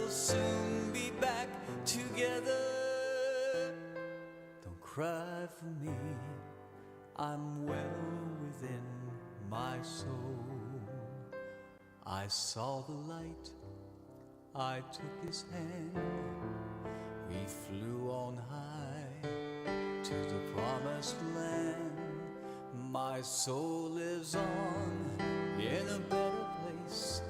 we'll soon be back together. Don't cry for me, I'm well within my soul. I saw the light, I took his hand, we flew on high to the promised land. My soul lives on in a better place,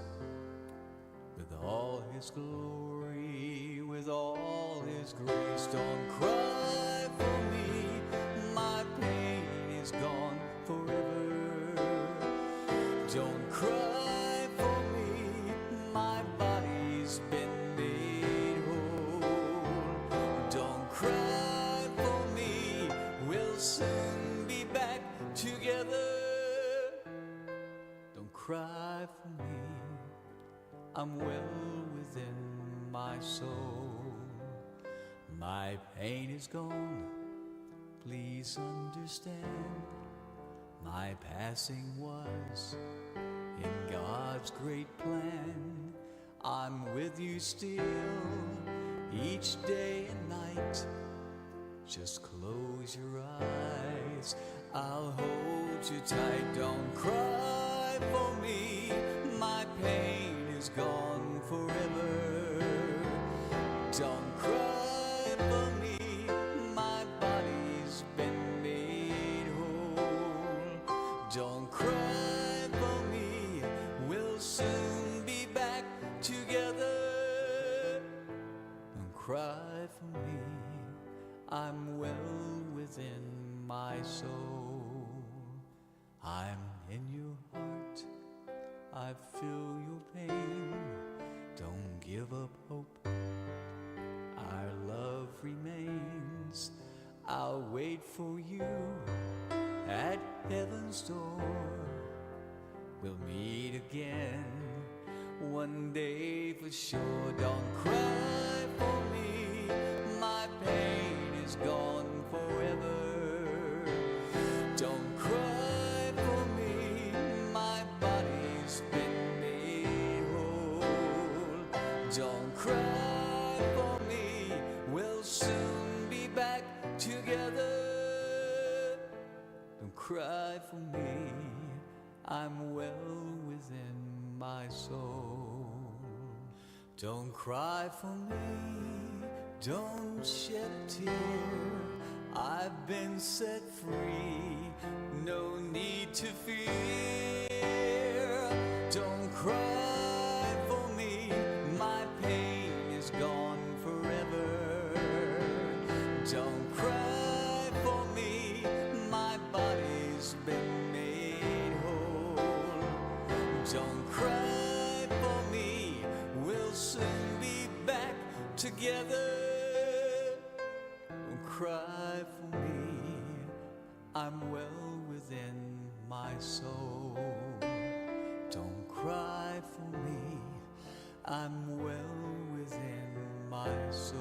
with all his glory, with all his grace. Don't cry for me, my pain is gone forever. Don't cry for me, my body's been made whole. Don't cry for me, we'll soon be back together. Don't cry for me, I'm well within my soul. My pain is gone, please understand. My passing was in God's great plan. I'm with you still, each day and night. Just close your eyes, I'll hold you tight. Don't cry for me, my pain is gone forever. Don't cry for me, my body's been made whole. Don't cry for me, we'll soon be back together. Don't cry for me, I'm well within my soul. I'm in your heart, I feel your pain. Don't give up hope, our love remains. I'll wait for you at heaven's door. We'll meet again one day for sure. Don't cry for me, my pain is gone forever. Don't cry for me, my body's been made whole. Don't cry for me, we'll soon be back together. Don't cry for me, I'm well within my soul. Don't cry for me, don't shed a tear. I've been set free, no need to fear. Don't cry for me, my pain is gone forever. Don't cry for me, my body's been made whole. Don't cry for me, we'll soon be back together. Don't cry for me, I'm well within my soul. Don't cry for me, I'm well within my soul.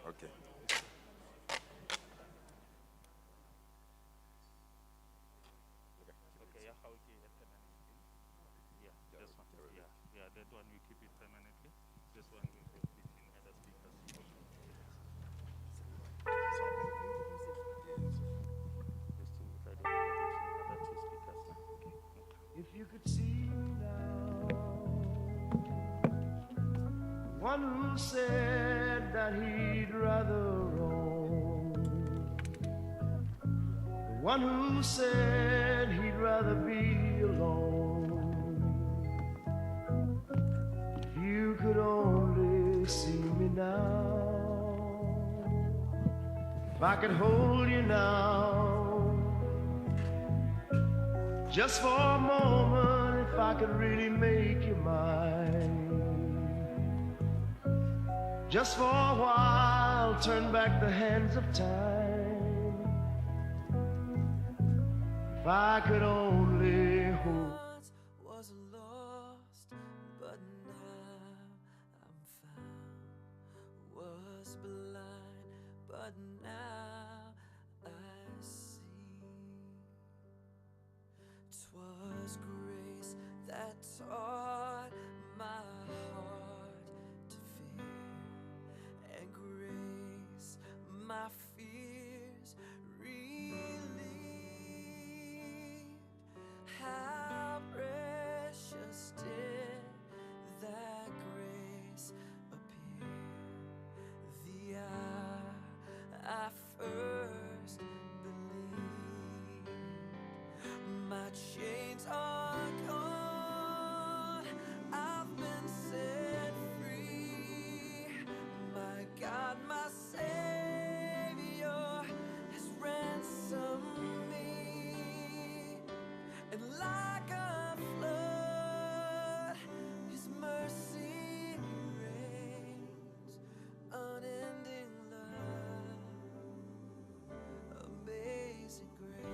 Okay. That one we keep it permanently. This one we put between other speakers. If you could see now, one who said that he'd rather roam, the one who said he'd rather be alone. alone. If you could only see me now, if I could hold you now, just for a moment, if I could really make you mine, just for a while, turn back the hands of time. If I could only hold. Once was lost, but now I'm found. Was blind, but now I see. 'Twas grace that taught my heart to fear, and grace my fears relieved. How precious did that grace appear the hour I first believed. My chains are gone, I've been set free. My God, my Savior has ransomed me. And like a flood, His mercy reigns, unending love, amazing grace.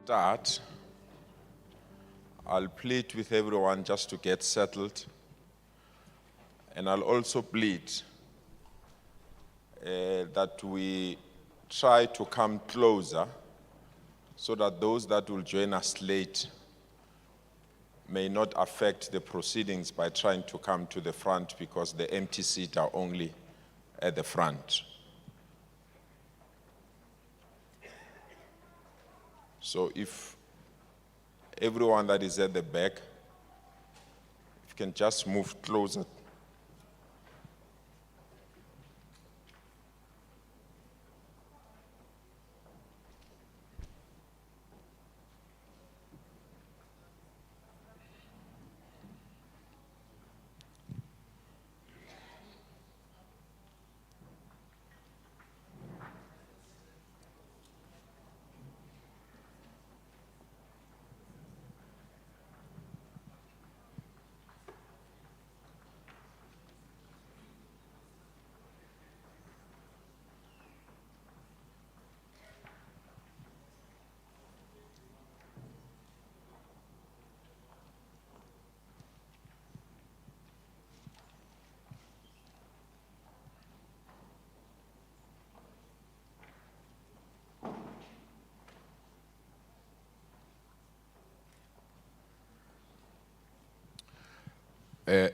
Start. I'll plead with everyone just to get settled. And I'll also plead that we try to come closer so that those that will join us late may not affect the proceedings by trying to come to the front, because the empty seats are only at the front. So if everyone that is at the back, if you can just move closer.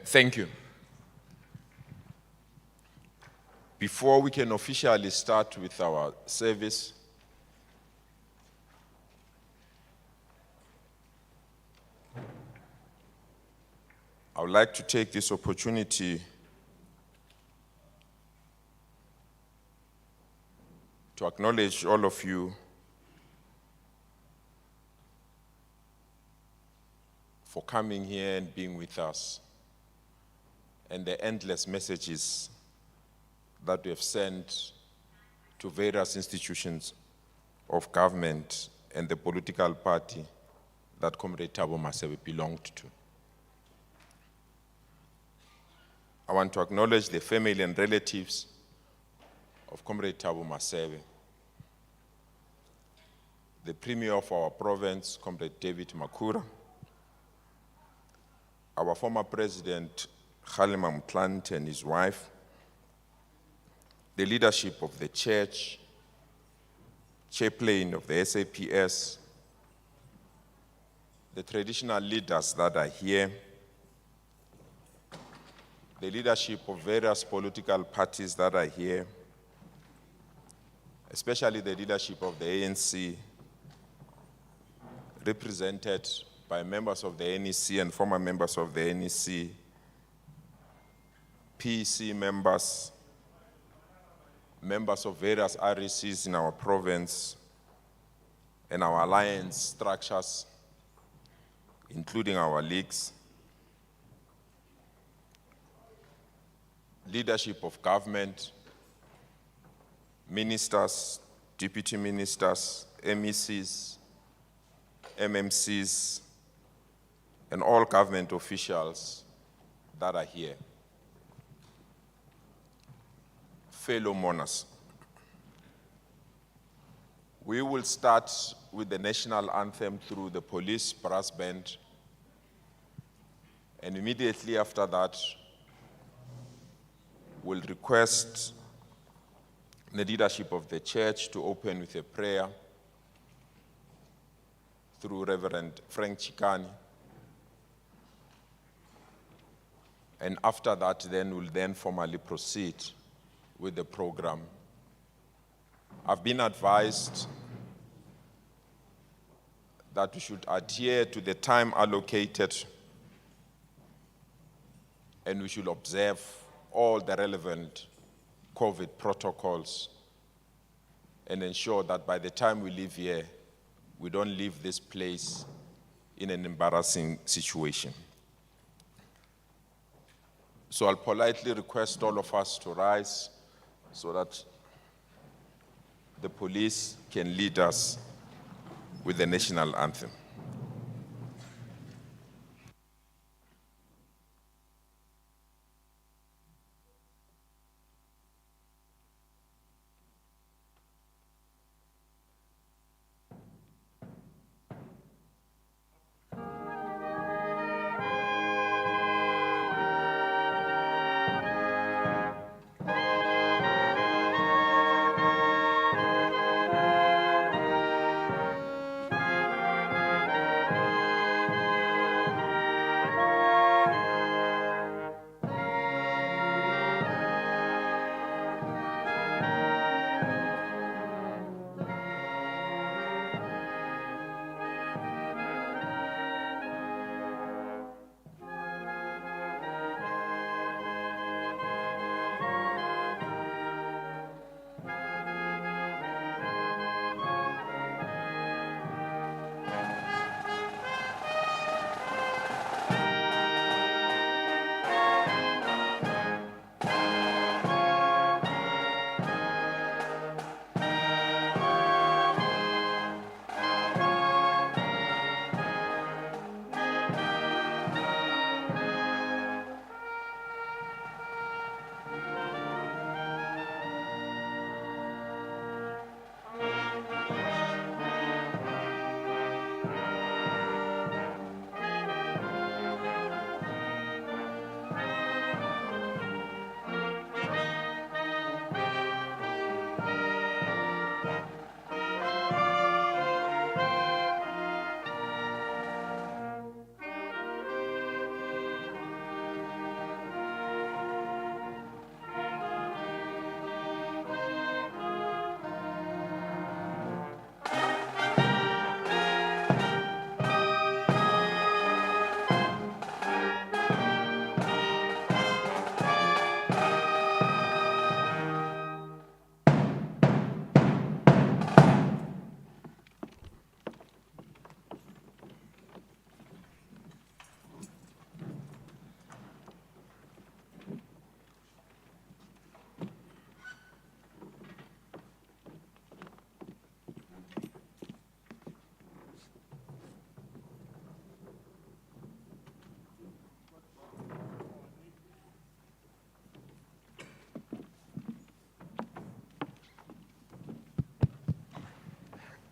Thank you. Before we can officially start with our service, I would like to take this opportunity to acknowledge all of you for coming here and being with us, and the endless messages that we have sent to various institutions of government and the political party that Comrade Thabo Masebe belonged to. I want to acknowledge the family and relatives of Comrade Thabo Masebe, the Premier of our province, Comrade David Makura, our former President Kgalema Motlanthe and his wife, the leadership of the church, chaplain of the SAPS, the traditional leaders that are here, the leadership of various political parties that are here, especially the leadership of the ANC, represented by members of the NEC and former members of the NEC, PC members, members of various RECs in our province, and our alliance structures, including our leagues, leadership of government, ministers, deputy ministers, MECs, MMCs, and all government officials that are here. Fellow mourners, we will start with the national anthem through the police brass band, and immediately after that, we'll request the leadership of the church to open with a prayer through Reverend Frank Chikani. And after that, then we'll then formally proceed with the program. I've been advised that we should adhere to the time allocated and we should observe all the relevant COVID protocols and ensure that by the time we leave here, we don't leave this place in an embarrassing situation. So I'll politely request all of us to rise so that the police can lead us with the national anthem.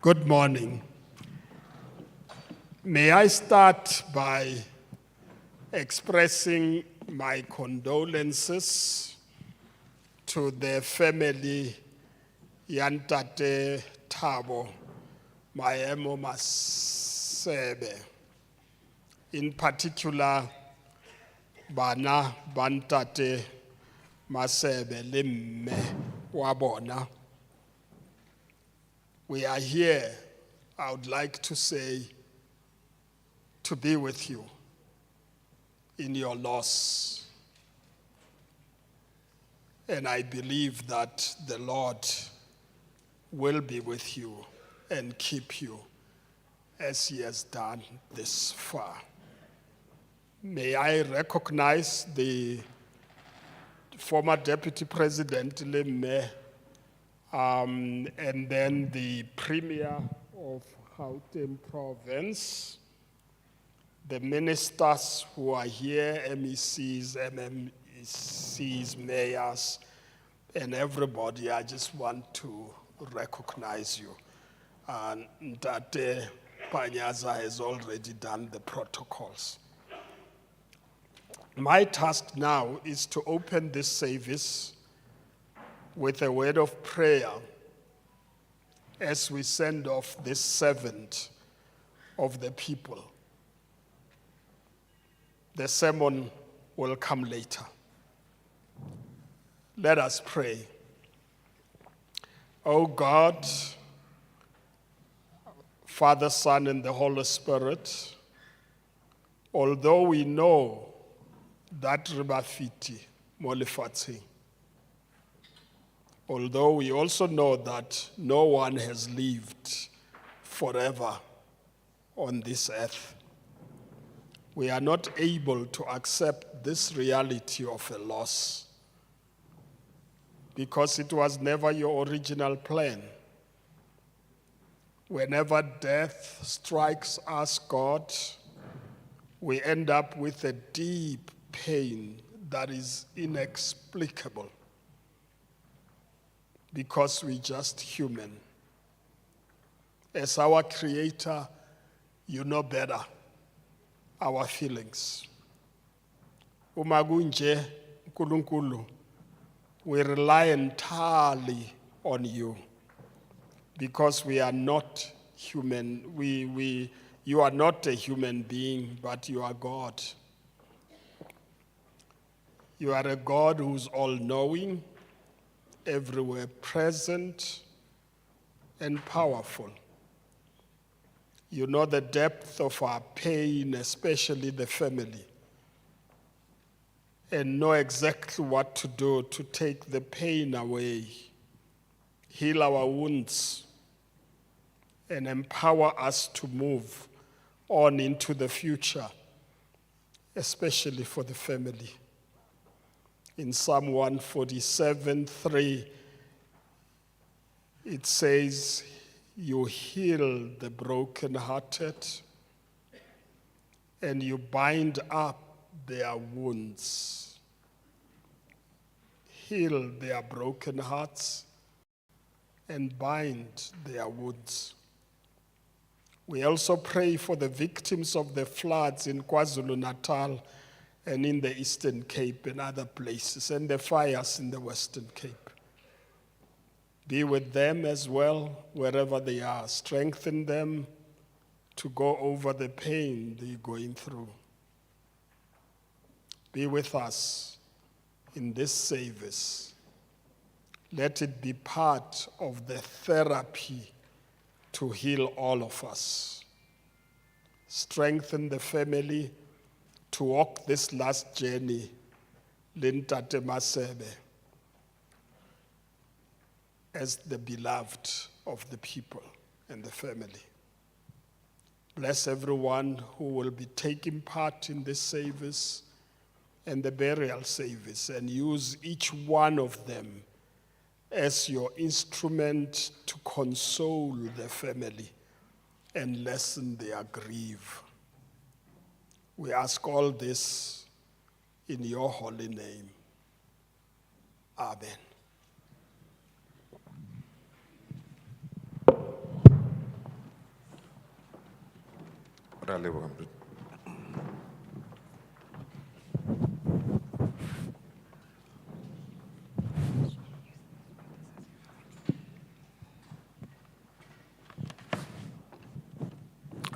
Good morning. May I start by expressing my condolences to the family Yantate Thabo Masebe, in particular Bana Bantate Masebe Limme Wabona. We are here, I would like to say, to be with you in your loss. And I believe that the Lord will be with you and keep you as he has done this far. May I recognize the former Deputy President Lemme, and then the Premier of Gauteng Province, the ministers who are here, MECs, MMCs, mayors, and everybody. I just want to recognize you. And Ntate Panyaza has already done the protocols. My task now is to open this service with a word of prayer as we send off this servant of the people. The sermon will come later. Let us pray. O God, Father, Son, and the Holy Spirit, although we know that ribafiti mo lefatsheng, although we also know that no one has lived forever on this earth, we are not able to accept this reality of a loss because it was never your original plan. Whenever death strikes us, God, we end up with a deep pain that is inexplicable because we're just human. As our Creator, you know better our feelings. Umagunje Nkulunkulu, we rely entirely on you because we are not human. You are not a human being, but you are God. You are a God who's all-knowing, everywhere present, and powerful. You know the depth of our pain, especially the family, and know exactly what to do to take the pain away, heal our wounds, and empower us to move on into the future, especially for the family. In Psalm 147:3, it says, you heal the brokenhearted and you bind up their wounds. Heal their broken hearts and bind their wounds. We also pray for the victims of the floods in KwaZulu-Natal and in the Eastern Cape and other places, and the fires in the Western Cape. Be with them as well, wherever they are. Strengthen them to go over the pain they're going through. Be with us in this service. Let it be part of the therapy to heal all of us. Strengthen the family to walk this last journey, Thabo Masebe, as the beloved of the people and the family. Bless everyone who will be taking part in this service and the burial service, and use each one of them as your instrument to console the family and lessen their grief. We ask all this in your holy name. Amen. Re a leboga moruti.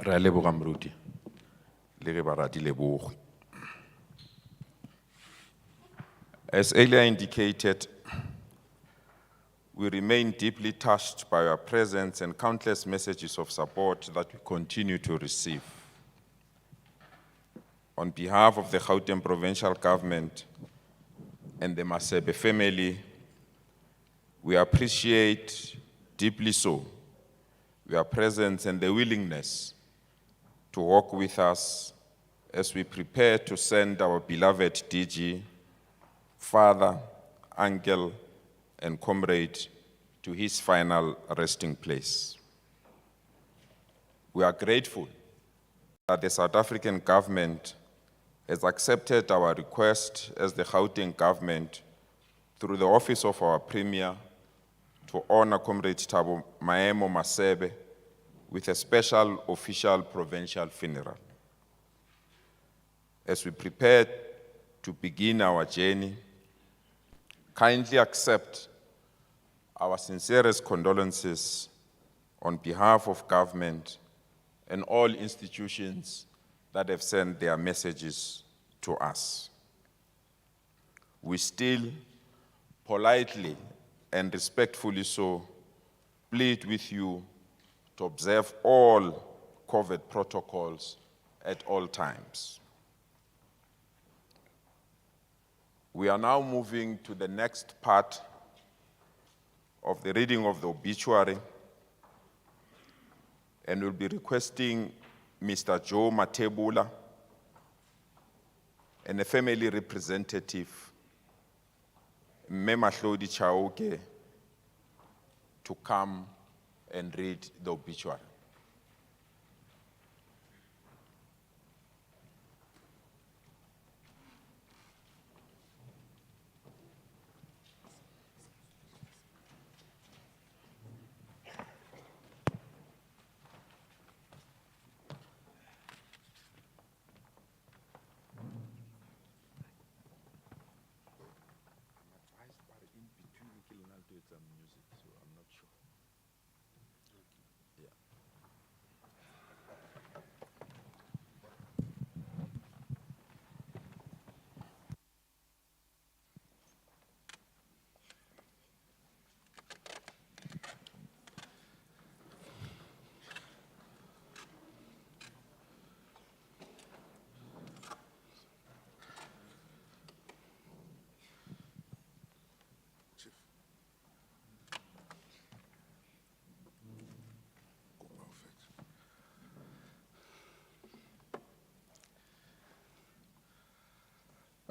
Re a leboga moruti, le ge ba ratile bogwe. As earlier indicated, we remain deeply touched by your presence and countless messages of support that we continue to receive. On behalf of the Gauteng Provincial Government, and the Masebe family, we appreciate deeply so your presence and the willingness to walk with us as we prepare to send our beloved DG, father, uncle, and comrade to his final resting place. We are grateful that the South African government has accepted our request as the Gauteng government through the office of our Premier to honor Comrade Thabo Masebe with a special official provincial funeral. As we prepare to begin our journey, kindly accept our sincerest condolences on behalf of government and all institutions that have sent their messages to us. We still politely and respectfully so plead with you to observe all COVID protocols at all times. We are now moving to the next part of the reading of the obituary, and we'll be requesting Mr. Joe Matebula and a family representative, Mme Mahlodi Chauke, to come and read the obituary.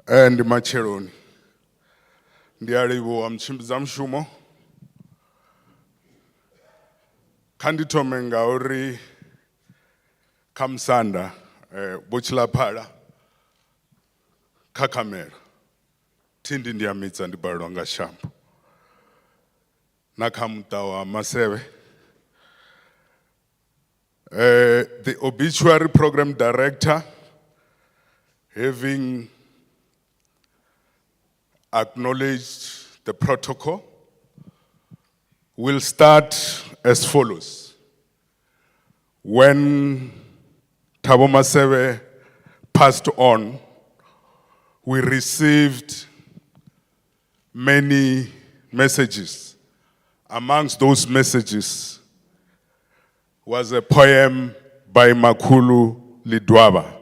And Macheroni. Ndiaribu amchimbizamshumo. Kanditome ngauri kamsanda bochilaphala kakamera. Tindi ndiyamitsa ndibalwa ngashambo. Nakamutawa Masebe. The obituary program director, having acknowledged the protocol, will start as follows. When Thabo Masebe passed on, we received many messages. Amongst those messages was a poem by Makulu Lidwaba.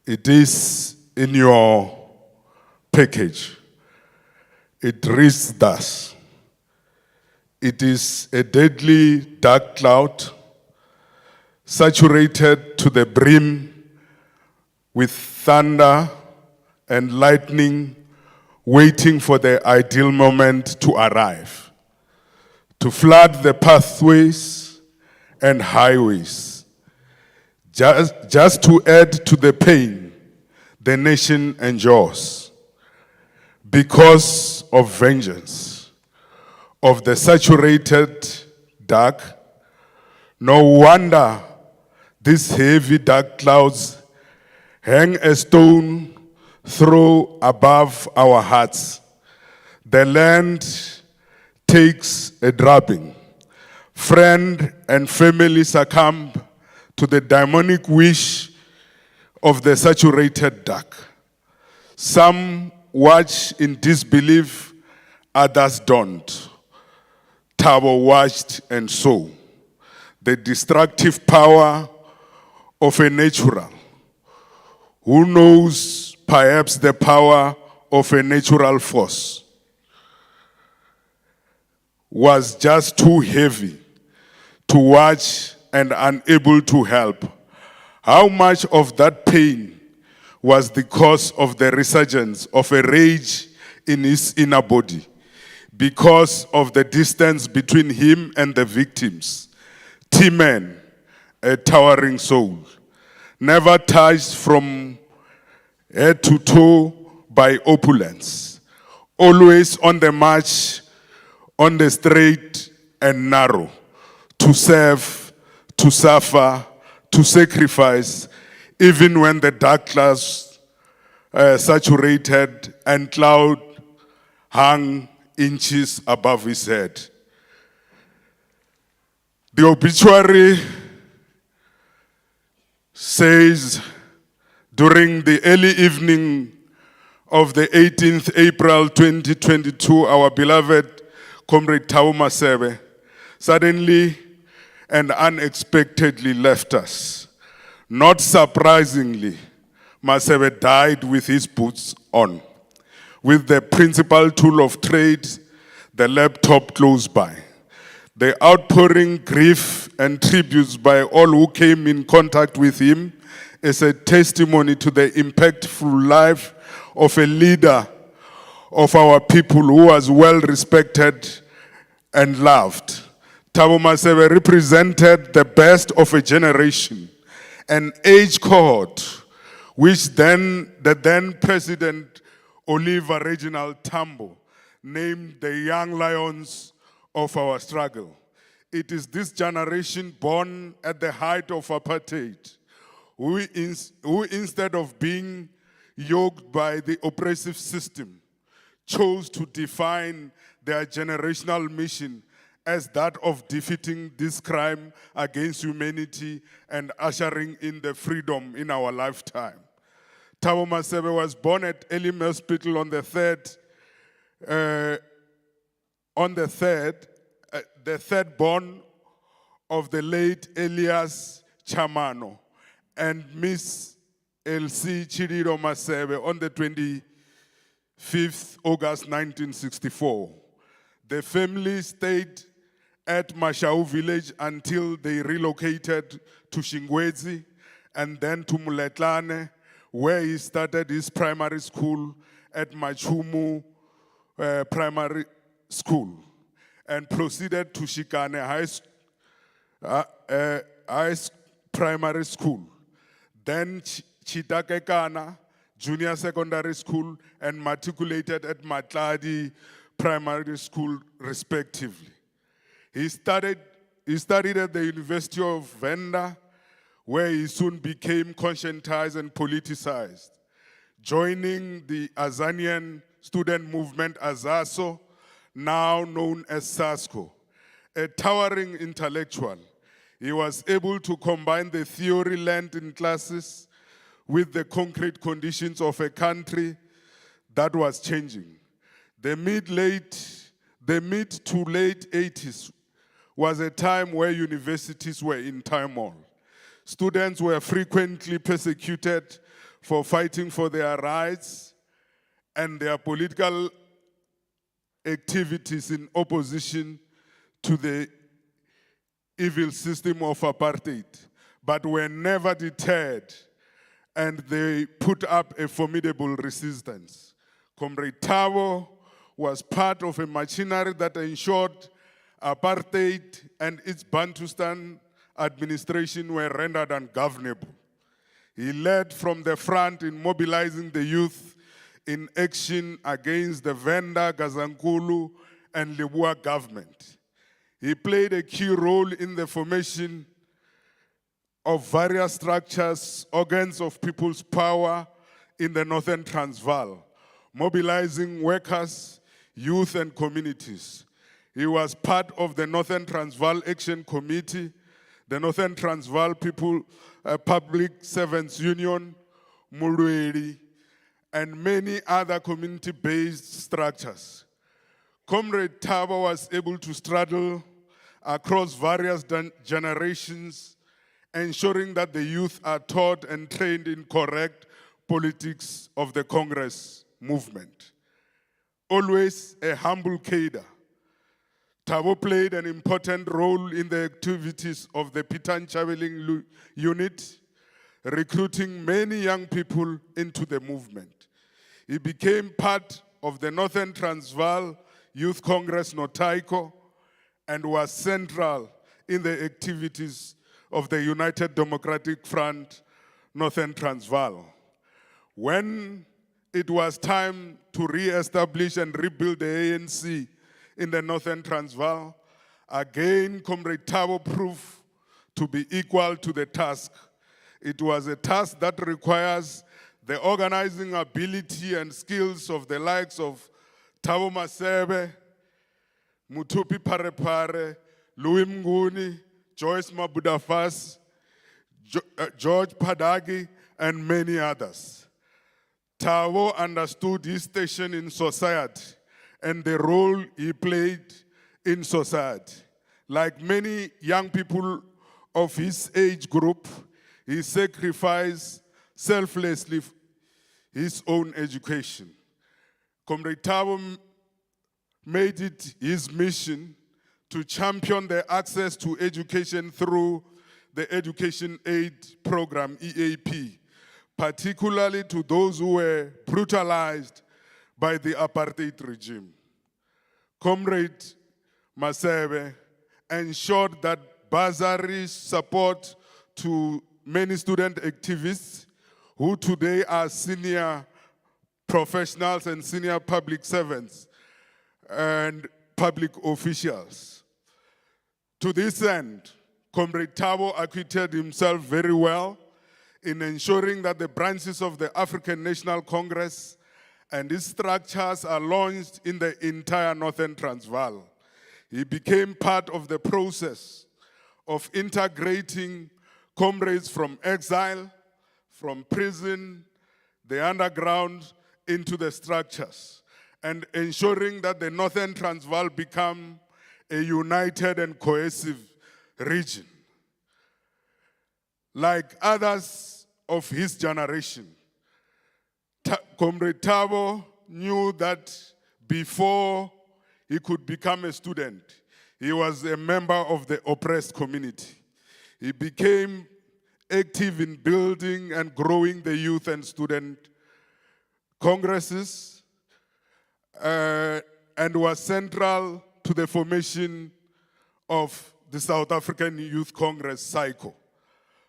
It is in your package. It reads thus: it is a deadly dark cloud, saturated to the brim with thunder and lightning, waiting for the ideal moment to arrive, to flood the pathways and highways, just to add to the pain the nation endures. Because of vengeance, of the saturated dark, no wonder these heavy dark clouds hang a stone throw above our hearts. The land takes a drubbing. Friend and family succumb to the demonic wish of the saturated dark. Some watch in disbelief, others don't. Thabo watched and saw the destructive power of a natural. Who knows, perhaps the power of a natural force was just too heavy to watch and unable to help. How much of that pain was the cause of the resurgence of a rage in his inner body because of the distance between him and the victims? T-Man, a towering soul, never touched from head to toe by opulence, always on the march, on the straight and narrow, to serve, to suffer, to sacrifice, even when the dark clouds saturated and cloud hung inches above his head. The obituary says, during the early evening of the 18th April 2022, our beloved Comrade Thabo Masebe suddenly and unexpectedly left us. Not surprisingly, Masebe died with his boots on, with the principal tool of trade, the laptop close by. The outpouring grief and tributes by all who came in contact with him is a testimony to the impactful life of a leader of our people who was well respected and loved. Thabo Masebe represented the best of a generation, an age cohort which the then President Oliver Reginald Tambo named the young lions of our struggle. It is this generation born at the height of apartheid who instead of being yoked by the oppressive system, chose to define their generational mission as that of defeating this crime against humanity and ushering in the freedom in our lifetime. Thabo Masebe was born at Elim Hospital on the third born of the late Elias Chamano and Miss Elsie Chidiro Masebe on the 25th August 1964. The family stayed at Mashau village until they relocated to Shingwezi and then to Muletlane, where he started his primary school at Machumu Primary School and proceeded to Shikane High Primary School, then Chitakekana Junior Secondary School, and matriculated at Matladi Primary School, respectively. He studied at the University of Venda, where he soon became conscientized and politicized, joining the Azanian student movement Azaso, now known as SASCO. A towering intellectual, he was able to combine the theory learned in classes with the concrete conditions of a country that was changing. The mid to late 80s was a time where universities were in turmoil. Students were frequently persecuted for fighting for their rights and their political activities in opposition to the evil system of apartheid, but were never deterred, and they put up a formidable resistance. Comrade Thabo was part of a machinery that ensured apartheid and its Bantustan administration were rendered ungovernable. He led from the front in mobilizing the youth in action against the Venda, Gazankulu, and Leboa government. He played a key role in the formation of various structures, organs of people's power in the Northern Transvaal, mobilizing workers, youth, and communities. He was part of the Northern Transvaal Action Committee, the Northern Transvaal Public Servants Union, Mulweri, and many other community-based structures. Comrade Thabo was able to straddle across various generations, ensuring that the youth are taught and trained in correct politics of the Congress movement. Always a humble cadre, Thabo played an important role in the activities of the Pitan Traveling Unit, recruiting many young people into the movement. He became part of the Northern Transvaal Youth Congress, NOTAICO, and was central in the activities of the United Democratic Front, Northern Transvaal. When it was time to re-establish and rebuild the ANC in the Northern Transvaal, again, Comrade Thabo proved to be equal to the task. It was a task that requires the organizing ability and skills of the likes of Thabo Masebe, Mutupi Parepare, Louis Mnguni, Joyce Mabudafas, George Padagi, and many others. Thabo understood his station in society and the role he played in society. Like many young people of his age group, he sacrificed selflessly his own education. Comrade Thabo made it his mission to champion the access to education through the Education Aid Program, EAP, particularly to those who were brutalized by the apartheid regime. Comrade Masebe ensured that bursary support to many student activists who today are senior professionals and senior public servants and public officials. To this end, Comrade Thabo acquitted himself very well in ensuring that the branches of the African National Congress and its structures are launched in the entire Northern Transvaal. He became part of the process of integrating comrades from exile, from prison, the underground, into the structures, and ensuring that the Northern Transvaal become a united and cohesive region. Like others of his generation, Comrade Thabo knew that before he could become a student, he was a member of the oppressed community. He became active in building and growing the youth and student congresses and was central to the formation of the South African Youth Congress, SAICO,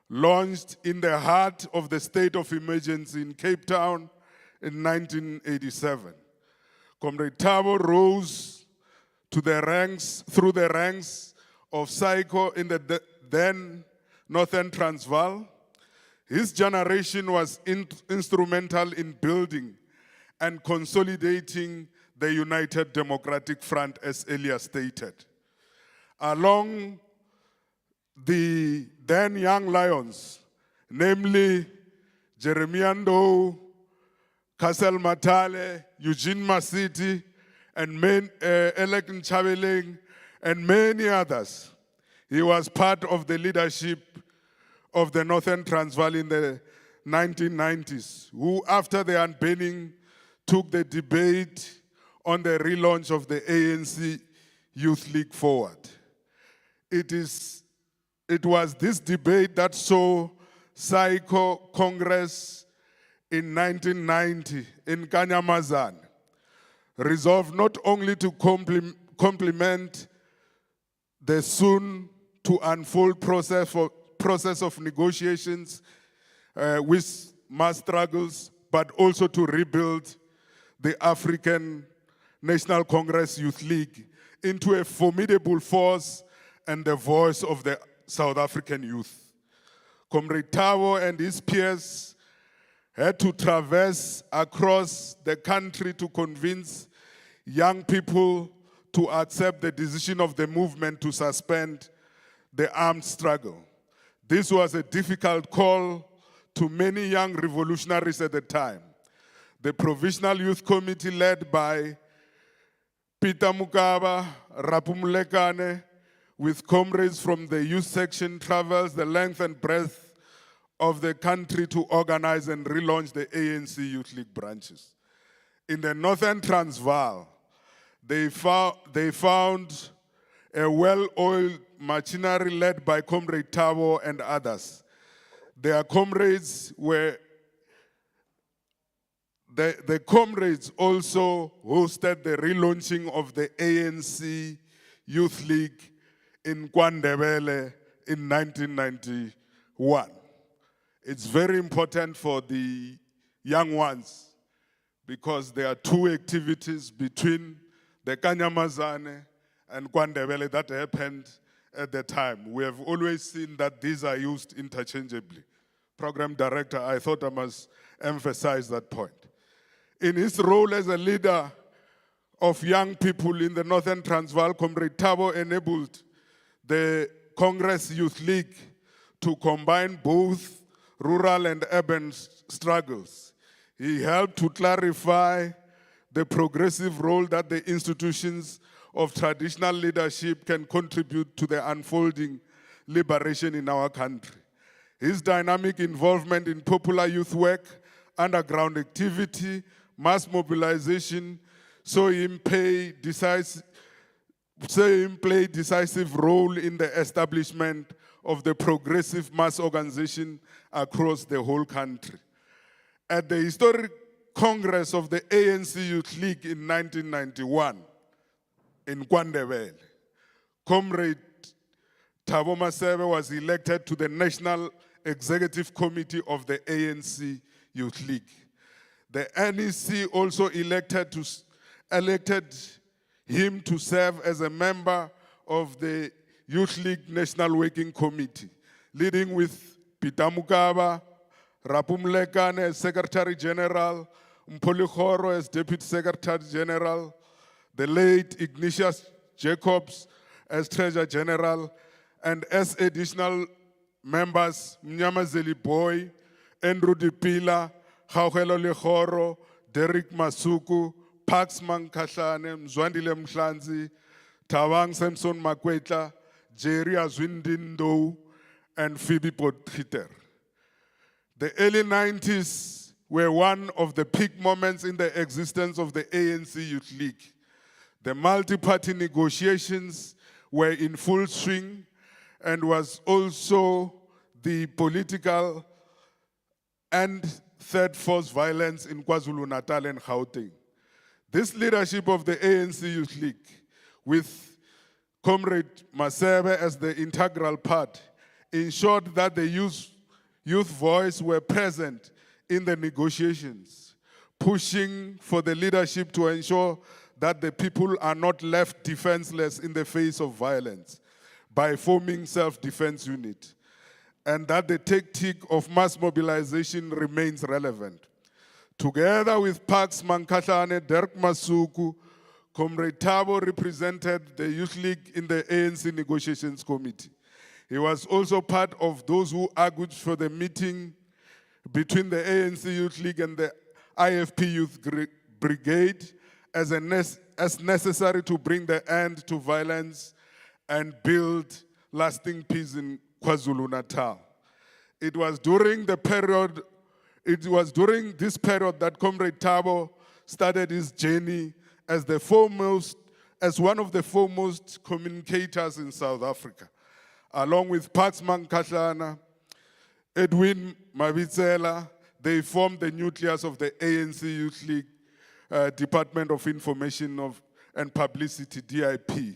launched in the heart of the state of emergency in Cape Town in 1987. Comrade Thabo rose to the ranks, through the ranks of SAICO in the then Northern Transvaal. His generation was instrumental in building and consolidating the United Democratic Front, as earlier stated. Along the then young lions, namely Jeremiah Ndou, Kassel Matale, Eugene Masiti, and Elek Nchabeling, and many others. He was part of the leadership of the Northern Transvaal in the 1990s, who after the unbanning took the debate on the relaunch of the ANC Youth League forward. It was this debate that saw SAICO Congress in 1990 in Kanyamazan resolved not only to complement the soon to unfold process of negotiations with mass struggles, but also to rebuild the African National Congress Youth League into a formidable force and the voice of the South African youth. Comrade Thabo and his peers had to traverse across the country to convince young people to accept the decision of the movement to suspend the armed struggle. This was a difficult call to many young revolutionaries at the time. The Provisional Youth Committee, led by Peter Mukaba, Rapumulekane, with comrades from the youth section, travels the length and breadth of the country to organize and relaunch the ANC Youth League branches. in the northern Transvaal, they found a well-oiled machinery led by Comrade Thabo and others. Their comrades were, the comrades also hosted the relaunching of the ANC Youth League in KwaNdebele in 1991. It's very important for the young ones because there are two activities between the Kanyamazane and KwaNdebele that happened at the time. We have always seen that these are used interchangeably. Program director, I thought I must emphasize that point. In his role as a leader of young people in the Northern Transvaal, Comrade Thabo enabled the Congress Youth League to combine both rural and urban struggles. He helped to clarify the progressive role that the institutions of traditional leadership can contribute to the unfolding liberation in our country. His dynamic involvement in popular youth work, underground activity, mass mobilization, saw him play decisive role in the establishment of the progressive mass organization across the whole country. At the historic Congress of the ANC Youth League in 1991 in KwaNdebele, Comrade Thabo Masebe was elected to the National Executive Committee of the ANC Youth League. The NEC also elected him to serve as a member of the Youth League National Working Committee, leading with Peter Mukaba, Rapumlekane as Secretary General, Mpolikhoro as Deputy Secretary General, the late Ignatius Jacobs as Treasurer General, and as additional members, Mnyamazeli Boy, Andrew Dipila, Khawhelo Lekhoro, Derek Masuku, Pax Mankahlane, Mzwandile Mhlanzi, Tawang Samson Makwetla, Jerry Azwindindo, and Phoebe Potgieter. The early 90s were one of the peak moments in the existence of the ANC Youth League. The multi-party negotiations were in full swing and was also the political and third force violence in KwaZulu-Natal and Gauteng. This leadership of the ANC Youth League, with Comrade Masebe as the integral part, ensured that the youth voice were present in the negotiations, pushing for the leadership to ensure that the people are not left defenseless in the face of violence by forming self-defense unit, and that the tactic of mass mobilization remains relevant. Together with Pax Mankahlane, Dirk Masuku, Comrade Thabo represented the Youth League in the ANC Negotiations Committee. He was also part of those who argued for the meeting between the ANC Youth League and the IFP Youth Brigade as necessary to bring the end to violence and build lasting peace in KwaZulu-Natal. It was during this period that Comrade Thabo started his journey as one of the foremost communicators in South Africa. Along with Pax Mankahlana, Edwin Mabitsela, they formed the nucleus of the ANC Youth League Department of Information and Publicity, DIP,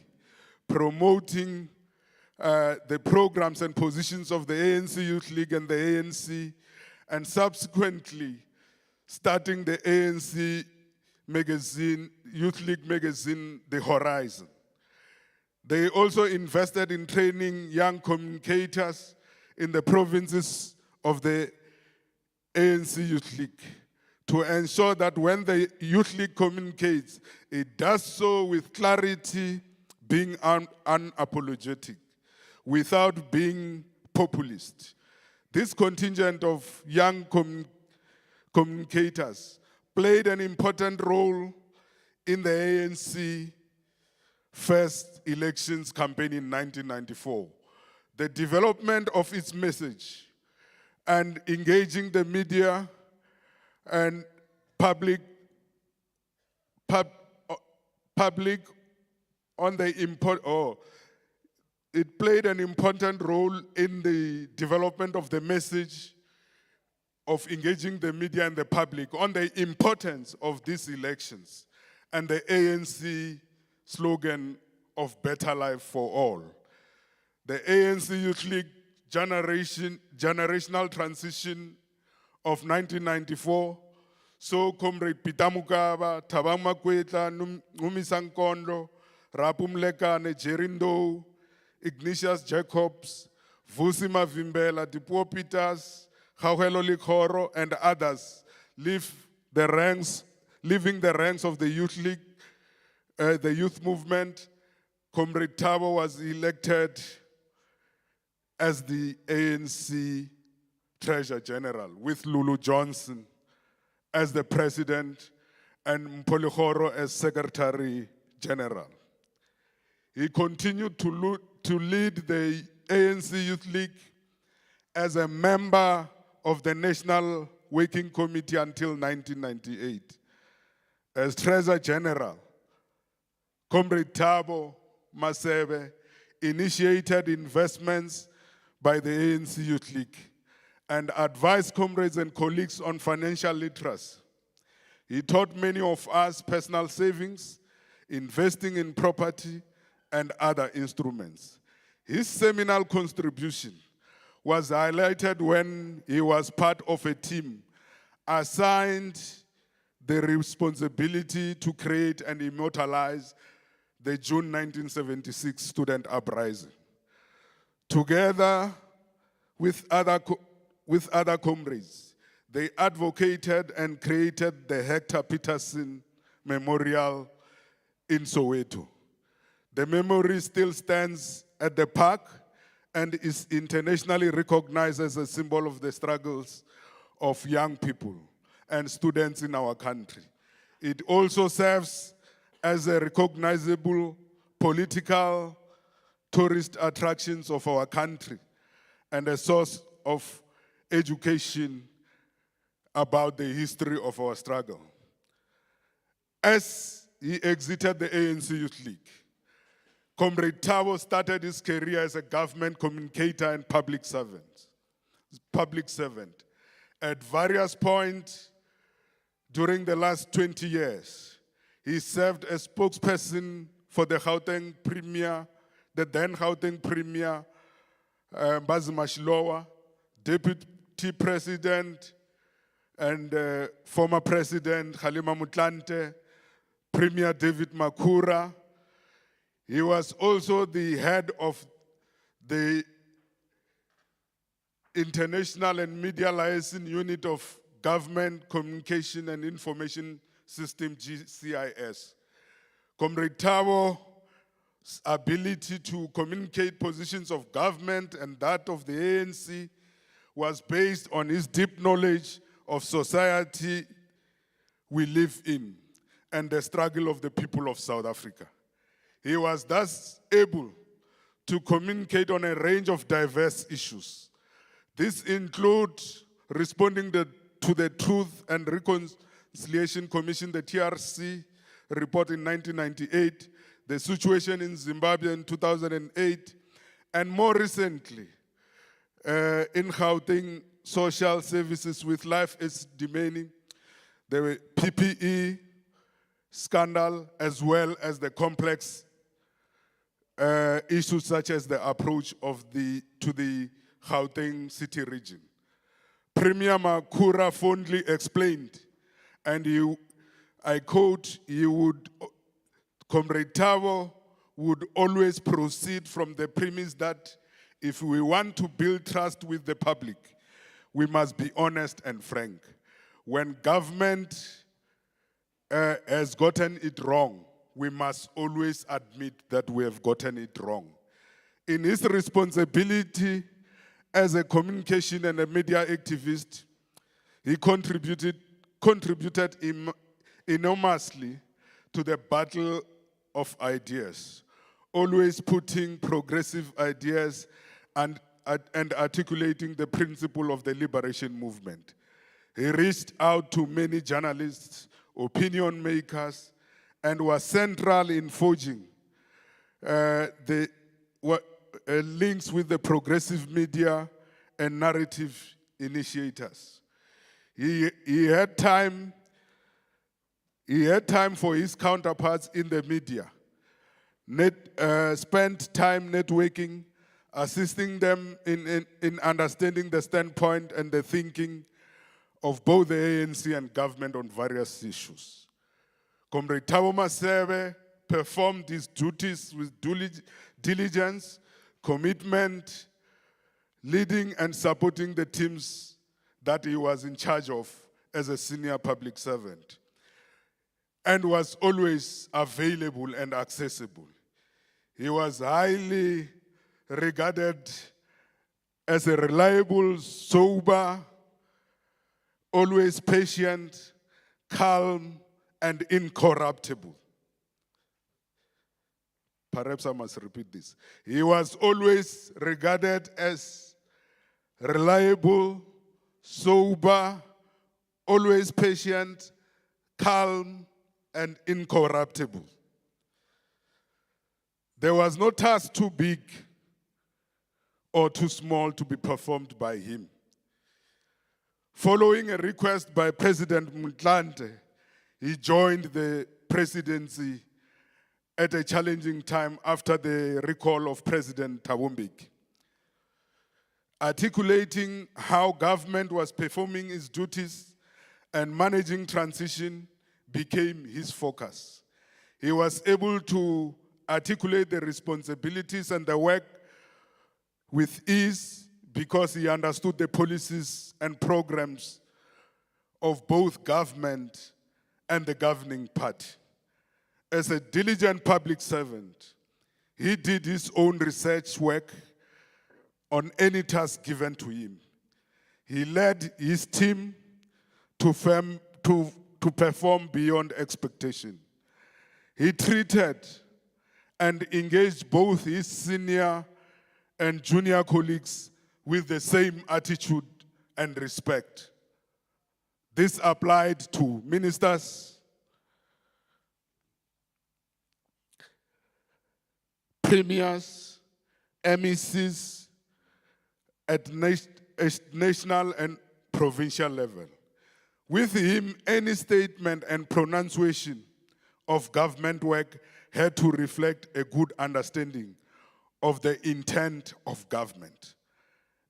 promoting the programs and positions of the ANC Youth League and the ANC, and subsequently starting the ANC magazine, Youth League magazine, The Horizon. They also invested in training young communicators in the provinces of the ANC Youth League to ensure that when the Youth League communicates, it does so with clarity, being unapologetic, without being populist. This contingent of young communicators played an important role in the ANC first elections campaign in 1994. The development of its message and engaging the media and public public on the it played an important role in the development of the message of engaging the media and the public on the importance of these elections and the ANC slogan of better life for all. The ANC Youth League generational transition of 1994 saw Comrade Pitamukaba, Thabo Masebe, Numi Rapu Mlekane, Jerindo, Ignatius Jacobs, Vusi Mavimbela, Dipuo Peters, Khawelo Likoro, and others leaving the ranks of the Youth League, the youth movement. Comrade Thabo was elected as the ANC Treasurer General with Lulu Johnson as the President and Mpolikoro as Secretary General. He continued to lead the ANC Youth League as a member of the National Working Committee until 1998. As Treasurer General, Comrade Thabo Masebe initiated investments by the ANC Youth League and advised comrades and colleagues on financial literacy. He taught many of us personal savings, investing in property, and other instruments. His seminal contribution was highlighted when he was part of a team assigned the responsibility to create and immortalize the June 1976 student uprising. Together with other comrades, they advocated and created the Hector Peterson Memorial in Soweto. The memory still stands at the park and is internationally recognized as a symbol of the struggles of young people and students in our country. It also serves as a recognizable political tourist attractions of our country and a source of education about the history of our struggle. As he exited the ANC Youth League, Comrade Thabo started his career as a government communicator and public servant. At various points during the last 20 years, he served as spokesperson for the Gauteng Premier, the then Gauteng Premier, Mbazi Mashilowa, Deputy President and former President Kgalema Motlanthe, Premier David Makhura. He was also the head of the International and Media Liaison Unit of Government Communication and Information System, GCIS. Comrade Thabo's ability to communicate positions of government and that of the ANC was based on his deep knowledge of society we live in and the struggle of the people of South Africa. He was thus able to communicate on a range of diverse issues. This includes responding to the Truth and Reconciliation Commission, the TRC, report in 1998, the situation in Zimbabwe in 2008, and more recently, in Gauteng social services with life is demanding, the PPE scandal, as well as the complex issues such as the approach to the Gauteng city region. Premier Makhura fondly explained, and I quote, Comrade Thabo would always proceed from the premise that if we want to build trust with the public, we must be honest and frank. When government has gotten it wrong, we must always admit that we have gotten it wrong. In his responsibility as a communication and a media activist, he contributed enormously to the battle of ideas, always putting progressive ideas and articulating the principle of the liberation movement. He reached out to many journalists, opinion makers, and was central in forging the links with the progressive media and narrative initiators. He had time for his counterparts in the media, spent time networking, assisting them in understanding the standpoint and the thinking of both the ANC and government on various issues. Comrade Thabo Masebe performed his duties with diligence, commitment, leading and supporting the teams that he was in charge of as a senior public servant, and was always available and accessible. He was highly regarded as a reliable, sober, always patient, calm, and incorruptible. Perhaps I must repeat this. He was always regarded as reliable, sober, always patient, calm, and incorruptible. There was no task too big or too small to be performed by him. Following a request by President Mntlante, he joined the presidency at a challenging time after the recall of President Thabo Mbeki. Articulating how government was performing its duties and managing transition became his focus. He was able to articulate the responsibilities and the work with ease because he understood the policies and programs of both government and the governing party. As a diligent public servant, he did his own research work on any task given to him. He led his team to perform beyond expectation. He treated and engaged both his senior and junior colleagues with the same attitude and respect. This applied to ministers, premiers, MECs at national and provincial level. With him, any statement and pronunciation of government work had to reflect a good understanding of the intent of government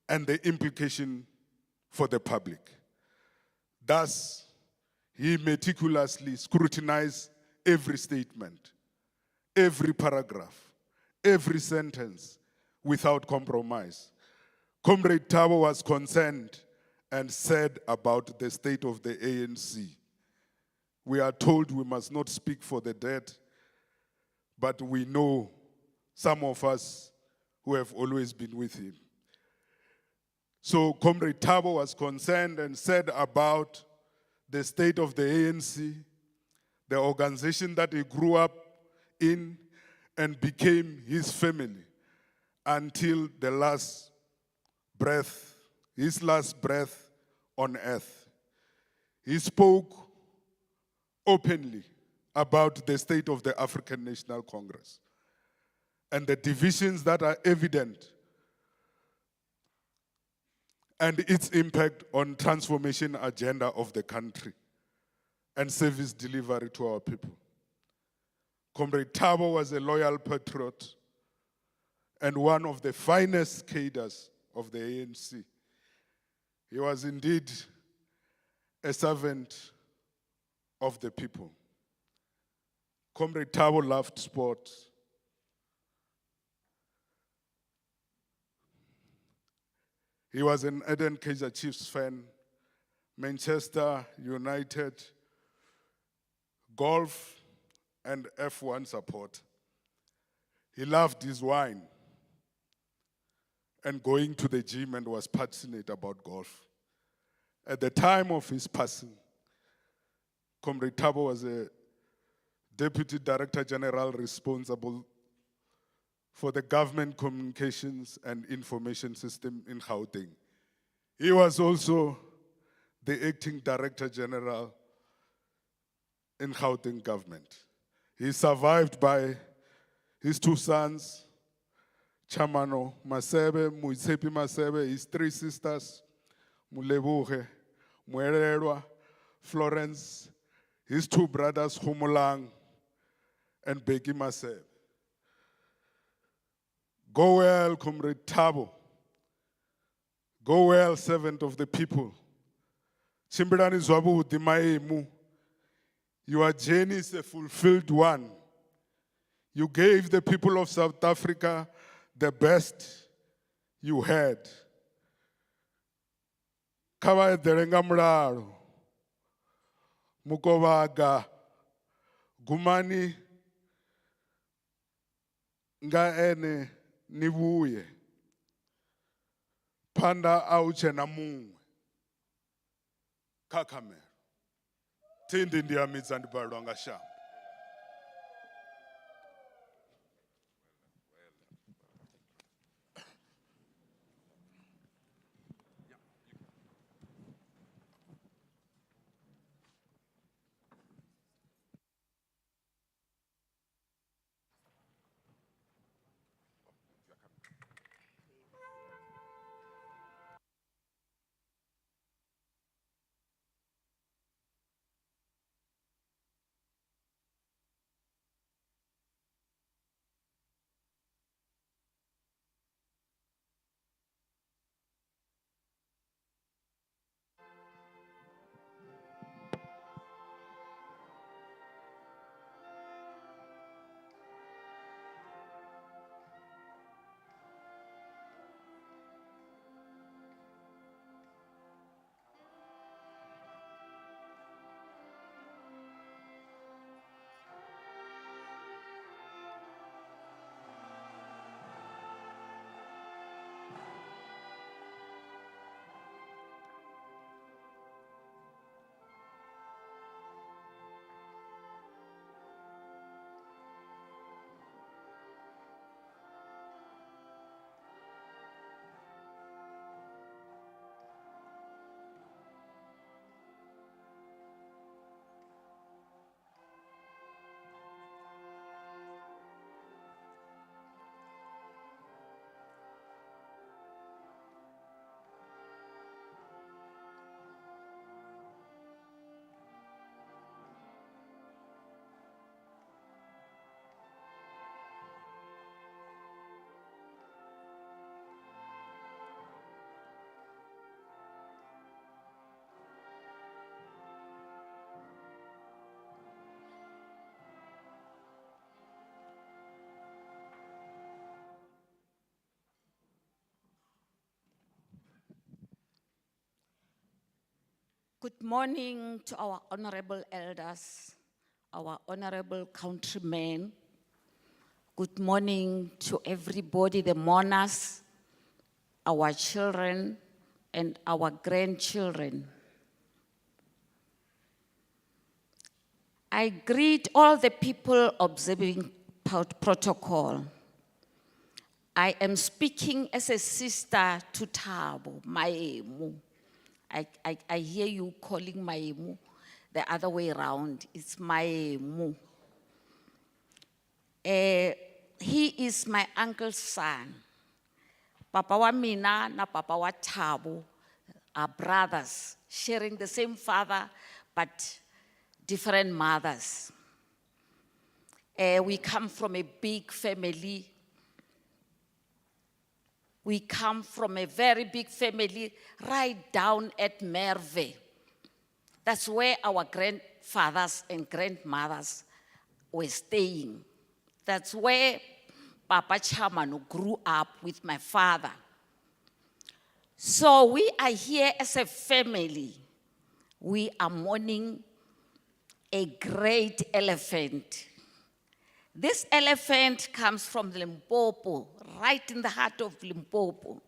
and the implication for the public. Thus, he meticulously scrutinized every statement, every paragraph, every sentence without compromise. Comrade Thabo was concerned and said about the state of the ANC. We are told we must not speak for the dead, but we know some of us who have always been with him. So Comrade Thabo was concerned and said about the state of the ANC, the organization that he grew up in and became his family until the last breath, his last breath on earth. He spoke openly about the state of the African National Congress and the divisions that are evident and its impact on transformation agenda of the country and service delivery to our people. Comrade Thabo was a loyal patriot and one of the finest cadres of the ANC. He was indeed a servant of the people. Comrade Thabo loved sport. He was an ardent Kaizer Chiefs fan, Manchester United, golf, and F1 support. He loved his wine and going to the gym and was passionate about golf. At the time of his passing, Comrade Thabo was a Deputy Director General responsible for the government communications and information system in Gauteng. He was also the Acting Director General in Gauteng government. He's survived by his two sons, Chamano Masebe, Muitsepi Masebe, his three sisters, Mulebuche, Muererwa, Florence, his two brothers, Humulang and Beki Masebe. Go well, Comrade Thabo. Go well, servant of the people. Chimbirani Zwabu Dimaemu. Your journey is a fulfilled one. You gave the people of South Africa the best you had. Kaba derengamraro. Mukovaga. Gumani. Nga ene nivuye. Panda auche na mungwe. Kakamera. Tindi ndiya mizandi balwanga shamba. Good morning to our honorable elders, our honorable countrymen. Good morning to everybody, the mourners, our children, and our grandchildren. I greet all the people observing protocol. I am speaking as a sister to Thabo, Maemu. I hear you calling Maemu the other way around. It's Maemu. He is my uncle's son. Papa wa mina na Papa wa Thabo are brothers, sharing the same father, but different mothers. We come from a big family. We come from a very big family right down at Merwe. That's where our grandfathers and grandmothers were staying. That's where Papa Chamano grew up with my father. So we are here as a family. We are mourning a great elephant. This elephant comes from Limpopo, right in the heart of Limpopo.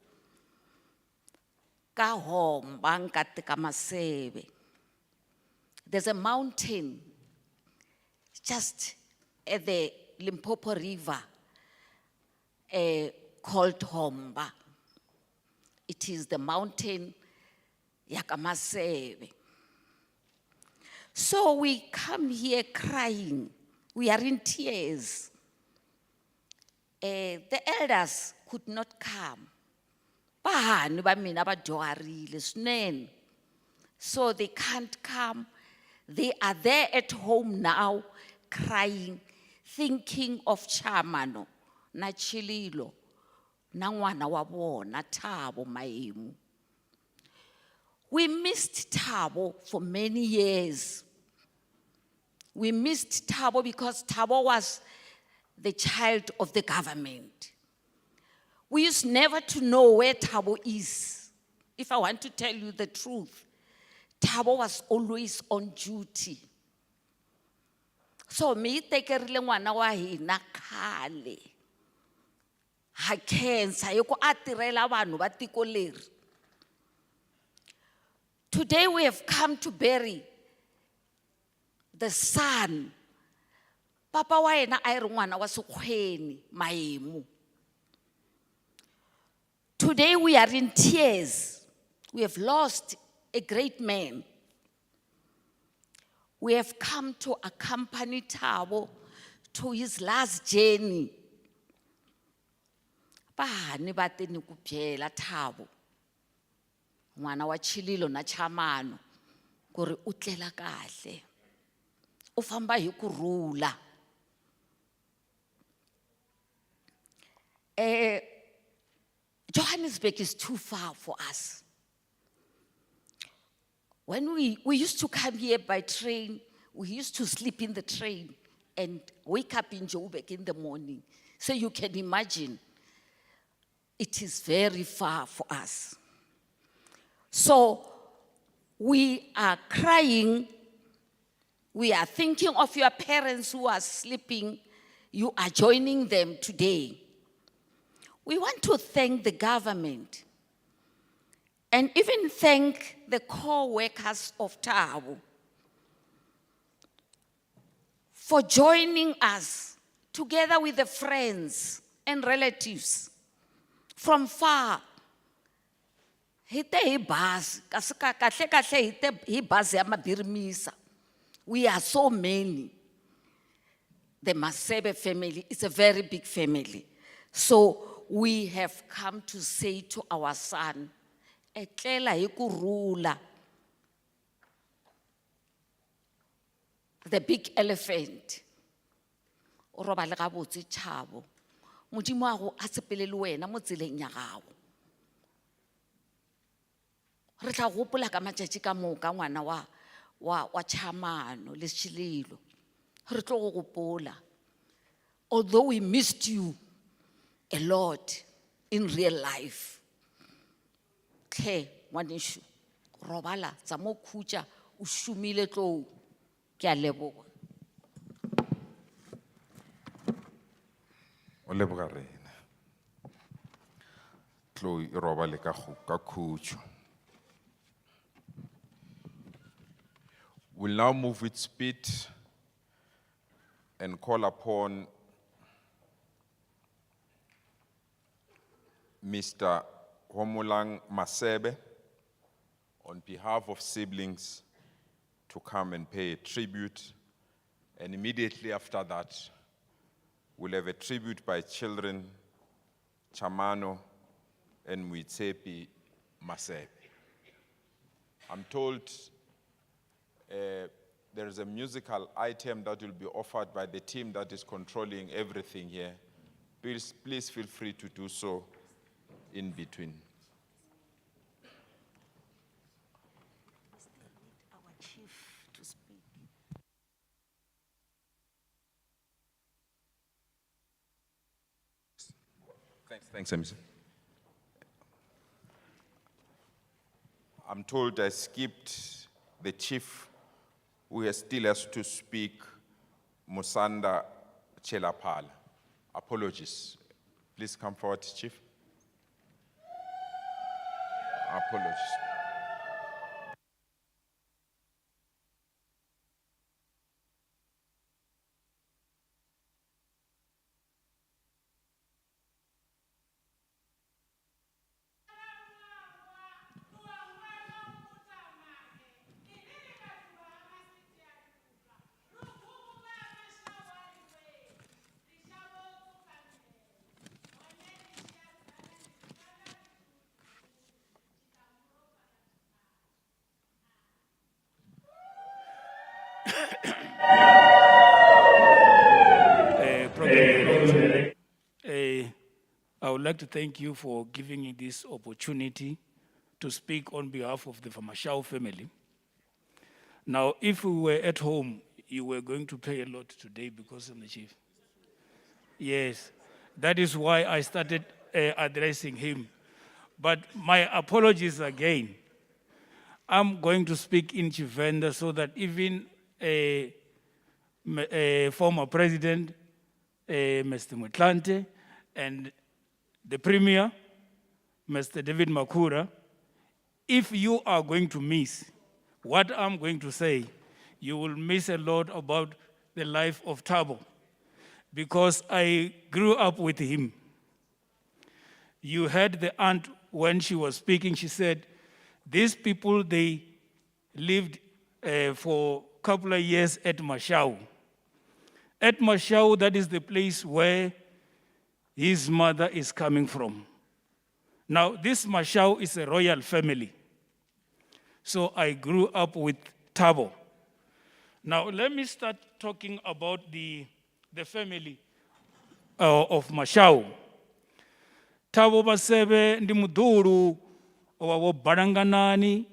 There's a mountain just at the Limpopo River called Homba. It is the mountain Yakamasebe. So we come here crying We are in tears. The elders could not come. Bahani ba mina ba dyuharile swinene. So they can't come. They are there at home now, crying, thinking of Chamano, na Chililo, na n'wana wa vona, Thabo Masebe. We missed Thabo for many years. We missed Thabo because Thabo was the child of the government. We used never to know where Thabo is. If I want to tell you the truth, Thabo was always on duty. So me tekerile ngwana wa hina khale. Ha khensa yoko a tirela vanhu va tiko leri. Today we have come to bury the son. Papa wa yena a ri n'wana wa Sekgweni, Maemu. Today we are in tears. We have lost a great man. We have come to accompany Thabo to his last journey. Bahani ba te ni ku byela Thabo, n'wana wa Chililo na Chamano, ku ri u tlela kahle, u famba hi kurhula. Johannesburg is too far for us. When we used to come here by train, we used to sleep in the train and wake up in Joburg in the morning. So you can imagine, it is very far for us. So we are crying. We are thinking of your parents who are sleeping. You are joining them today. We want to thank the government and even thank the core workers of Thabo for joining us together with the friends and relatives from far. Hite hi bus, kahle hite hi bus ya mabirimisa. We are so many. The Masebe family is a very big family. So we have come to say to our son, etlela hi kurhula. The big elephant. O robale gabotse Thabo. Modimo a go a sepele le wena mo tseleng ya gago. Re tla gopola ka matšatši ka moka ngwana wa Chamano le Chililo. Re tlo go gopola. Although we missed you a lot in real life. Okay, ngwanesho, robala tsa mo khutša o šomile tlou. Ke a leboga. O leboga rena. Tlou e robale ka khutšo. We'll now move with speed and call upon Mr. Thabo Masebe on behalf of siblings to come and pay a tribute. And immediately after that, we'll have a tribute by children, Chamano and Thabo Masebe. I'm told there is a musical item that will be offered by the team that is controlling everything here. Please feel free to do so in between. Our chief to speak. Thanks, Emerson. I'm told I skipped the chief who still has to speak, Musanda Chelapala. Apologies. Please come forward, Chief. Apologies. would like to thank you for giving me this opportunity to speak on behalf of the Mashau family. Now, if we were at home, you were going to pay a lot today because of the chief. Yes, that is why I started addressing him. But my apologies again. I'm going to speak in Chivenda so that even a former president, Mr. Mutlante, and the Premier, Mr. David Makura, if you are going to miss what I'm going to say, you will miss a lot about the life of Thabo, because I grew up with him. You heard the aunt when she was speaking, she said, these people, they lived for a couple of years at Mashau. At Mashau, that is the place where his mother is coming from. Now, this Mashau is a royal family. So I grew up with Thabo. Now, let me start talking about the family of Mashau. Thabo Masebe ndi muduru wa Baranganani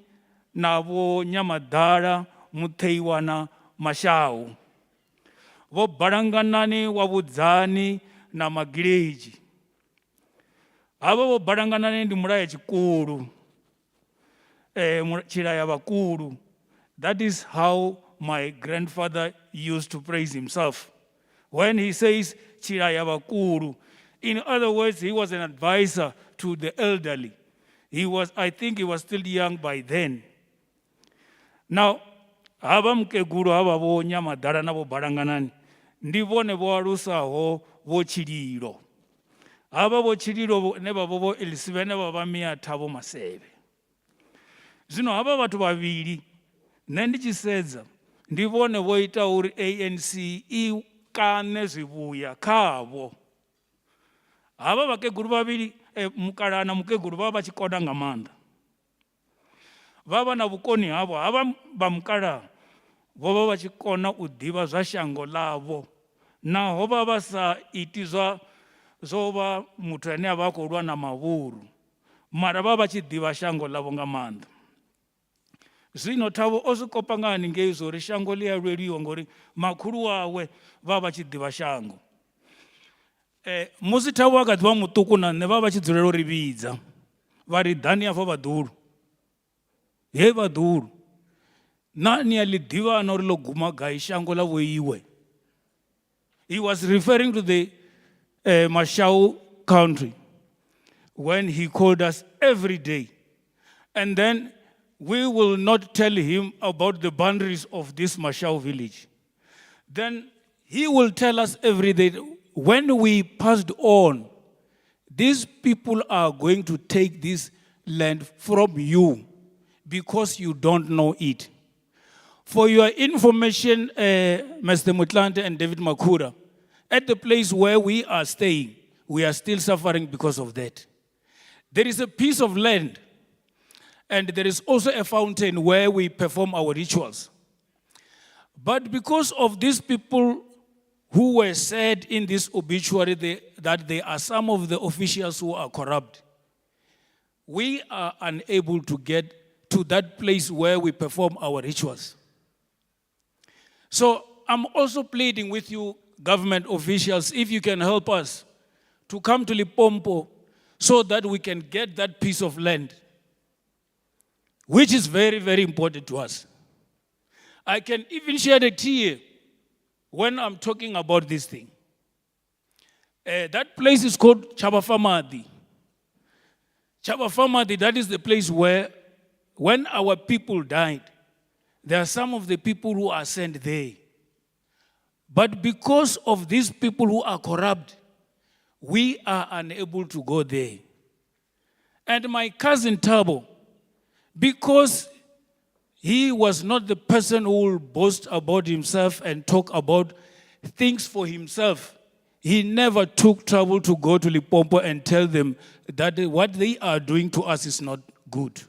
na wo Nyamadara Muteiwana Mashau. Wo Baranganani wa Budzani na Magireji. Aba wo Baranganani ndi muraya chikuru. Chiraya bakuru. That is how my grandfather used to praise himself. When he says Chiraya bakuru, in other words, he was an advisor to the elderly. I think he was still young by then. Now, aba mkeguru aba bo Nyamadara na bo Baranganani, ndivone bo arusa ho bo Chiriro. Aba bo Chiriro neba bo Elisibe neba ba mia Thabo Masebe. Zino aba batu babiri, nendichisedza, ndivone voita uri ANC ikane zibuya kavo. Aba bakeguru babiri mukalana mukeguru baba chikoda ngamanda. Baba na bukoni abo aba bamukala boba bachikona udiba zwa shango lavo. Naho baba sa itizwa zoba muthu ane abakolwa na mavuru. Mara baba chidiba shango lavo ngamanda. Zvino Thabo osukopangani ngeizo ri shango liya lweliwa ngori makhulu wawe baba chidiva shango. Musi Thabo akadhiwa mutuku na ne baba chidzulelo ribidza. Vari dhani afo vadhuru. He vadhuru. Nani alidiva anorilo guma gai shango lavo iwe. He was referring to the Mashau country when he called us every day. And then we will not tell him about the boundaries of this Mashau village. Then he will tell us every day, when we passed on, these people are going to take this land from you because you don't know it. For your information, Mr. Mutlante and David Makura, at the place where we are staying, we are still suffering because of that. There is a piece of land, and there is also a fountain where we perform our rituals. But because of these people who were said in this obituary that there are some of the officials who are corrupt, we are unable to get to that place where we perform our rituals. So I'm also pleading with you, government officials, if you can help us to come to Limpopo so that we can get that piece of land, which is very, very important to us. I can even shed a tear when I'm talking about this thing. That place is called Chabafamadi. Chabafamadi, that is the place where, when our people died, there are some of the people who are sent there. But because of these people who are corrupt, we are unable to go there. And my cousin Thabo, because he was not the person who will boast about himself and talk about things for himself, he never took trouble to go to Limpopo and tell them that what they are doing to us is not good.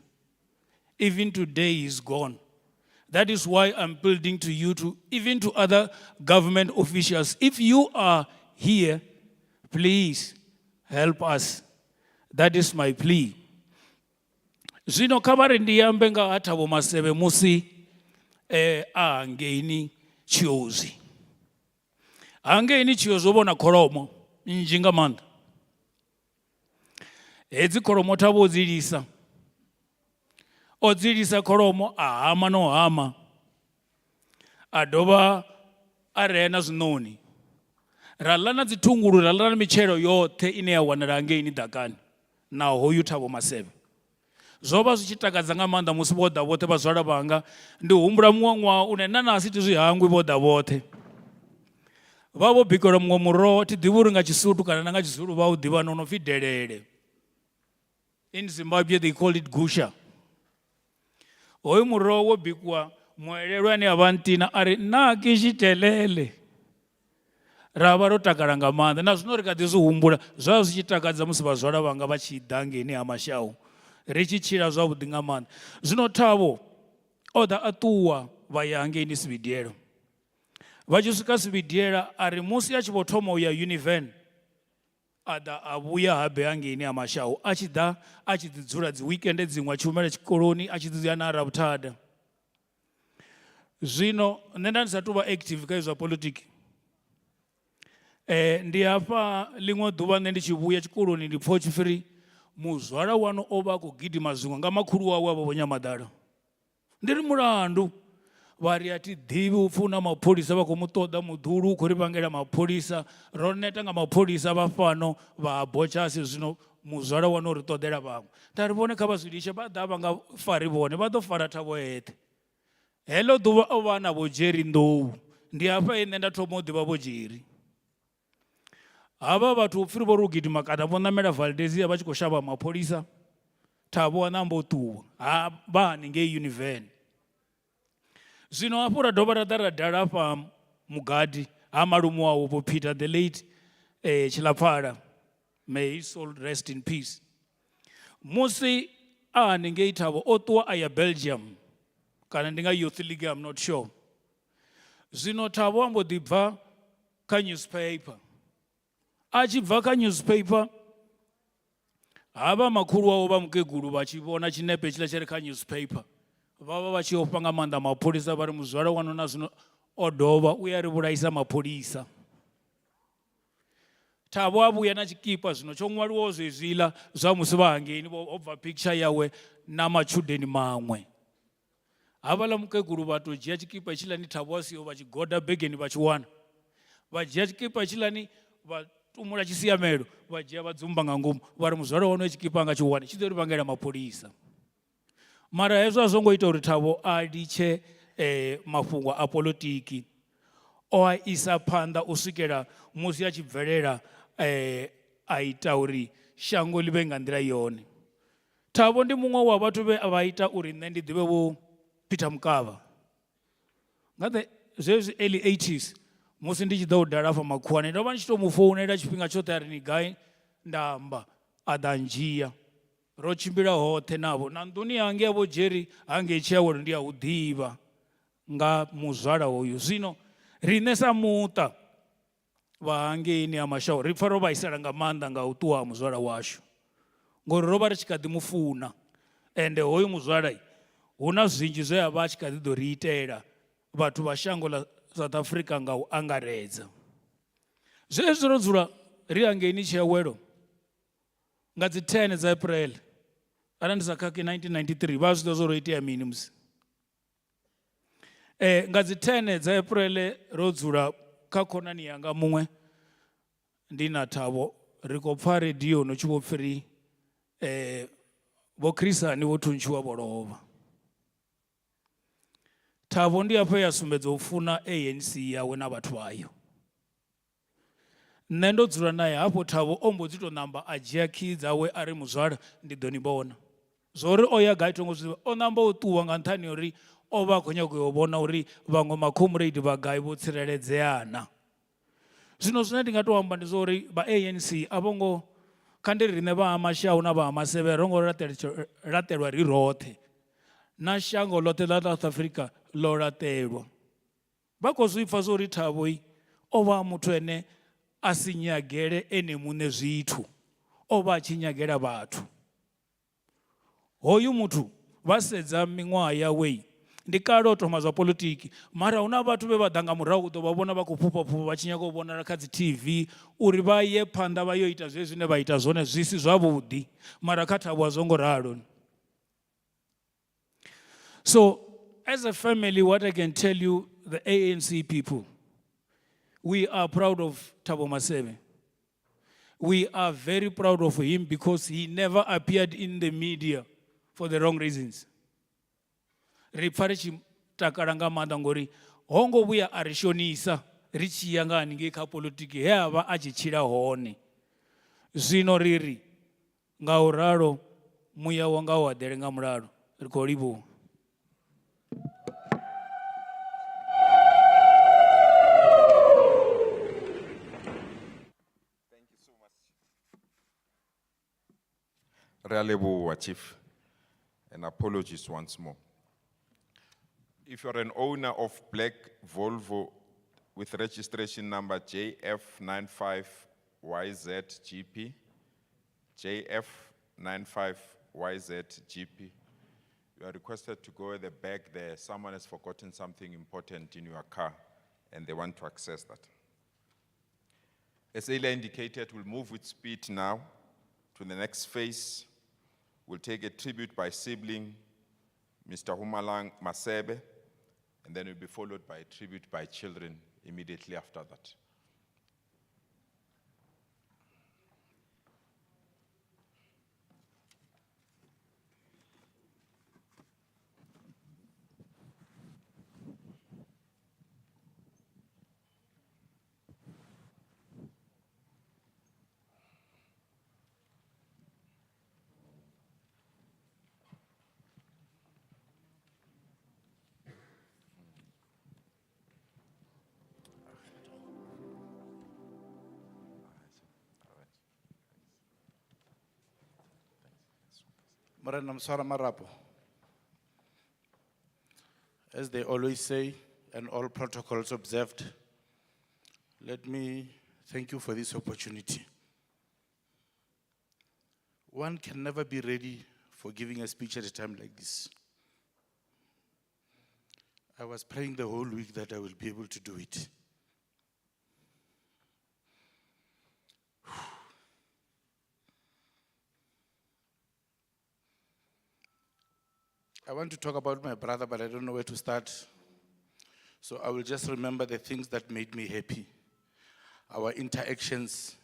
Even today, he's gone. That is why I'm building to you, even to other government officials. If you are here, please help us. That is my plea. Zwino kha vha ri ndi ambe nga ha Thabo Masebe musi a hangeini Tshiozwi. Hangeini Tshiozwi o vhona kholomo nnzhi nga maanḓa. Hedzi kholomo Thabo o dzi lisa. O dzi lisa kholomo a hama no hama. A dovha a rea na zwinoni. Ra ḽa na dzi thungulu, ra ḽa na mitshelo yoṱhe ine ya wanala hangeini ḓakani na hoyu Thabo Masebe. Zwo vha zwi tshi takadza nga maanḓa musi vho ḓa vhoṱhe vhazwala vhanga. Ndi humbula muṅwe ṅwaha une nanasi thi zwi hangwi vho ḓa vhoṱhe. Vha vho bikelwa muṅwe muroho thi ḓivhi uri nga Tshisuthu kana na nga Tshizulu vha u ḓivha no pfhi delele. In Zimbabwe they call it gusha. Hoyu muroho wo bikiwa muelelo ane a vha ntina a ri na ki xitelele. Ra vha ro takala nga maanḓa na zwino ri kha ḓi zwi humbula zwa zwi tshi takadza musi vhazwala vhanga vha tshi ḓa ngeni ha Mashawu. Ri tshi tshila zwavhuḓi nga maanḓa. Zwino Thabo o ḓa a ṱuwa vha ya hangeini Sibidielo. Vha tshi swika Sibidiela a ri musi a tshi vho thoma u ya Univen a ḓa a vhuya habe hangeini ha Mashawu. A tshi ḓa a tshi ḓi dzula dzi weekend dziṅwe a tshi humela tshikoloni a tshi ḓi ya na Ravhuthada. Zwino nṋe nda ndi sa tou vha active kha zwa politiki. Ndi hafha ḽiṅwe ḓuvha nṋe ndi tshi vhuya tshikoloni ndi pfha hu tshi pfhi muzwala wano o vha a khou gidima zwiṅwe nga makhulu wawe a vho Nyamadalo. Ndi ri mulandu vha ri a thi ḓivhi u pfhi hu na mapholisa vha khou mu ṱoḓa muḓulu u khou ri vhangela mapholisa. Ro neta nga mapholisa vha fhano vha Bochasi zwino muzwala wano ri ṱoḓela vhaṅwe. Nda ri vhone kha vha zwi litshe vha ḓa vha nga fari vhone vha ḓo fara Thabo eṱhe. Heḽo ḓuvha o vha na vho Jerry Nḓou. Ndi hafha nṋe nda thoma u ḓivha vho Jerry. Havha vhathu u pfhi vho ri u gidima kana vho ṋamela Valdezia vha tshi khou shavha mapholisa. Thabo a namba u ṱuwa ha vha haningei Univen. Zwino hafho ra dovha ra ḓa ra dala hafha Mugadi ha malume wawe vho Peter the late Tshilapfala. May his soul rest in peace. Musi a haningei Thabo o ṱuwa a ya Belgium kana ndi nga Youth League, I'm not sure. Zwino Thabo a mbo ḓi bva kha newspaper. A tshi bva kha newspaper havha makhulu wawe vha mukegulu vha tshi vhona tshinepe tshiḽa tshi re kha newspaper vha vha vha tshi ofha nga maanḓa mapholisa vha ri muzwala wano na zwino o dovha u ya ri vhulaisa mapholisa. Thabo a vhuya na tshikipa zwino tsho ṅwaliwaho zwezwiḽa zwa musi vha hangeini o bva picture yawe na matshudeni maṅwe. Havhaḽa mukegulu vha tou dzhia tshikipa tshiḽani Thabo a siho vha tshi goda begeni vha tshi wana. Vha dzhia tshikipa tshiḽani vha tumula tshiseamelo vha dzhia vha dzumba nga ngomu vha ri muzwala wano tshikipa anga tshi wane tshi ḓo ri vhangela mapholisa. Mara hezwo a zwo ngo ita uri Thabo a litshe mafhungo a polotiki. O a isa phanḓa u swikela musi a tshi bvelela a ita uri shango ḽi vhe nga nḓila yone. Thabo ndi muṅwe wa vhathu vhe vha ita uri nṋe ndi ḓivhe vho Peter Mukavha. Nga zwezwi early 80s musi ndi tshi ḓa u dala afha makhuwani ndo vha ndi tshi tou mu founela tshifhinga tshoṱhe a ri ni gai nda amba a ḓa ndzhia. Ro tshimbila hoṱhe navho na nḓuni hange vho Jerry hange Tshiawelo ndi a u ḓivha nga muzwala hoyu. Zwino riṋe sa muṱa vha hangeini ha Mashawu ri pfha ro vhaisala nga maanḓa nga u ṱuwa ha muzwala washu ngori ro vha ri tshi kha ḓi mu funa. Ende hoyu muzwala hu na zwinzhi zwe a vha a tshi kha ḓi ḓo ri itela vhathu vha shango ḽa South Africa nga u angaredza. Zwezwi ro dzula ri hangeini Tshiawelo nga dzi 10 dza April arali ndi sa khakhi 1993 vha zwi ḓo zwo ro itea mini musi. Nga dzi 10 dza April ro dzula kha khonani yanga muṅwe ndi na Thabo ri khou pfha radio no tshi vho pfhi vho Chrisani vho thuntshiwa vho lovha. Thabo ndi hafho ya sumbedza u funa ANC yawe na vhathu vayo. Nṋe ndo dzula naye hafho Thabo o mbo dzi tou namba a dzhia khi dzawe a ri muzwala ndi ḓo ni vhona. Zwo ri o ya gai tongo zwi o namba u ṱuwa nga nṱhani uri o vha a khou nyaga u vhona uri vhaṅwe makhomrade vha gai vho tsireledzeana. Zwino zwine ndi nga tou amba ndi zwa uri vha ANC a vho ngo kha ndi riṋe vha ha Mashawu na vha ha Masebe ro ngo laṱelwa ri roṱhe. Na shango ḽoṱhe ḽa South Africa ḽo laṱelwa. Vha khou zwi pfha zwa uri Thabo o vha muthu ene a si nyagele ene muṋe zwithu. o vha a tshi nyagela vhathu. Hoyu muthu vha sedza miṅwaha yawe ndi kale o thoma zwa politiki, mara huna vhathu vhe vha ḓa nga murahu u ḓo vha vhona vha khou phupha vha tshi nyaga u vhonala kha dzi TV uri vha ye phanḓa vha yo ita zwezwi zwine vha ita zwone zwi si zwavhuḓi, mara kha Thabo a zwo ngo ralo. So as a family, what I can tell you, the ANC people, we are proud of Thabo Masebe. We are very proud of him because he never appeared in the media for the wrong reasons. Ri pfa ri tshi takala nga maanḓa ngori ho ngo vhuya a ri shonisa ri tshi ya nga haningei kha politiki he a vha a tshi tshila hone. Zwino riri nga u ralo muya wa nga u haḓele nga mulalo ri khou livhuwa. Re a leboha, Chief, and apologies once more. If you're an owner of black Volvo with registration number JF95YZGP, JF95YZGP, you are requested to go at the back there. Someone has forgotten something important in your car and they want to access that. As earlier indicated, we'll move with speed now to the next phase. We'll take a tribute by sibling, Mr. Thabo Masebe, and then we'll be followed by a tribute by children immediately after that. Morena Mswara Marapo. As they always say, and all protocols observed, let me thank you for this opportunity. One can never be ready for giving a speech at a time like this. I was praying the whole week that I will be able to do it. I want to talk about my brother, but I don't know where to start. So I will just remember the things that made me happy. Our interactions.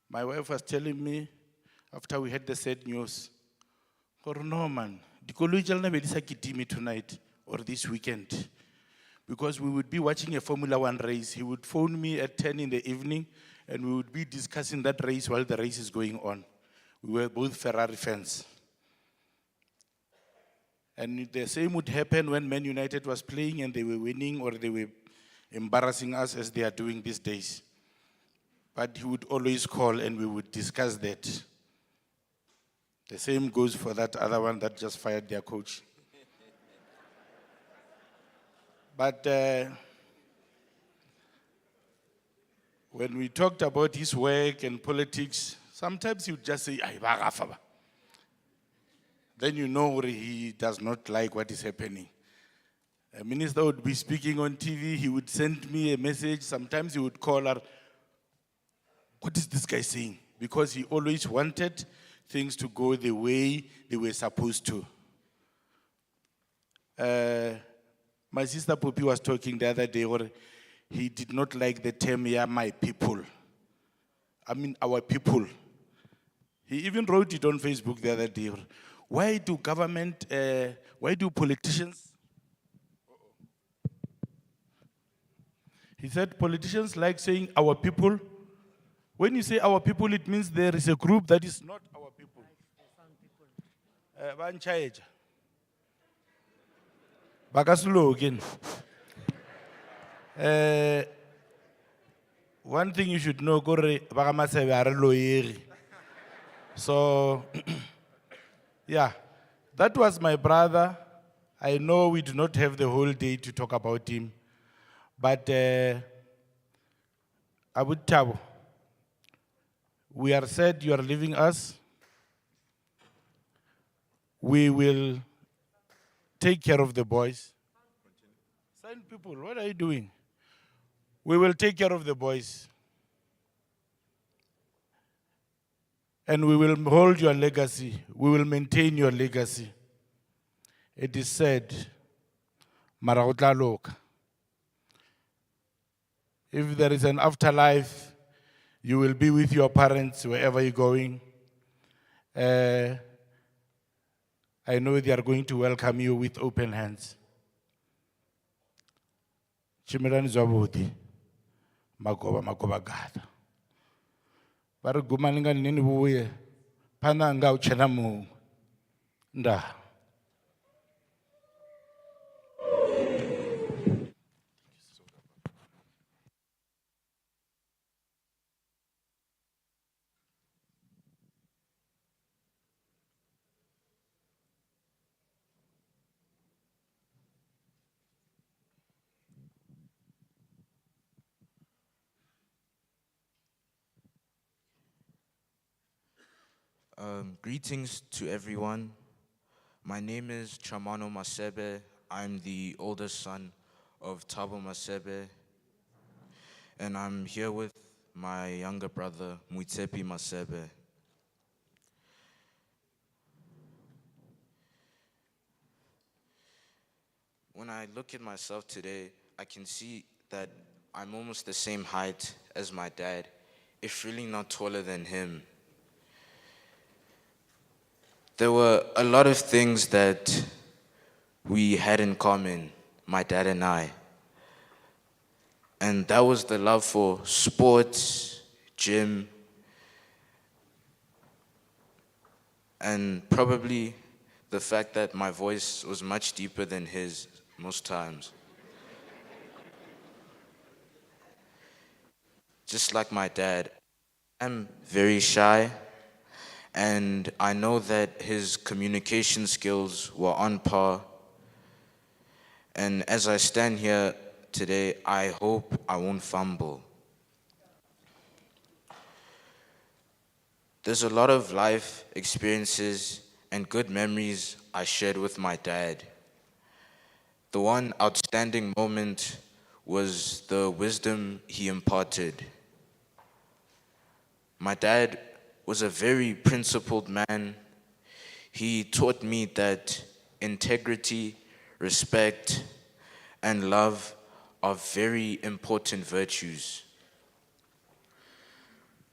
My wife was telling me, after we had the sad news, no man, me tonight or this weekend. Because we would be watching a Formula One race. He would phone me at 10 in the evening, and we would be discussing that race while the race is going on. We were both Ferrari fans. And the same would happen when Man United was playing and they were winning or they were embarrassing us as they are doing these days. But he would always call and we would discuss that. The same goes for that other one that just fired their coach. But when we talked about his work and politics, sometimes he would just say, "Ay, bagafaba." Then you know he does not like what is happening. A minister would be speaking on TV, he would send me a message, sometimes he would call her, "What is this guy saying?" Because he always wanted things to go the way they were supposed to. My sister Poppy was talking the other day, or he did not like the term, "Yeah, my people." I mean, our people. He even wrote it on Facebook the other day. Why do politicians? He said politicians like saying our people. When you say our people, it means there is a group that is not our people. Banchaeja. Bakasulo again. One thing you should know, Gore Bagamasebe are loyeri. So, yeah, that was my brother. I know we do not have the whole day to talk about him, but Abu Thabo, We are sad you are leaving us. We will take care of the boys. Sign people, what are you doing? We will take care of the boys. And we will hold your legacy. We will maintain your legacy. It is said, mara o tla loka. If there is an afterlife, you will be with your parents wherever you're going. I know they are going to welcome you with open hands. Chimelani zwabudi, magoba gada. Baru gumalinga nini buye, pana nga uchena mu, nda. Greetings to everyone. My name is Thabo Masebe. I'm the oldest son of Thabo Masebe. And I'm here with my younger brother, Thabo Masebe. When I look at myself today, I can see that I'm almost the same height as my dad, if really not taller than him. There were a lot of things that we had in common, my dad and I. And that was the love for sports, gym, and probably the fact that my voice was much deeper than his most times. Just like my dad, I'm very shy. And I know that his communication skills were on par. And as I stand here today, I hope I won't fumble. There's a lot of life experiences and good memories I shared with my dad. The one outstanding moment was the wisdom he imparted. My dad was a very principled man. He taught me that integrity, respect, and love are very important virtues.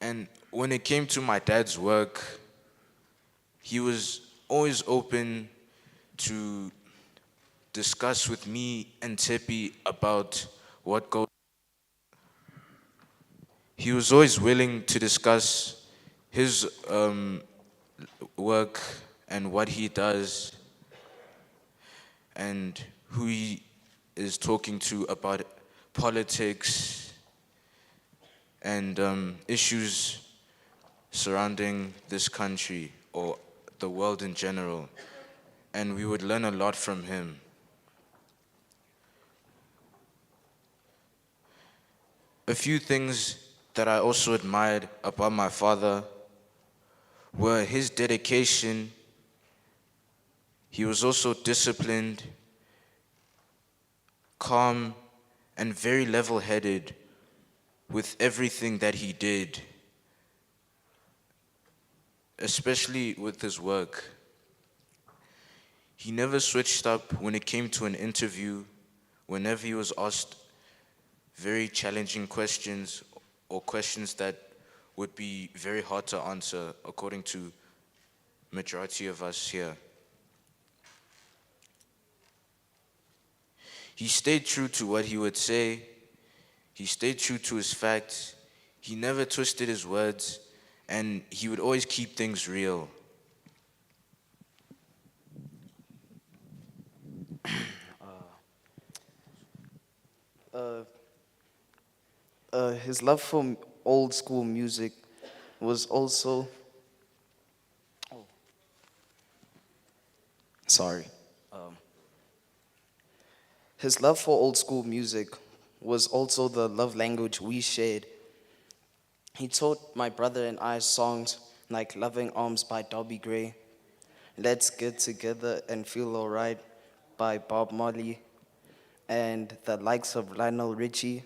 And when it came to my dad's work, he was always open to discuss with me and Tepi about what goes. He was always willing to discuss his work and what he does and who he is talking to about politics and issues surrounding this country or the world in general. And we would learn a lot from him. A few things that I also admired about my father were his dedication. He was also disciplined, calm, and very level-headed with everything that he did, especially with his work. He never switched up when it came to an interview, whenever he was asked very challenging questions or questions that would be very hard to answer according to majority of us here. He stayed true to what he would say. He stayed true to his facts. He never twisted his words, and he would always keep things real. His love for old school music was also. Sorry. His love for old school music was also the love language we shared. He taught my brother and I songs like Loving Arms by Dobby Gray, Let's Get Together and Feel Alright by Bob Marley, and the likes of Lionel Richie,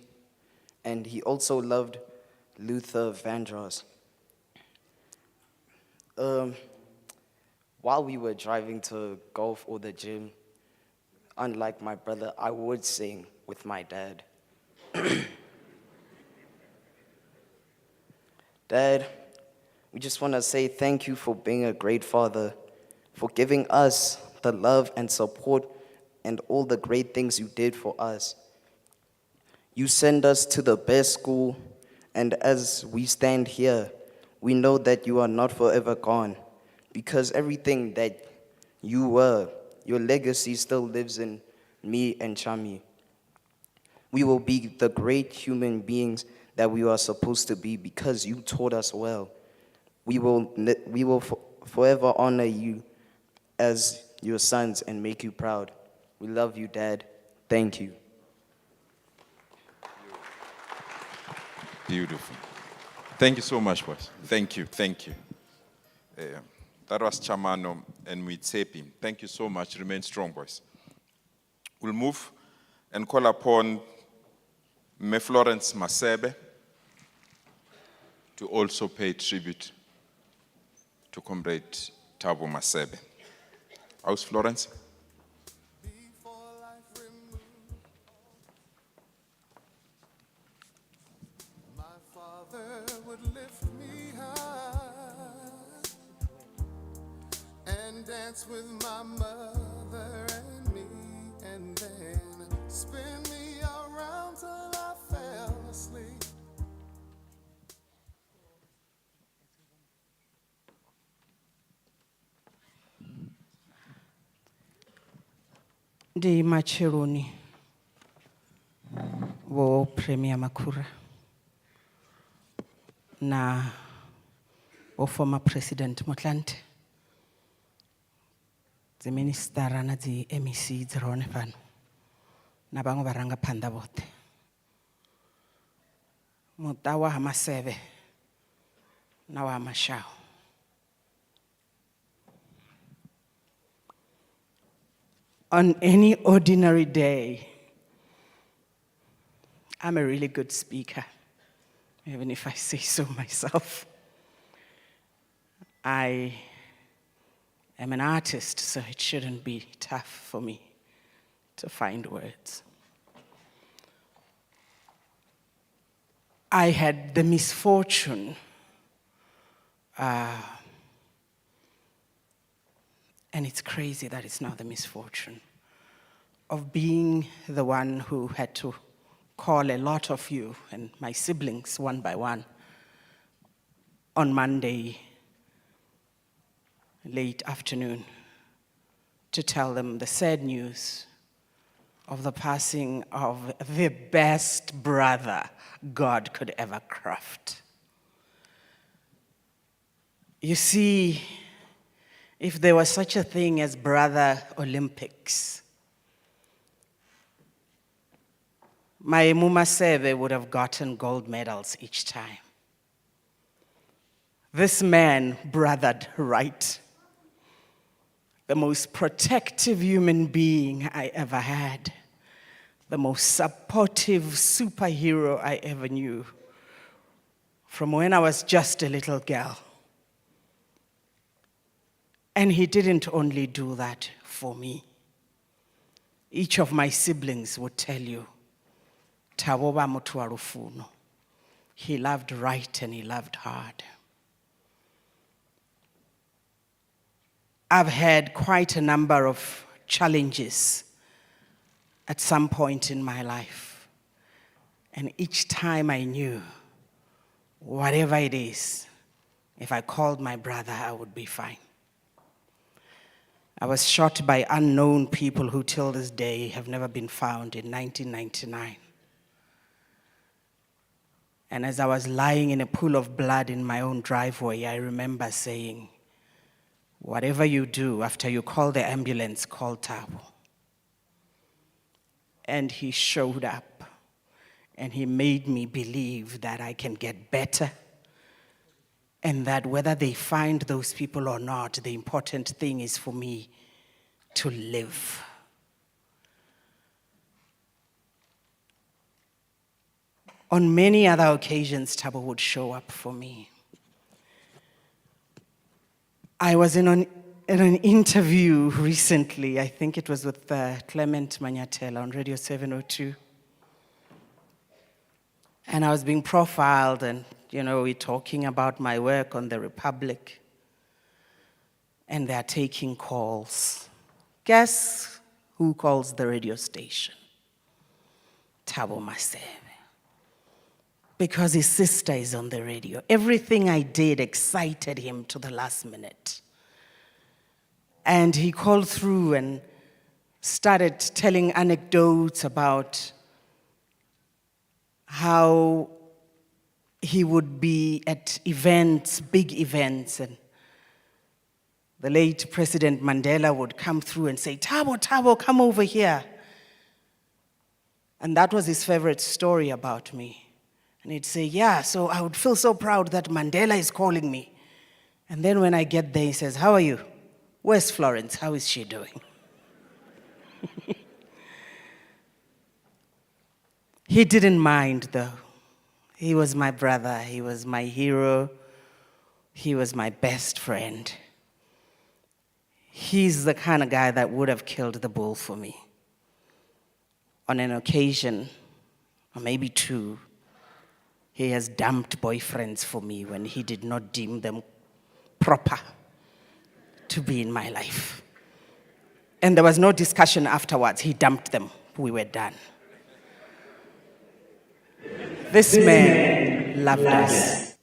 and he also loved Luther Vandross. While we were driving to golf or the gym, unlike my brother, I would sing with my dad. Dad, we just want to say thank you for being a great father, for giving us the love and support and all the great things you did for us. You send us to the best school, and as we stand here, we know that you are not forever gone, because everything that you were, your legacy still lives in me and Chami. We will be the great human beings that we are supposed to be because you taught us well. We will forever honor you as your sons and make you proud. We love you, Dad. Thank you. Beautiful. Thank you so much, boys. Thank you. That was Chamano and Muitsepi. Thank you so much. Remain strong, boys. We'll move and call upon Me Florence Masebe to also pay tribute to Comrade Thabo Masebe. How's Florence? My father would lift me high and dance with my mother and me, and then spin me around till I fell asleep. Ndi macheroni wo Premier Makura na wo former President Motlanthe, the minister na the MEC dzirone fano na bangwe barangaphanḓa boṱhe, muṱa wa Ha Masebe na wa Mashao. On any ordinary day, I'm a really good speaker, even if I say so myself. I am an artist, so it shouldn't be tough for me to find words. I had the misfortune and it's crazy that it's not the misfortune of being the one who had to call a lot of you and my siblings one by one on Monday, late afternoon, to tell them the sad news of the passing of the best brother God could ever craft. You see, if there was such a thing as Brother Olympics, my Masebe would have gotten gold medals each time. This man brothered right. The most protective human being I ever had. The most supportive superhero I ever knew. From when I was just a little girl. And he didn't only do that for me. Each of my siblings would tell you, Thabo ba motho wa lufuno. He loved right and he loved hard. I've had quite a number of challenges at some point in my life. And each time I knew, whatever it is, if I called my brother, I would be fine. I was shot by unknown people who till this day have never been found in 1999. And as I was lying in a pool of blood in my own driveway, I remember saying, whatever you do, after you call the ambulance, call Thabo. And he showed up, and he made me believe that I can get better And that whether they find those people or not, the important thing is for me to live. On many other occasions, Thabo would show up for me. I was in an interview recently, I think it was with Clement Manyatela on Radio 702. And I was being profiled, and we're talking about my work on the Republic. And they're taking calls. Guess who calls the radio station? Thabo Masebe. Because his sister is on the radio. Everything I did excited him to the last minute. And he called through and started telling anecdotes about how he would be at events, big events, and the late President Mandela would come through and say, Thabo, come over here. And that was his favorite story about me. And he'd say, yeah, so I would feel so proud that Mandela is calling me. And then when I get there, he says, how are you? Where's Florence? How is she doing? He didn't mind, though. He was my brother. He was my hero. He was my best friend. He's the kind of guy that would have killed the bull for me. On an occasion, or maybe two, he has dumped boyfriends for me when he did not deem them proper to be in my life. And there was no discussion afterwards. He dumped them. We were done. This man loved us.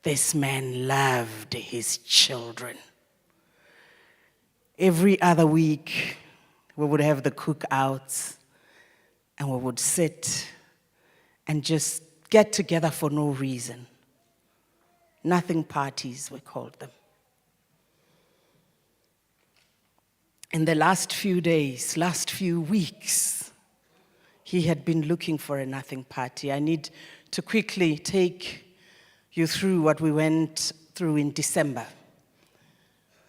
This man loved his children. Every other week, we would have the cookouts, and we would sit and just get together for no reason. Nothing parties, we called them. In the last few days, last few weeks, he had been looking for a nothing party. I need to quickly take you through what we went through in December.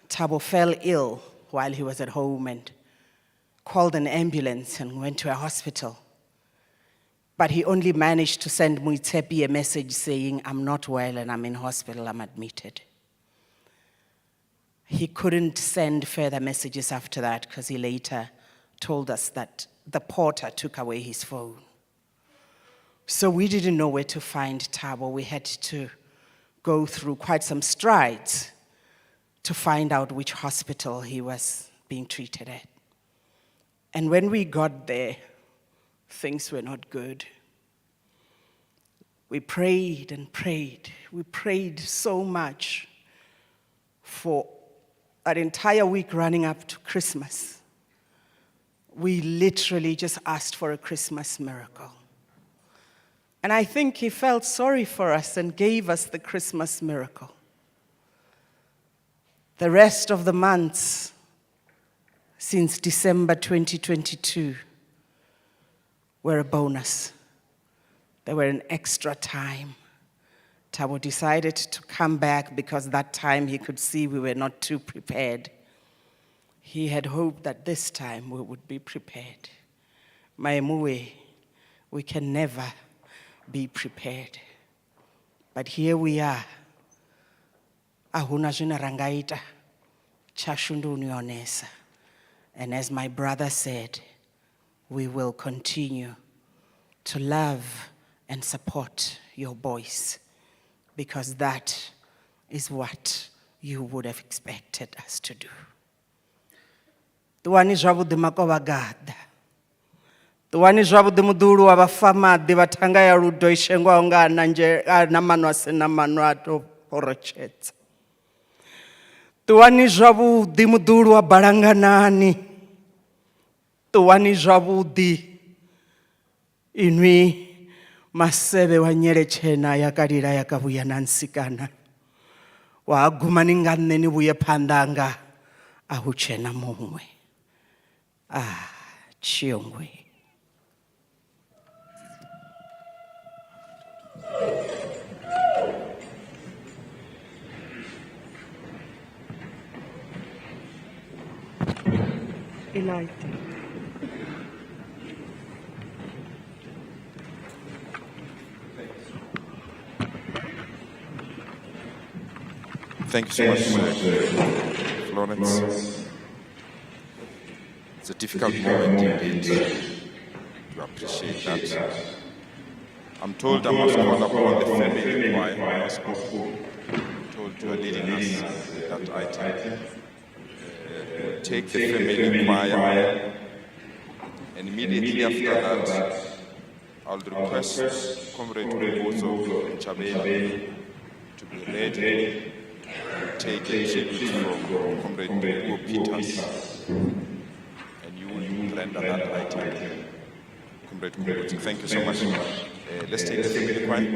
Thabo fell ill while he was at home and called an ambulance and went to a hospital. But he only managed to send Muitepi a message saying, I'm not well and I'm in hospital, I'm admitted. He couldn't send further messages after that because he later told us that the porter took away his phone. So we didn't know where to find Thabo. We had to go through quite some strides to find out which hospital he was being treated at. And when we got there, things were not good. We prayed and prayed. We prayed so much for an entire week running up to Christmas. We literally just asked for a Christmas miracle. And I think he felt sorry for us and gave us the Christmas miracle. The rest of the months since December 2022 were a bonus. They were an extra time. Thabo decided to come back because that time he could see we were not too prepared. He had hoped that this time we would be prepared. Maemue, we can never be prepared. But here we are. Ahuna jina rangaita, chashundu unionesa. And as my brother said, we will continue to love and support your boys, because that is what you would have expected us to do. Tuwani jabu de makobagada. Tuwani jabu de muduru wa bafama de batanga ya rudo ishengwa onga nanje namanwa senamanwa to porochet. Tuwani jabu de muduru wa baranganani. Tuwani jabu di inwi Masebe wa nyere chena ya karira ya kabuya nansikana. Wa agumaningane ni buye pandanga ahuchena mumwe. Chiongwe. Thank you so much, Florence. It's a difficult moment indeed to appreciate that. I'm told I must call upon the family choir. I'm told you are leading us with that item. Take the family choir, and immediately after that, I'll request Comrade Kubozo Chabeli to be ready to take a tribute from Comrade Hugo Peters, and you will render that item. Comrade Kubozo, thank you so much. Let's take the family choir.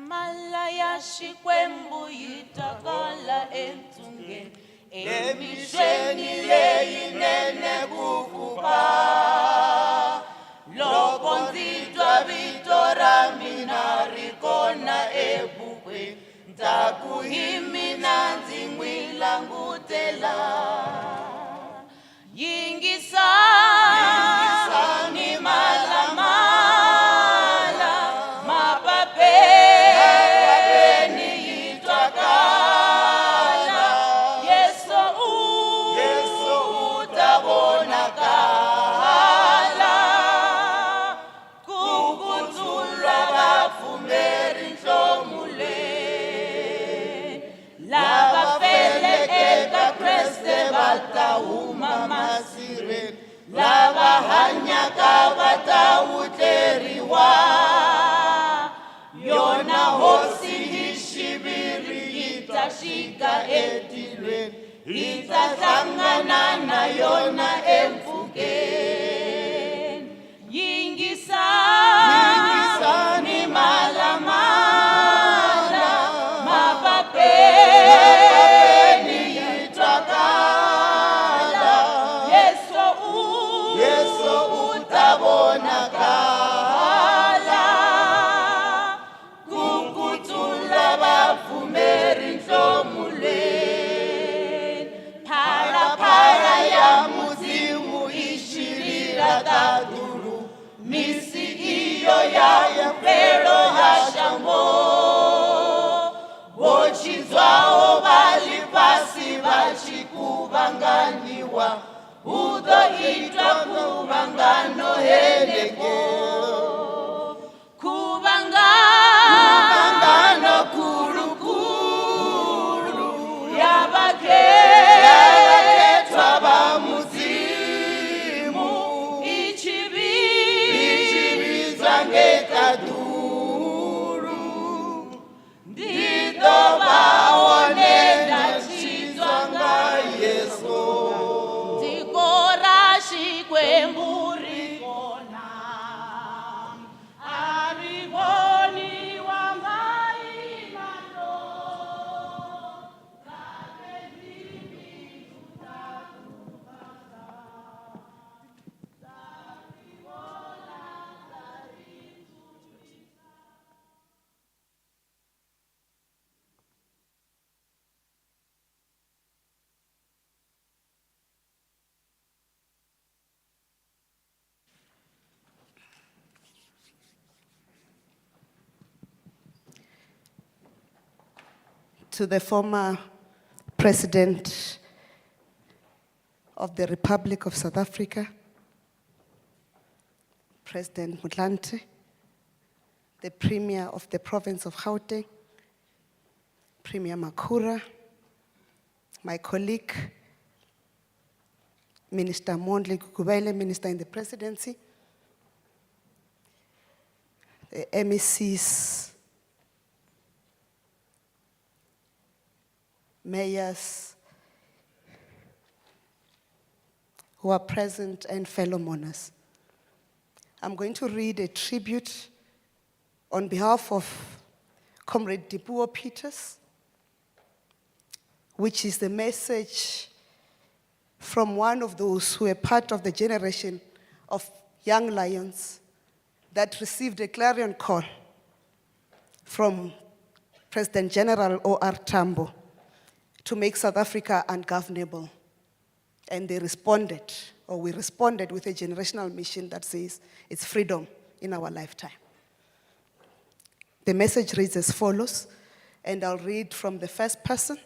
Mala ya shikwembu yitakala entungeni emishweni leyinene kukuba loko nzitwa vitora mina rikona ebukweni ntakuhimina nzingwila ngutela yingisa ni malama lava hanyaka vatauteriwa yona hosi hishibiri itashika etilweni itahlangana na yona emfukeni yingisa ni malamala mapapeni yitwakala Yeso utabonakala to the former President of the Republic of South Africa, President Motlanthe, the Premier of the province of Gauteng, Premier Makura, my colleague, Minister Mondli Gugubele, Minister in the Presidency, the MECs, mayors who are present, and fellow mourners. I'm going to read a tribute on behalf of Comrade Dipuo Peters, which is the message from one of those who were part of the generation of young lions that received a clarion call from President General O.R. Tambo to make South Africa ungovernable. And they responded, or we responded with a generational mission that says it's freedom in our lifetime. The message reads as follows, and I'll read from the first person.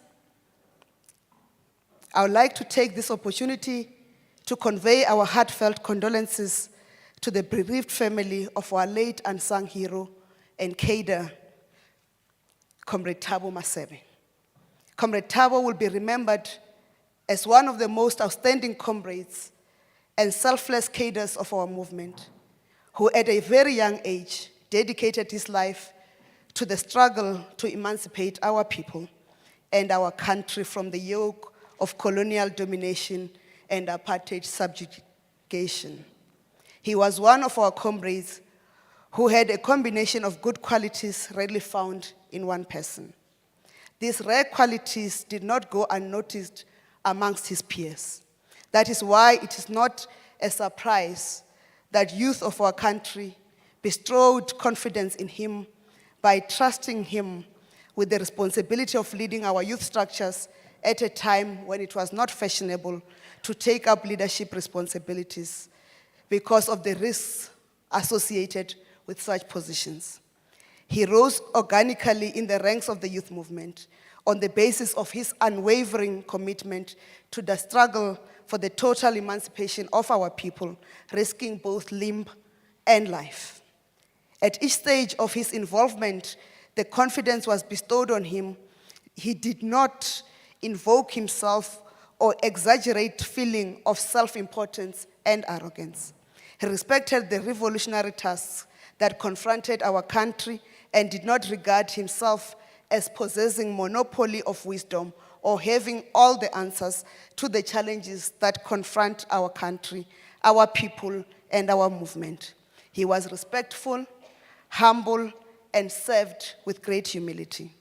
I would like to take this opportunity to convey our heartfelt condolences to the bereaved family of our late unsung hero and cadre, Comrade Thabo Masebe. Comrade Thabo will be remembered as one of the most outstanding comrades and selfless cadres of our movement, who at a very young age dedicated his life to the struggle to emancipate our people and our country from the yoke of colonial domination and apartheid subjugation. He was one of our comrades who had a combination of good qualities rarely found in one person. These rare qualities did not go unnoticed amongst his peers. That is why it is not a surprise that youth of our country bestowed confidence in him by trusting him with the responsibility of leading our youth structures at a time when it was not fashionable to take up leadership responsibilities because of the risks associated with such positions. He rose organically in the ranks of the youth movement on the basis of his unwavering commitment to the struggle for the total emancipation of our people, risking both limb and life. At each stage of his involvement, the confidence was bestowed on him. He did not invoke himself or exaggerate feeling of self-importance and arrogance. He respected the revolutionary tasks that confronted our country and did not regard himself as possessing monopoly of wisdom or having all the answers to the challenges that confront our country, our people, and our movement. He was respectful, humble, and served with great humility.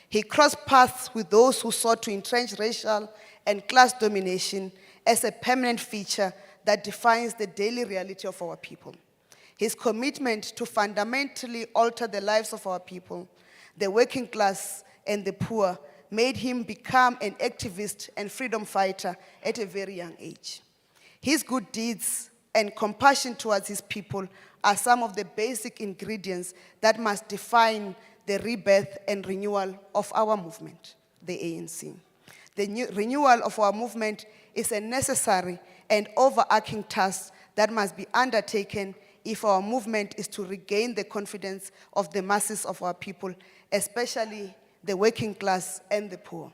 He crossed paths with those who sought to entrench racial and class domination as a permanent feature that defines the daily reality of our people. His commitment to fundamentally alter the lives of our people, the working class and the poor, made him become an activist and freedom fighter at a very young age. His good deeds and compassion towards his people are some of the basic ingredients that must define the rebirth and renewal of our movement, the ANC. The renewal of our movement is a necessary and overarching task that must be undertaken if our movement is to regain the confidence of the masses of our people, especially the working class and the poor.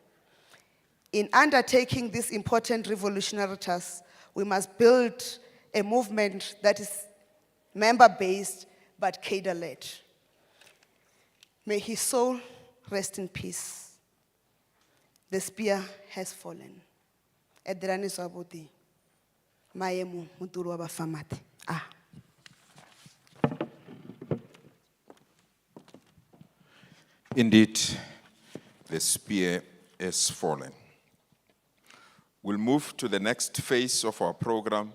In undertaking this important revolutionary task, we must build a movement that is member-based but cadre-led. May his soul rest in peace. The spear has fallen. Edrani Swaboti. Maemu Muturu Abafamati. Ah. Indeed, the spear has fallen. We'll move to the next phase of our program.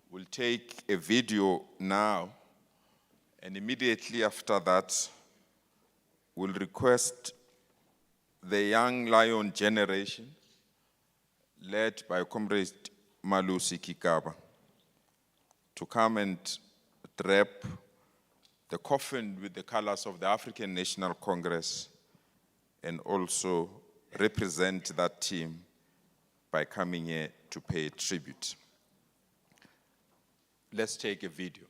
We'll take a video now, and immediately after that, we'll request the Young Lion generation, led by Comrade Malusi Kikaba, to come and drape the coffin with the colors of the African National Congress and also represent that team by coming here to pay tribute. Let's take a video.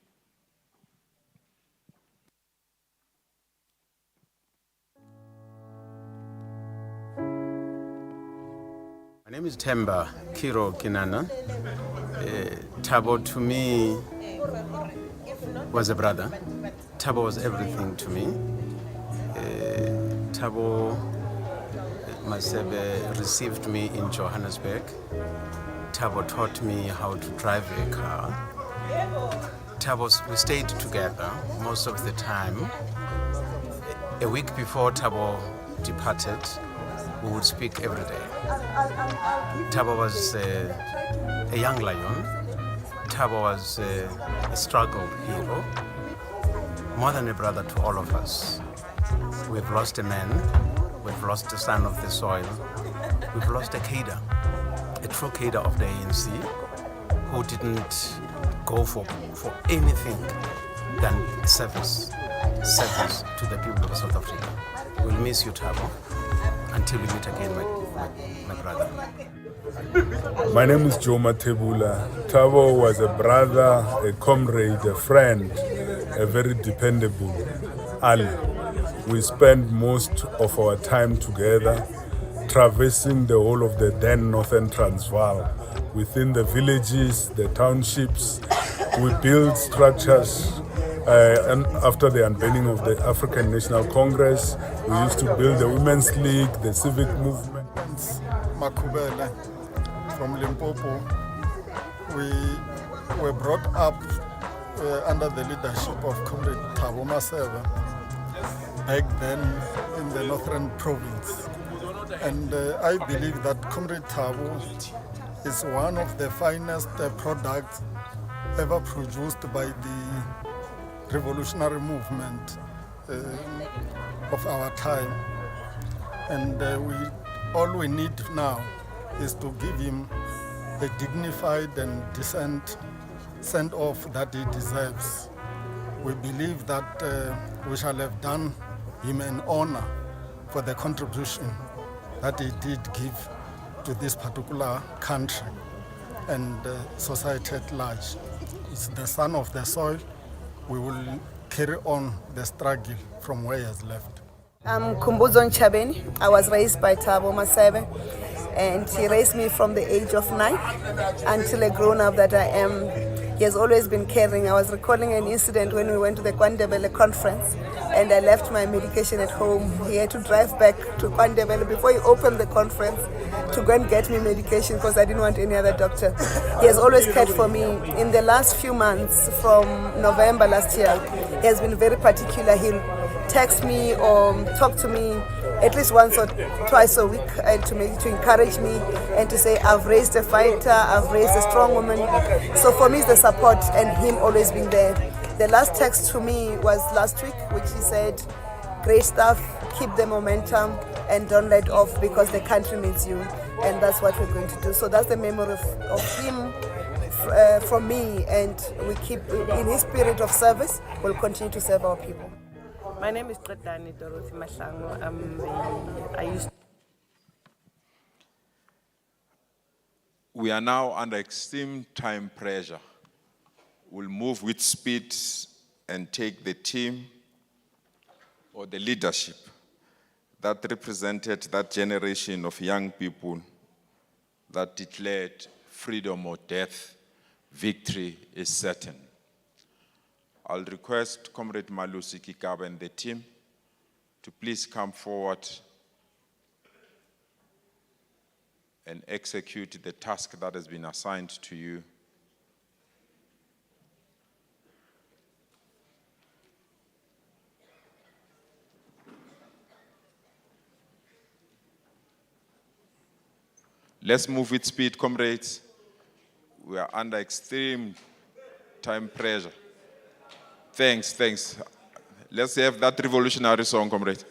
My name is Themba Kiro Kinana. Thabo to me was a brother. Thabo was everything to me. Thabo Masebe received me in Johannesburg. Thabo taught me how to drive a car. We stayed together most of the time. A week before Thabo departed, we would speak every day. Thabo was a young lion. Thabo was a struggle hero, more than a brother to all of us. We've lost a man, we've lost a son of the soil, we've lost a cadre, a true cadre of the ANC, who didn't go for anything than service to the people of South Africa. We'll miss you, Thabo, until we meet again, my brother. My name is Joe Matebula. Thabo was a brother, a comrade, a friend, a very dependable ally. We spent most of our time together, traversing the whole of the then Northern Transvaal. Within the villages, the townships, we built structures. And after the unveiling of the African National Congress, we used to build the Women's League, the civic movement. Makubele from Limpopo. We were brought up under the leadership of Comrade Thabo Masebe, back then in the Northern Province. And I believe that Comrade Thabo is one of the finest products ever produced by the revolutionary movement of our time. And all we need now is to give him the dignified and decent send-off that he deserves. We believe that we shall have done him an honor for the contribution that he did give to this particular country and society at large. He's the son of the soil. We will carry on the struggle from where he has left. I'm Kumbuzon Chabeni. I was raised by Thabo Masebe, and he raised me from the age of 9 until a grown-up that I am. He has always been caring. I was recalling an incident when we went to the Kwandebele conference, and I left my medication at home. He had to drive back to Kwandebele before he opened the conference to go and get me medication because I didn't want any other doctor. He has always cared for me. In the last few months, from November last year, he has been very particular. He'll text me or talk to me at least once or twice a week and to encourage me and to say, I've raised a fighter, I've raised a strong woman. So for me, it's the support and him always being there. The last text to me was last week, which he said, great stuff, keep the momentum and don't let off because the country needs you. And that's what we're going to do. So that's the memory of him from me, and we keep, in his spirit of service, we'll continue to serve our people. My name is Qedani Dorothy Mahlangu. We are now under extreme time pressure. We'll move with speed and take the team or the leadership that represented that generation of young people that declared freedom or death, victory is certain. I'll request Comrade Malusi Kikaba and the team to please come forward and execute the task that has been assigned to you. Let's move with speed, comrades. We are under extreme time pressure. Thanks. Let's have that revolutionary song, comrade.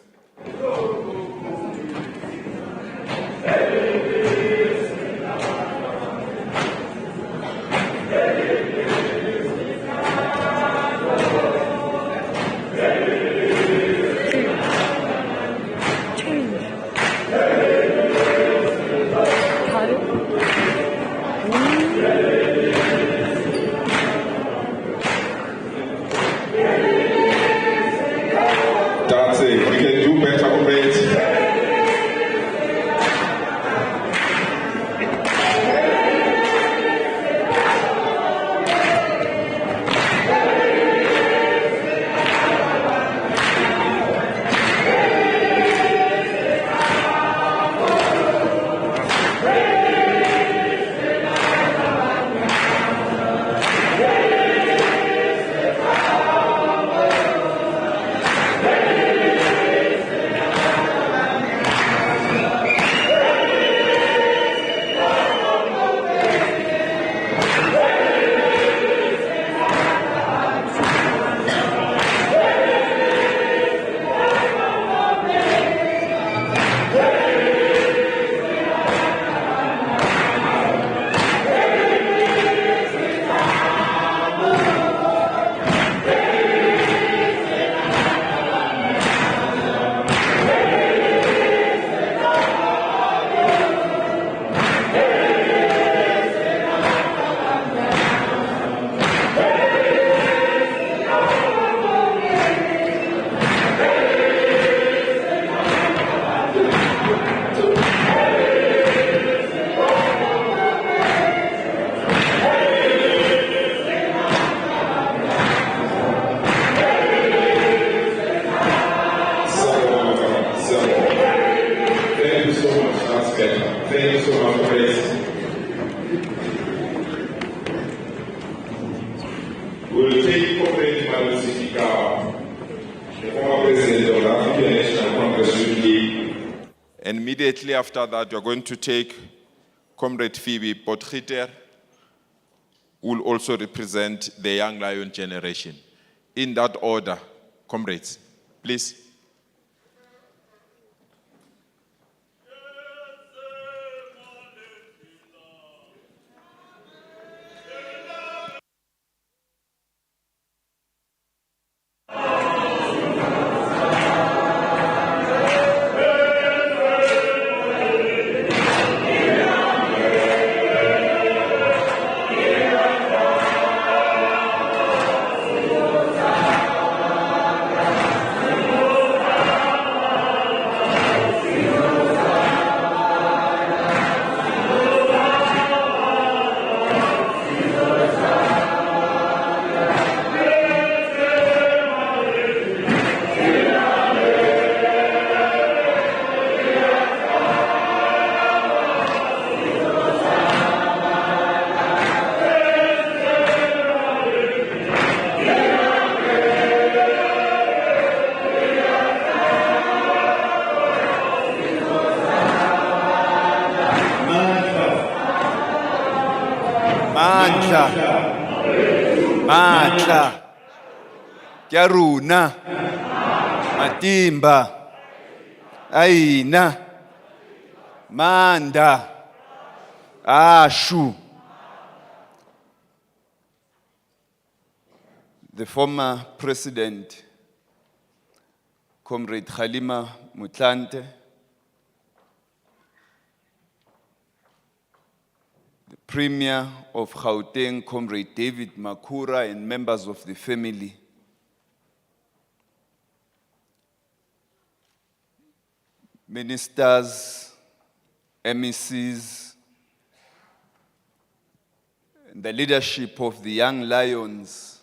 Change. better. Thank you so much, Grace. We'll take Comrade Malusika, the former president of the African National Congress UK. And immediately after that, we are going to take Comrade Phoebe Potgieter, who will also represent the Young Lion generation. In that order, comrades, please. Matla, Kyaruna, Matimba, Aina, Manda, Ashu. The former president, Comrade Kgalema Motlanthe, the Premier of Gauteng, Comrade David Makura, and members of the family, ministers, MECs, and the leadership of the Young Lions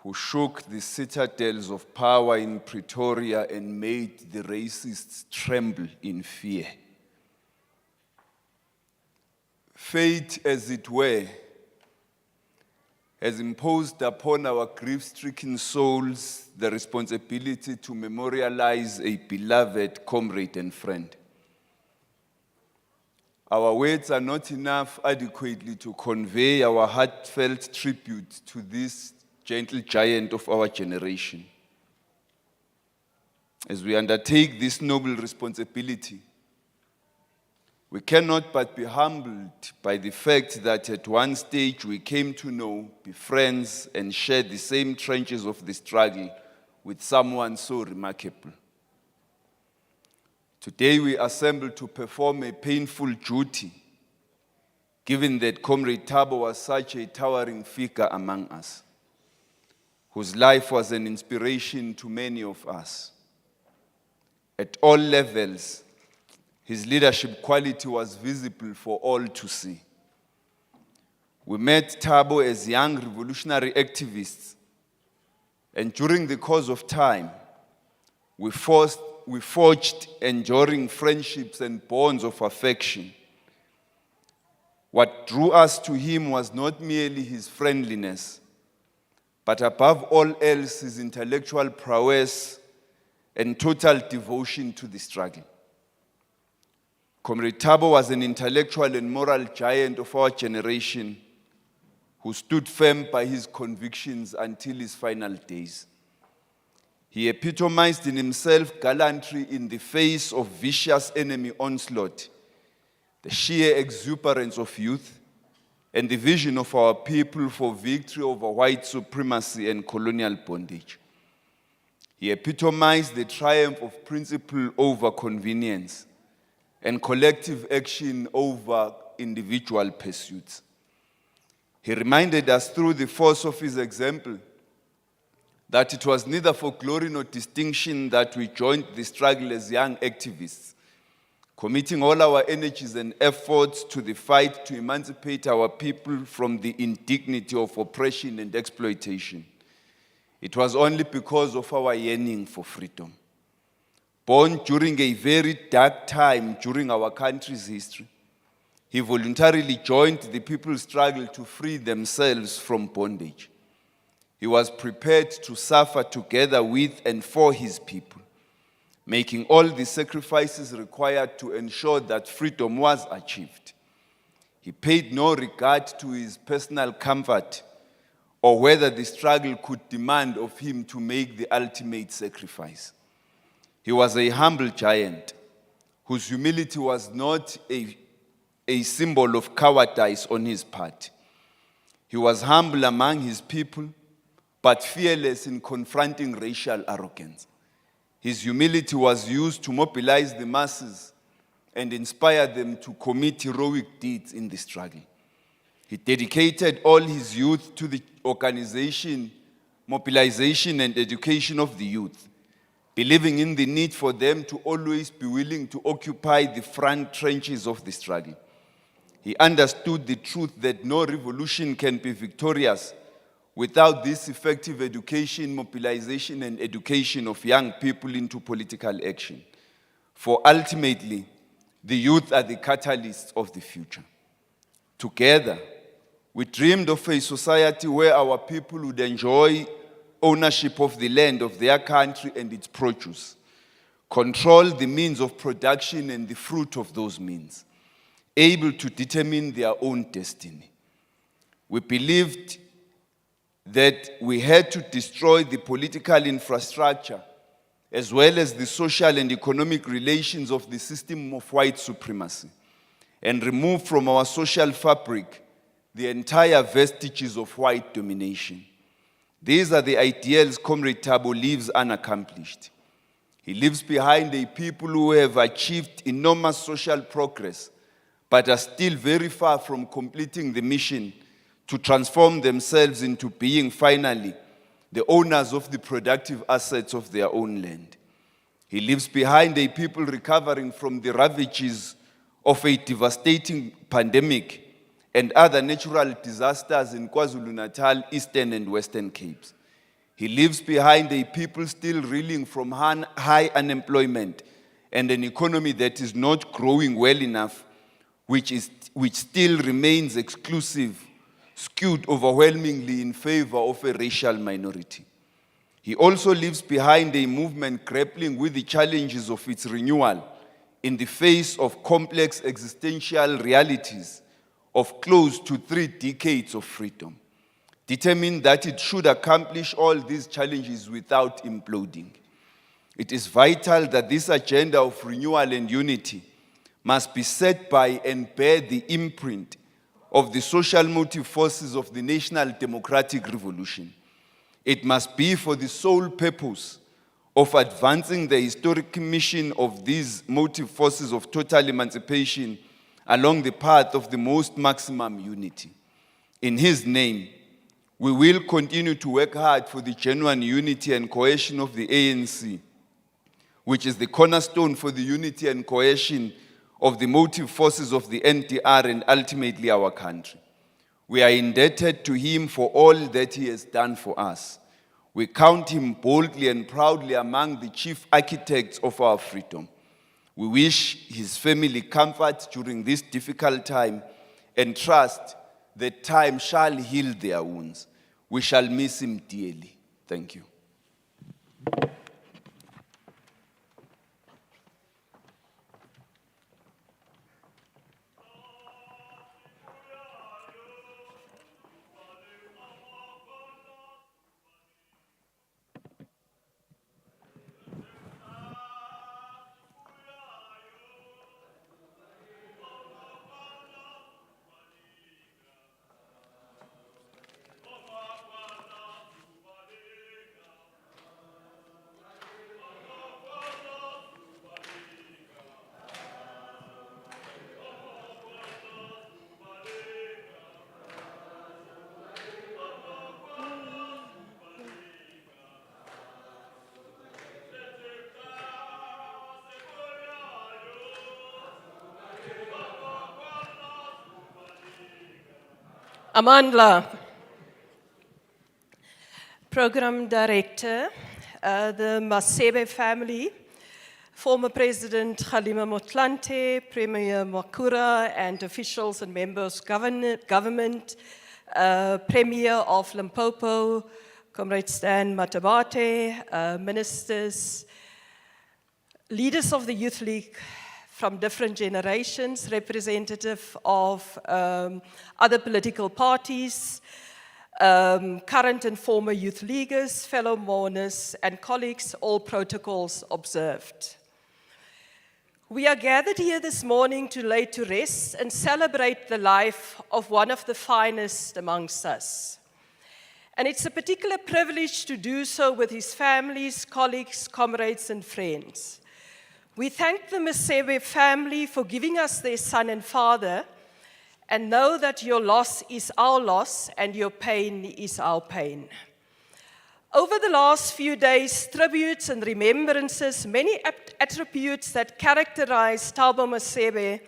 who shook the citadels of power in Pretoria and made the racists tremble in fear. Fate, as it were, has imposed upon our grief-stricken souls the responsibility to memorialize a beloved comrade and friend. Our words are not enough adequately to convey our heartfelt tribute to this gentle giant of our generation. As we undertake this noble responsibility, we cannot but be humbled by the fact that at one stage we came to know, be friends, and share the same trenches of the struggle with someone so remarkable. Today we assemble to perform a painful duty, given that Comrade Thabo was such a towering figure among us, whose life was an inspiration to many of us. At all levels, his leadership quality was visible for all to see. We met Thabo as young revolutionary activists, and during the course of time, we forged enduring friendships and bonds of affection. What drew us to him was not merely his friendliness, but above all else, his intellectual prowess and total devotion to the struggle. Comrade Thabo was an intellectual and moral giant of our generation who stood firm by his convictions until his final days. He epitomized in himself gallantry in the face of vicious enemy onslaught, the sheer exuberance of youth, and the vision of our people for victory over white supremacy and colonial bondage. He epitomized the triumph of principle over convenience and collective action over individual pursuits. He reminded us through the force of his example that it was neither for glory nor distinction that we joined the struggle as young activists, committing all our energies and efforts to the fight to emancipate our people from the indignity of oppression and exploitation. It was only because of our yearning for freedom. born during a very dark time during our country's history. He voluntarily joined the people's struggle to free themselves from bondage. He was prepared to suffer together with and for his people, making all the sacrifices required to ensure that freedom was achieved. He paid no regard to his personal comfort or whether the struggle could demand of him to make the ultimate sacrifice. He was a humble giant whose humility was not a symbol of cowardice on his part. He was humble among his people, but fearless in confronting racial arrogance. His humility was used to mobilize the masses and inspire them to commit heroic deeds in the struggle. He dedicated all his youth to the organization, mobilization, and education of the youth, believing in the need for them to always be willing to occupy the front trenches of the struggle. He understood the truth that no revolution can be victorious without this effective education, mobilization, and education of young people into political action. For ultimately, the youth are the catalysts of the future. Together, we dreamed of a society where our people would enjoy ownership of the land of their country and its produce, control the means of production and the fruit of those means, able to determine their own destiny. We believed that we had to destroy the political infrastructure as well as the social and economic relations of the system of white supremacy and remove from our social fabric the entire vestiges of white domination. These are the ideals Comrade Thabo leaves unaccomplished. He leaves behind a people who have achieved enormous social progress but are still very far from completing the mission to transform themselves into being finally the owners of the productive assets of their own land. He leaves behind a people recovering from the ravages of a devastating pandemic and other natural disasters in KwaZulu-Natal, Eastern and Western Capes. He leaves behind a people still reeling from high unemployment and an economy that is not growing well enough, which still remains exclusive, skewed overwhelmingly in favor of a racial minority. He also leaves behind a movement grappling with the challenges of its renewal in the face of complex existential realities of close to 3 decades of freedom, determined that it should accomplish all these challenges without imploding. It is vital that this agenda of renewal and unity must be set by and bear the imprint of the social motive forces of the National Democratic Revolution. It must be for the sole purpose of advancing the historic mission of these motive forces of total emancipation along the path of the most maximum unity. In his name, we will continue to work hard for the genuine unity and cohesion of the ANC, which is the cornerstone for the unity and cohesion of the motive forces of the NDR and ultimately our country. We are indebted to him for all that he has done for us. We count him boldly and proudly among the chief architects of our freedom. We wish his family comfort during this difficult time and trust that time shall heal their wounds. We shall miss him dearly. Thank you. Amandla, Program Director, the Masebe family, former President Kgalema Motlanthe, Premier Makura, and officials and members of government, Premier of Limpopo, Comrade Stan Matabate, ministers, leaders of the Youth League from different generations, representative of other political parties, current and former youth leaguers, fellow mourners, and colleagues, all protocols observed. We are gathered here this morning to lay to rest and celebrate the life of one of the finest amongst us. And it's a particular privilege to do so with his families, colleagues, comrades, and friends. We thank the Masebe family for giving us their son and father, and know that your loss is our loss and your pain is our pain. Over the last few days, tributes and remembrances, many attributes that characterize Thabo Masebe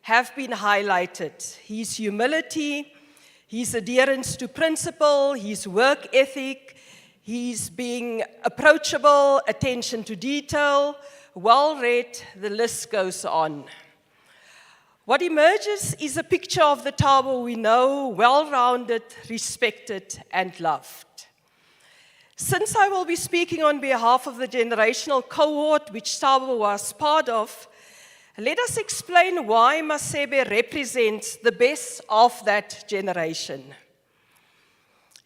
have been highlighted. His humility, his adherence to principle, his work ethic, his being approachable, attention to detail, well-read, the list goes on. What emerges is a picture of the Thabo we know, well-rounded, respected, and loved. Since I will be speaking on behalf of the generational cohort which Thabo was part of, let us explain why Masebe represents the best of that generation.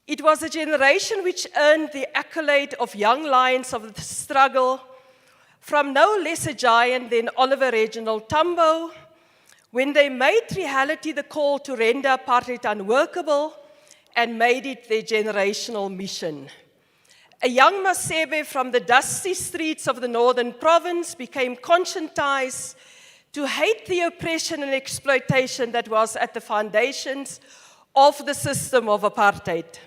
It was a generation which earned the accolade of young lions of the struggle from no less a giant than Oliver Reginald Tambo, when they made reality the call to render apartheid unworkable and made it their generational mission. A young Masebe from the dusty streets of the northern province became conscientized to hate the oppression and exploitation that was at the foundations of the system of apartheid.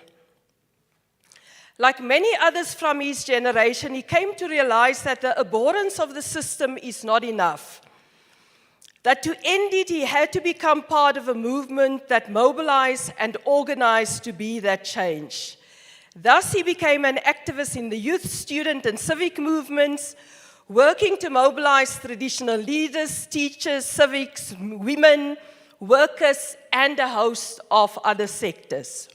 Like many others from his generation, he came to realize that the abhorrence of the system is not enough. That to end it, he had to become part of a movement that mobilized and organized to be that change. Thus, he became an activist in the youth, student, and civic movements, working to mobilize traditional leaders, teachers, civics, women, workers, and a host of other sectors.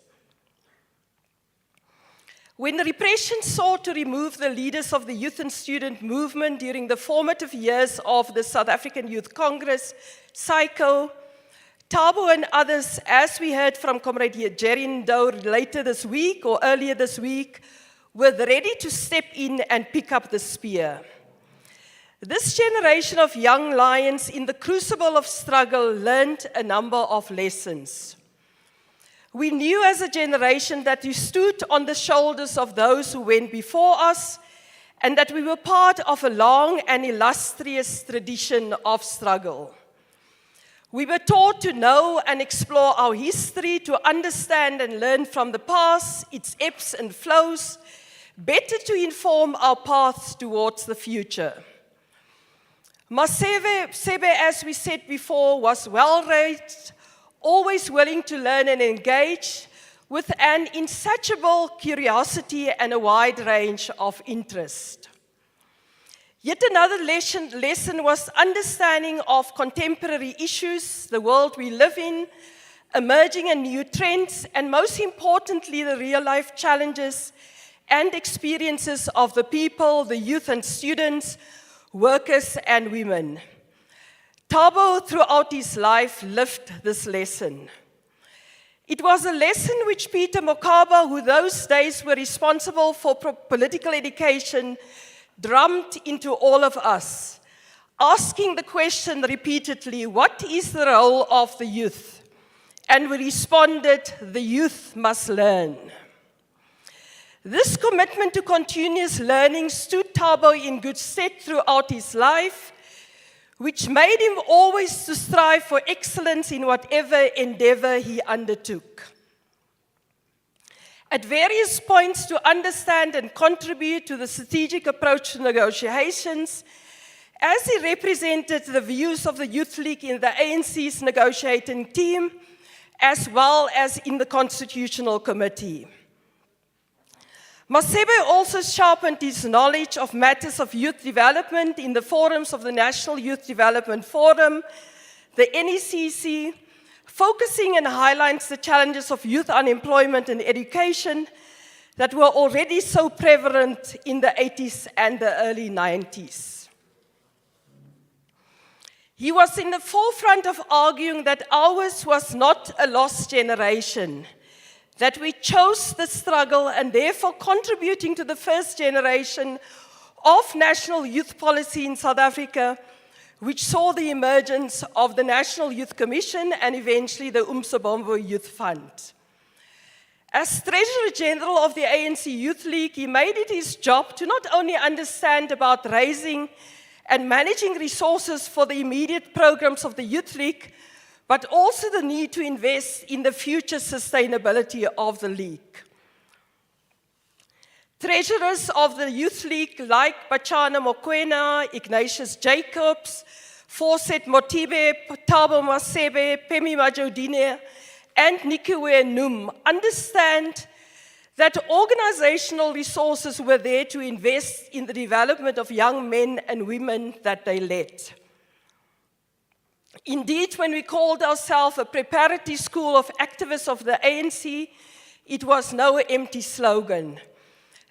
When the repression sought to remove the leaders of the youth and student movement during the formative years of the South African Youth Congress, SAICO, Thabo and others, as we heard from Comrade Jerry Ndou later this week or earlier this week, were ready to step in and pick up the spear. This generation of young lions in the crucible of struggle learned a number of lessons. We knew as a generation that we stood on the shoulders of those who went before us and that we were part of a long and illustrious tradition of struggle. We were taught to know and explore our history, to understand and learn from the past, its ebbs and flows, better to inform our paths towards the future. Masebe, as we said before, was well-raised, always willing to learn and engage, with an insatiable curiosity and a wide range of interest. Yet another lesson was understanding of contemporary issues, the world we live in, emerging and new trends, and most importantly, the real-life challenges and experiences of the people, the youth and students, workers and women. Thabo, throughout his life, lived this lesson. It was a lesson which Peter Mokaba, who those days were responsible for political education, drummed into all of us, asking the question repeatedly, what is the role of the youth? And we responded, the youth must learn. This commitment to continuous learning stood Thabo in good stead throughout his life, which made him always to strive for excellence in whatever endeavor he undertook. At various points to understand and contribute to the strategic approach to negotiations, as he represented the views of the Youth League in the ANC's negotiating team, as well as in the Constitutional Committee. Masebe also sharpened his knowledge of matters of youth development in the forums of the National Youth Development Forum, the NECC, focusing and highlights the challenges of youth unemployment and education that were already so prevalent in the 80s and the early 90s. He was in the forefront of arguing that ours was not a lost generation, that we chose the struggle and therefore contributing to the first generation of national youth policy in South Africa, which saw the emergence of the National Youth Commission and eventually the Umsobombo Youth Fund. As Treasurer General of the ANC Youth League, he made it his job to not only understand about raising and managing resources for the immediate programs of the Youth League, but also the need to invest in the future sustainability of the League. Treasurers of the Youth League like Bachana Mokoena, Ignatius Jacobs, Fawcett Motibe, Thabo Masebe, Pemi Majodine, and Nikiwe Num understand that organizational resources were there to invest in the development of young men and women that they led. Indeed, when we called ourselves a preparatory school of activists of the ANC, it was no empty slogan.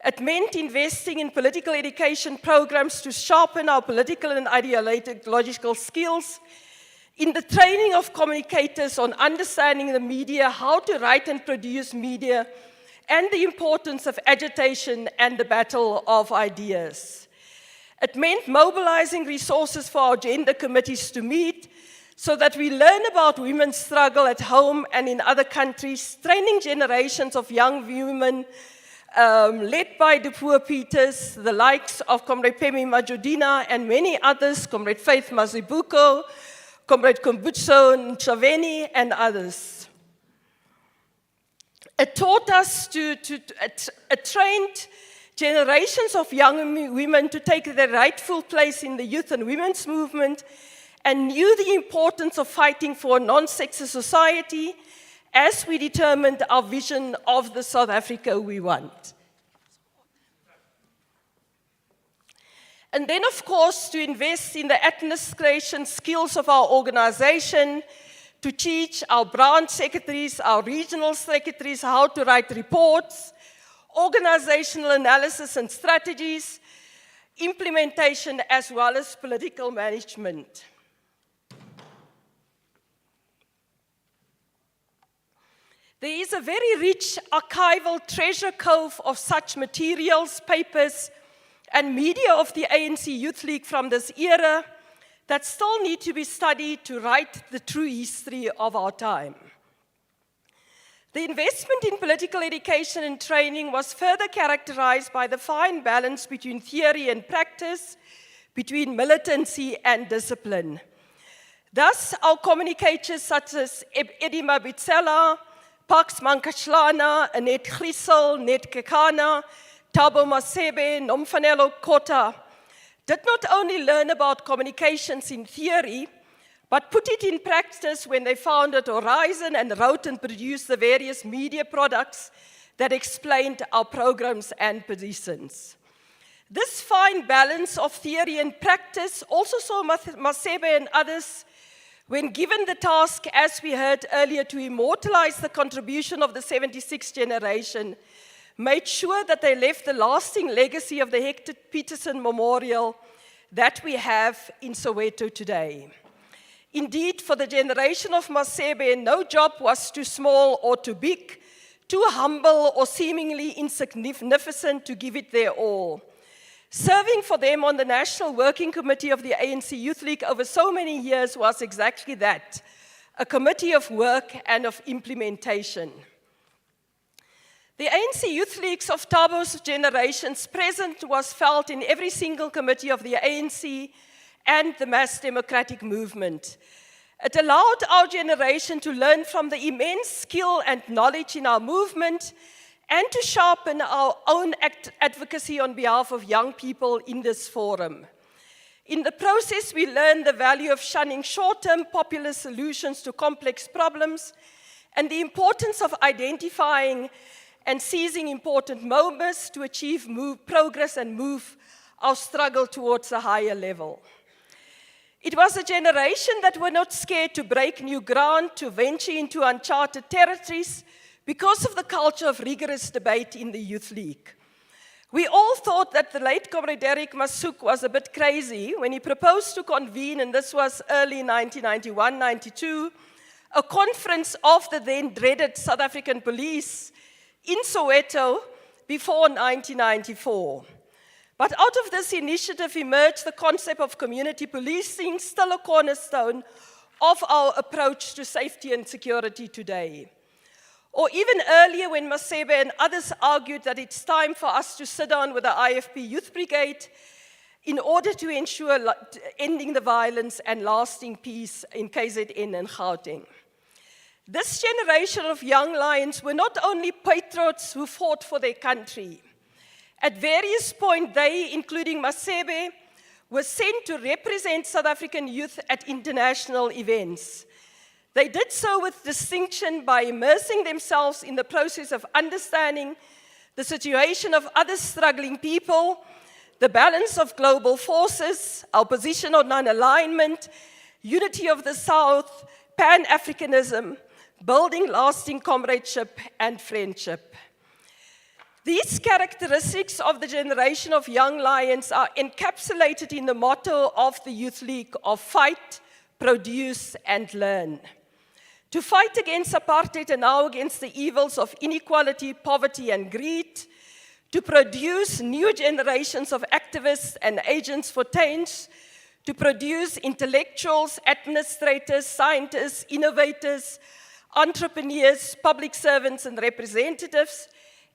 It meant investing in political education programs to sharpen our political and ideological skills, in the training of communicators on understanding the media, how to write and produce media, and the importance of agitation and the battle of ideas. It meant mobilizing resources for our gender committees to meet so that we learn about women's struggle at home and in other countries, training generations of young women led by the Poor Peters, the likes of Comrade Pemi Majodina and many others, Comrade Faith Mazibuko, Comrade Kumbutso Nchaveni, and others. It taught us it trained generations of young women to take their rightful place in the youth and women's movement and knew the importance of fighting for a non-sexist society as we determined our vision of the South Africa we want. And then, of course, to invest in the administration skills of our organization, to teach our branch secretaries, our regional secretaries how to write reports, organizational analysis and strategies, implementation, as well as political management. There is a very rich archival treasure trove of such materials, papers, and media of the ANC Youth League from this era that still need to be studied to write the true history of our time. The investment in political education and training was further characterized by the fine balance between theory and practice, between militancy and discipline. Thus, our communicators such as Edima Bitsela, Pax Mankashlana, Annette Grissel, Net Kekana, Thabo Masebe, Nomfanelo Kota, did not only learn about communications in theory, but put it in practice when they founded Horizon and wrote and produced the various media products that explained our programs and positions. This fine balance of theory and practice also saw Masebe and others, when given the task, as we heard earlier, to immortalize the contribution of the 76th generation, made sure that they left the lasting legacy of the Hector Peterson Memorial that we have in Soweto today. Indeed, for the generation of Masebe, no job was too small or too big, too humble or seemingly insignificant to give it their all. Serving for them on the National Working Committee of the ANC Youth League over so many years was exactly that, a committee of work and of implementation. The ANC Youth Leagues of Thabo's generations present was felt in every single committee of the ANC and the mass democratic movement. It allowed our generation to learn from the immense skill and knowledge in our movement and to sharpen our own advocacy on behalf of young people in this forum. In the process, we learned the value of shunning short-term popular solutions to complex problems and the importance of identifying and seizing important moments to achieve progress and move our struggle towards a higher level. It was a generation that were not scared to break new ground, to venture into uncharted territories because of the culture of rigorous debate in the Youth League. We all thought that the late Comrade Derek Masuk was a bit crazy when he proposed to convene, and this was early 1991-92, a conference of the then dreaded South African police in Soweto before 1994. But out of this initiative emerged the concept of community policing, still a cornerstone of our approach to safety and security today. Or even earlier when Masebe and others argued that it's time for us to sit down with the IFP Youth Brigade in order to ensure ending the violence and lasting peace in KZN and Gauteng. This generation of young lions were not only patriots who fought for their country. At various points, they, including Masebe, were sent to represent South African youth at international events. They did so with distinction by immersing themselves in the process of understanding the situation of other struggling people, the balance of global forces, our position on non-alignment, unity of the South, Pan-Africanism, building lasting comradeship and friendship. These characteristics of the generation of young lions are encapsulated in the motto of the Youth League of fight, produce, and learn. To fight against apartheid and now against the evils of inequality, poverty, and greed, to produce new generations of activists and agents for change, to produce intellectuals, administrators, scientists, innovators, entrepreneurs, public servants, and representatives,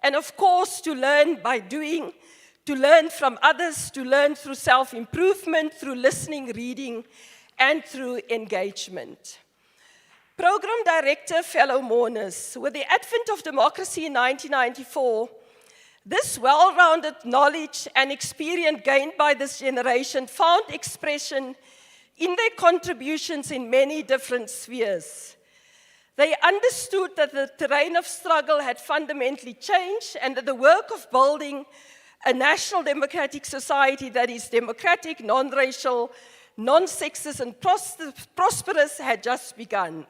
and of course, to learn by doing, to learn from others, to learn through self-improvement, through listening, reading, and through engagement. Program Director, fellow mourners, with the advent of democracy in 1994, this well-rounded knowledge and experience gained by this generation found expression in their contributions in many different spheres. They understood that the terrain of struggle had fundamentally changed and that the work of building a national democratic society that is democratic, non-racial, non-sexist, and prosperous had just begun.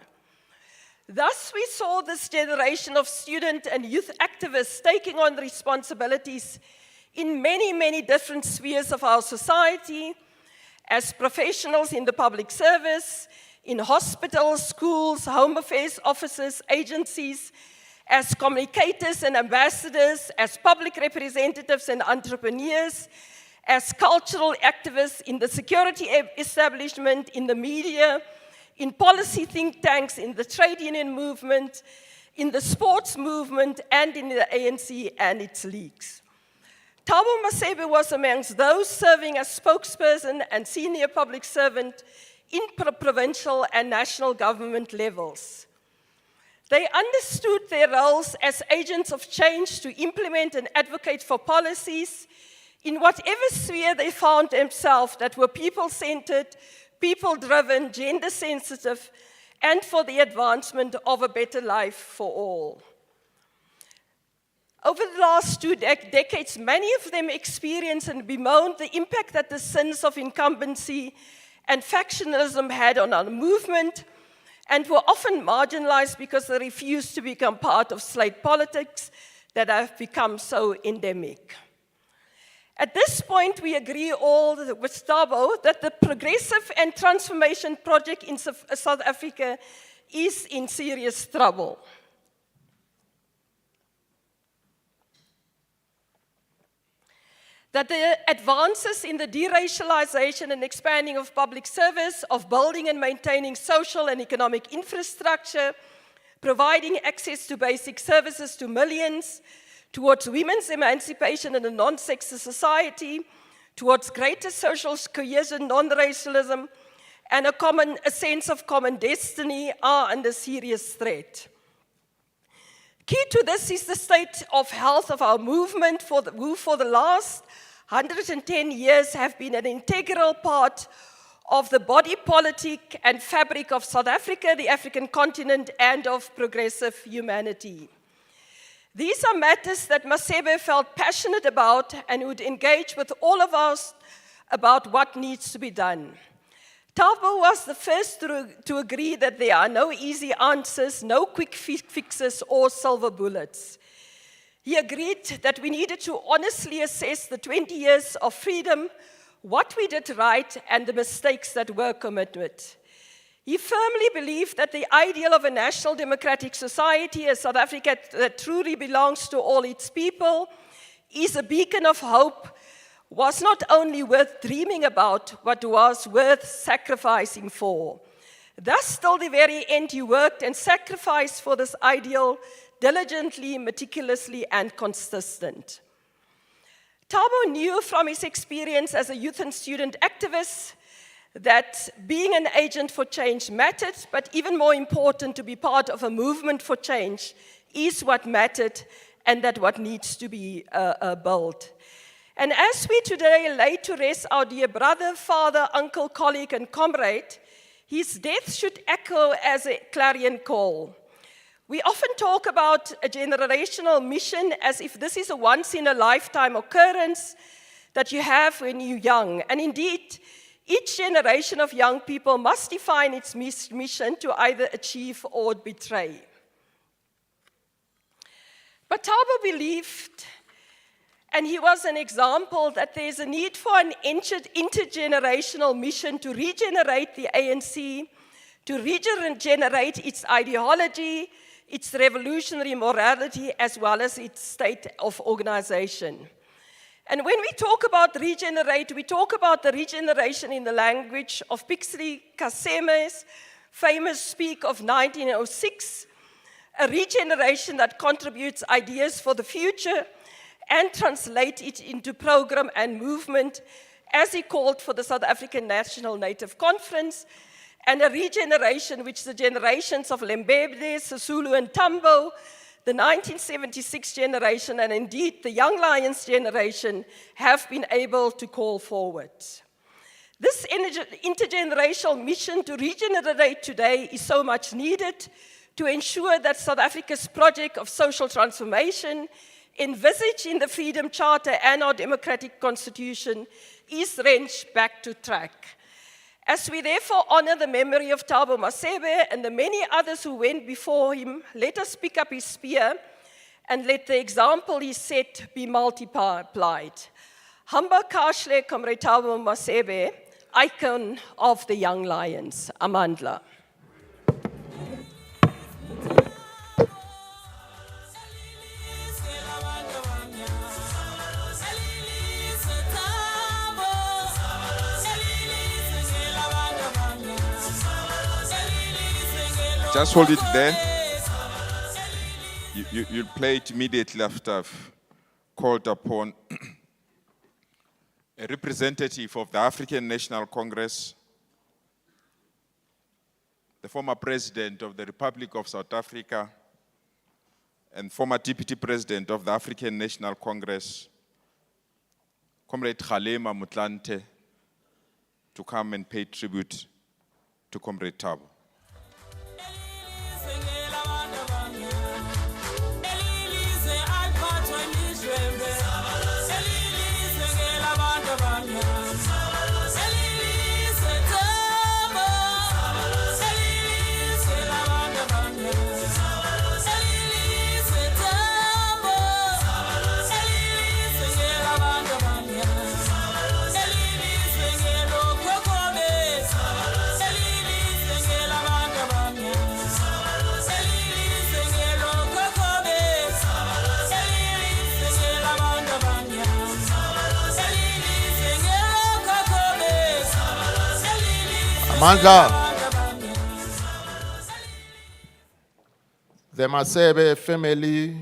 Thus, we saw this generation of student and youth activists taking on responsibilities in many, many different spheres of our society, as professionals in the public service, in hospitals, schools, home affairs offices, agencies, as communicators and ambassadors, as public representatives and entrepreneurs, as cultural activists in the security establishment, in the media, in policy think tanks, in the trade union movement, in the sports movement, and in the ANC and its leagues. Thabo Masebe was amongst those serving as spokesperson and senior public servant in provincial and national government levels. They understood their roles as agents of change to implement and advocate for policies in whatever sphere they found themselves that were people-centered, people-driven, gender-sensitive, and for the advancement of a better life for all. Over the last 2 decades, many of them experienced and bemoaned the impact that the sins of incumbency and factionalism had on our movement, and were often marginalized because they refused to become part of slate politics that have become so endemic. At this point, we agree all with Thabo that the progressive and transformation project in South Africa is in serious trouble. That the advances in the deracialization and expanding of public service, of building and maintaining social and economic infrastructure, providing access to basic services to millions, towards women's emancipation in a non-sexist society, towards greater social cohesion, non-racialism, and a sense of common destiny are under serious threat. Key to this is the state of health of our movement, who for the last 110 years have been an integral part of the body politic and fabric of South Africa, the African continent, and of progressive humanity. These are matters that Masebe felt passionate about and would engage with all of us about what needs to be done. Thabo was the first to agree that there are no easy answers, no quick fixes or silver bullets. He agreed that we needed to honestly assess the 20 years of freedom, what we did right, and the mistakes that were committed. He firmly believed that the ideal of a national democratic society, a South Africa that truly belongs to all its people, is a beacon of hope, was not only worth dreaming about, but was worth sacrificing for. Thus, till the very end, he worked and sacrificed for this ideal diligently, meticulously, and consistent. Thabo knew from his experience as a youth and student activist that being an agent for change mattered, but even more important, to be part of a movement for change is what mattered and that what needs to be built. And as we today lay to rest our dear brother, father, uncle, colleague, and comrade, his death should echo as a clarion call. We often talk about a generational mission as if this is a once-in-a-lifetime occurrence that you have when you're young. And indeed, each generation of young people must define its mission to either achieve or betray. But Thabo believed, and he was an example, that there's a need for an intergenerational mission to regenerate the ANC, to regenerate its ideology, its revolutionary morality, as well as its state of organization. And when we talk about regenerate, we talk about the regeneration in the language of Pixley Kaseme's famous speak of 1906, a regeneration that contributes ideas for the future and translate it into program and movement, as he called for the South African National Native Conference, and a regeneration which the generations of Lembede, Sisulu, and Tambo, the 1976 generation, and indeed the Young Lions generation, have been able to call forward. This intergenerational mission to regenerate today is so much needed to ensure that South Africa's project of social transformation, envisaged in the Freedom Charter and our democratic constitution, is wrenched back to track. As we therefore honor the memory of Thabo Masebe and the many others who went before him, let us pick up his spear and let the example he set be multiplied. Hamba Kashle Comrade Thabo Masebe, icon of the Young Lions. Amandla. Just hold it there. You'll play it immediately after I've called upon a representative of the African National Congress, the former president of the Republic of South Africa, and former deputy president of the African National Congress, Comrade Kgalema Motlanthe, to come and pay tribute to Comrade Thabo. Mandla. The Masebe family,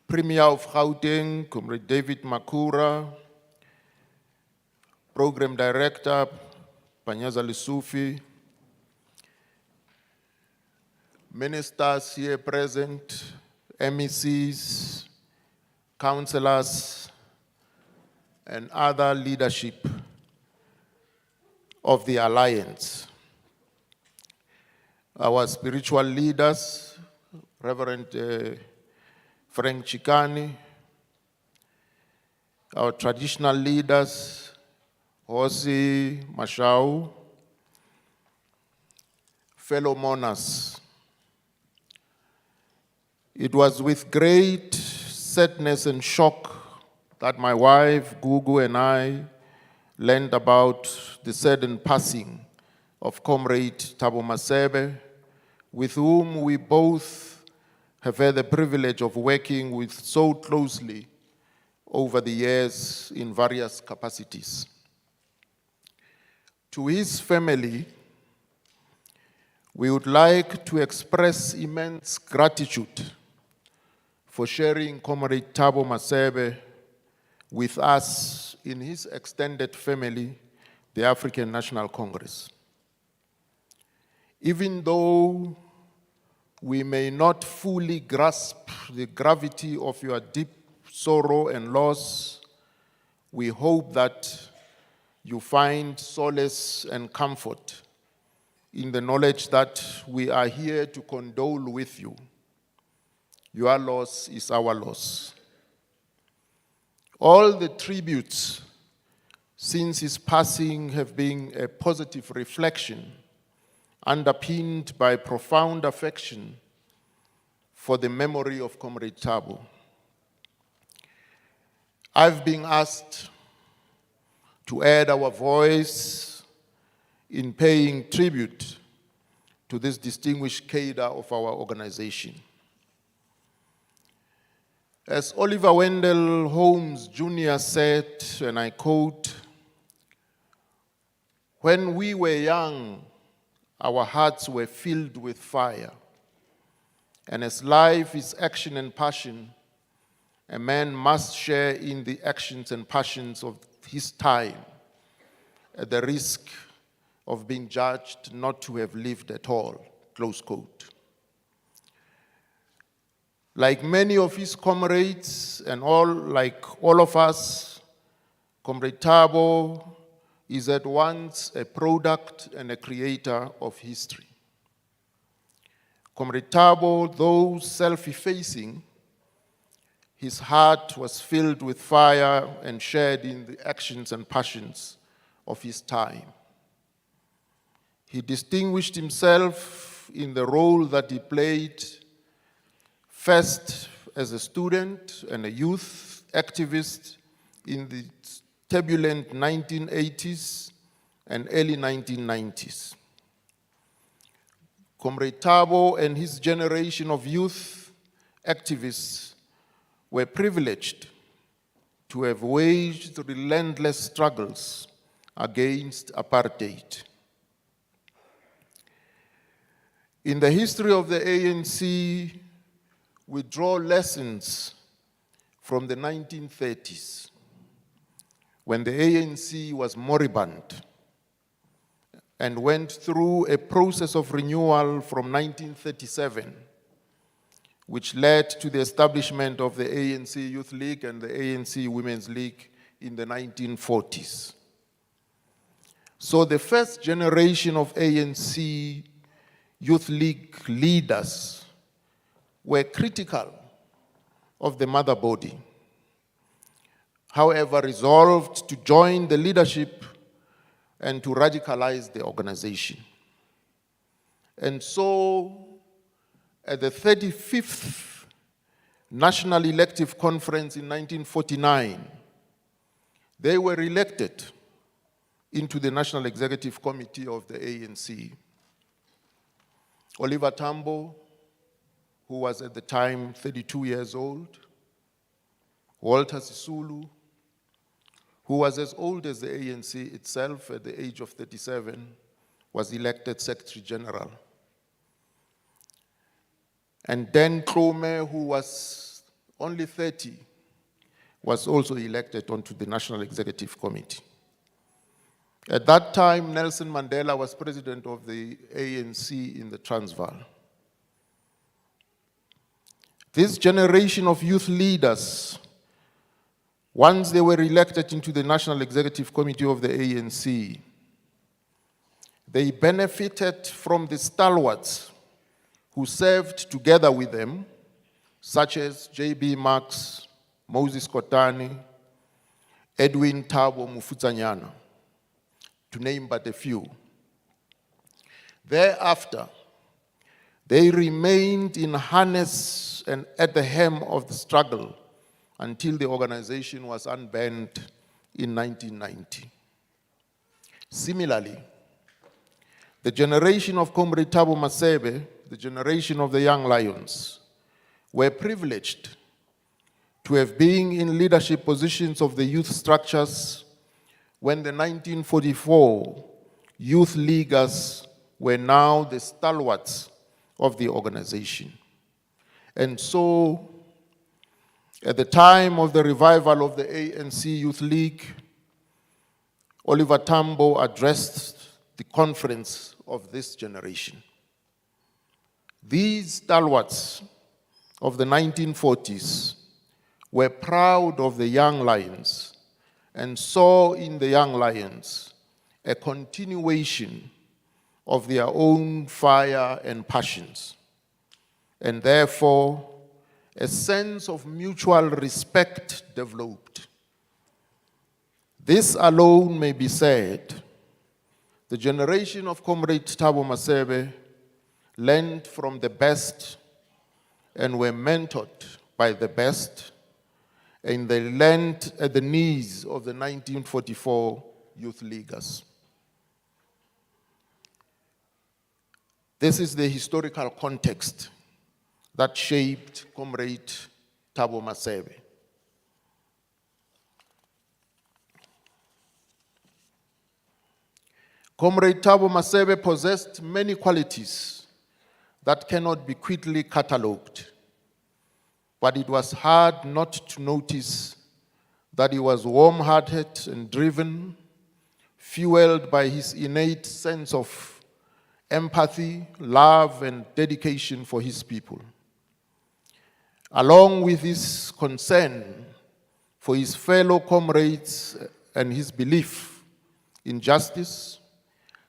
Premier of Gauteng, Comrade David Makura, Program Director, Panyaza Lessufi, ministers here present, MECs, councillors, and other leadership of the Alliance. Our spiritual leaders, Reverend Frank Chikani, our traditional leaders, Hosi Mashau, fellow mourners. It was with great sadness and shock that my wife, Gugu, and I learned about the sudden passing of Comrade Thabo Masebe, with whom we both have had the privilege of working with so closely over the years in various capacities. To his family, we would like to express immense gratitude for sharing Comrade Thabo Masebe with us in his extended family, the African National Congress. Even though we may not fully grasp the gravity of your deep sorrow and loss, we hope that you find solace and comfort in the knowledge that we are here to condole with you. Your loss is our loss. All the tributes since his passing have been a positive reflection, underpinned by profound affection for the memory of Comrade Thabo. I've been asked to add our voice in paying tribute to this distinguished cadre of our organization. As Oliver Wendell Holmes Jr. said, and I quote, "When we were young, our hearts were filled with fire. And as life is action and passion, a man must share in the actions and passions of his time at the risk of being judged not to have lived at all," close quote. Like many of his comrades and like all of us, Comrade Thabo is at once a product and a creator of history. Comrade Thabo, though self-effacing, his heart was filled with fire and shared in the actions and passions of his time. He distinguished himself in the role that he played, first as a student and a youth activist in the turbulent 1980s and early 1990s. Comrade Thabo and his generation of youth activists were privileged to have waged relentless struggles against apartheid. In the history of the ANC, we draw lessons from the 1930s, when the ANC was moribund and went through a process of renewal from 1937, which led to the establishment of the ANC Youth League and the ANC Women's League in the 1940s. So the first generation of ANC Youth League leaders were critical of the mother body, however resolved to join the leadership and to radicalize the organization. And so, at the 35th National Elective Conference in 1949, they were elected into the National Executive Committee of the ANC. Oliver Tambo, who was at the time 32 years old, Walter Sisulu, who was as old as the ANC itself at the age of 37, was elected Secretary General. And Dan Klome, who was only 30, was also elected onto the National Executive Committee. At that time, Nelson Mandela was president of the ANC in the Transvaal. This generation of youth leaders, once they were elected into the National Executive Committee of the ANC, they benefited from the stalwarts who served together with them, such as J.B. Marx, Moses Kotane, Edwin Thabo Masebe, to name but a few. Thereafter, they remained in harness and at the helm of the struggle until the organization was unbanned in 1990. Similarly, the generation of Comrade Thabo Masebe, the generation of the Young Lions, were privileged to have been in leadership positions of the youth structures when the 1944 youth leaguers were now the stalwarts of the organization. And so, at the time of the revival of the ANC Youth League, Oliver Tambo addressed the conference of this generation. These stalwarts of the 1940s were proud of the Young Lions and saw in the Young Lions a continuation of their own fire and passions, and therefore a sense of mutual respect developed. This alone may be said. The generation of Comrade Thabo Masebe learned from the best and were mentored by the best, and they learned at the knees of the 1944 youth leaguers. This is the historical context that shaped Comrade Thabo Masebe. Comrade Thabo Masebe possessed many qualities that cannot be quickly catalogued, but it was hard not to notice that he was warm-hearted and driven, fueled by his innate sense of empathy, love, and dedication for his people. Along with his concern for his fellow comrades and his belief in justice,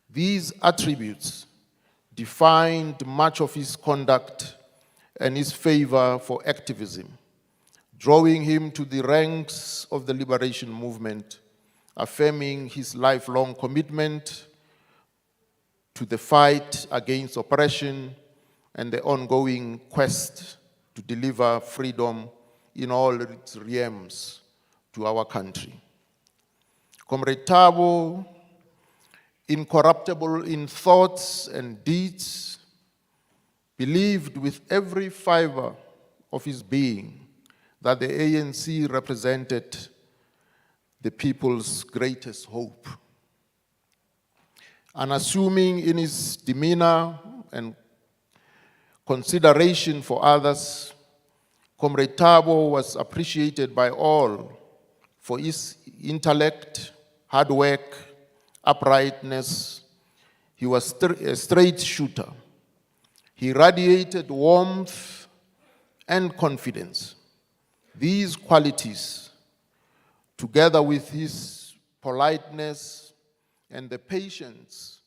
these attributes defined much of his conduct and his favor for activism, drawing him to the ranks of the liberation movement, affirming his lifelong commitment to the fight against oppression and the ongoing quest to deliver freedom in all its realms to our country. Comrade Thabo, incorruptible in thoughts and deeds, believed with every fiber of his being that the ANC represented the people's greatest hope. Unassuming in his demeanor and consideration for others, Comrade Thabo was appreciated by all for his intellect, hard work, uprightness. He was a straight shooter. He radiated warmth and confidence. These qualities, together with his politeness and the patience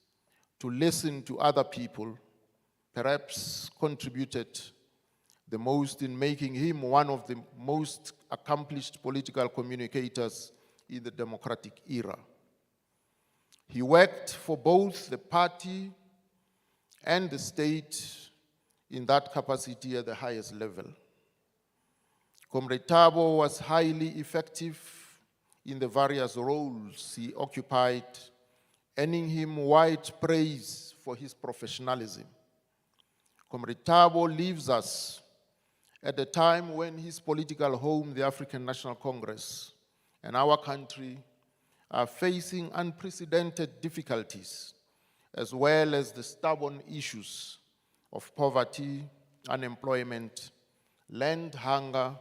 to listen to other people, perhaps contributed the most in making him one of the most accomplished political communicators in the democratic era. He worked for both the party and the state in that capacity at the highest level. Comrade Thabo was highly effective in the various roles he occupied, earning him wide praise for his professionalism. Comrade Thabo leaves us at a time when his political home, the African National Congress, and our country are facing unprecedented difficulties, as well as the stubborn issues of poverty, unemployment, land hunger,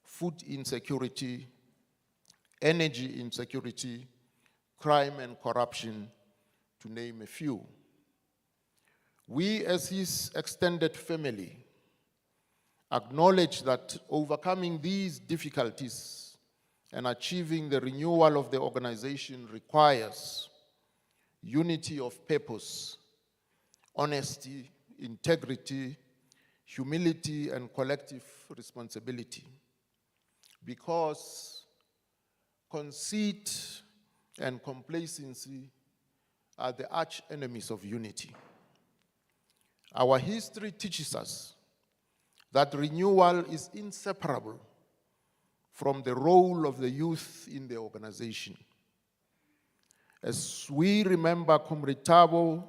food insecurity, energy insecurity, crime and corruption, to name a few. We, as his extended family, acknowledge that overcoming these difficulties and achieving the renewal of the organization requires unity of purpose, honesty integrity, humility, and collective responsibility. Because conceit and complacency are the arch enemies of unity. Our history teaches us that renewal is inseparable from the role of the youth in the organization. As we remember Comrade Thabo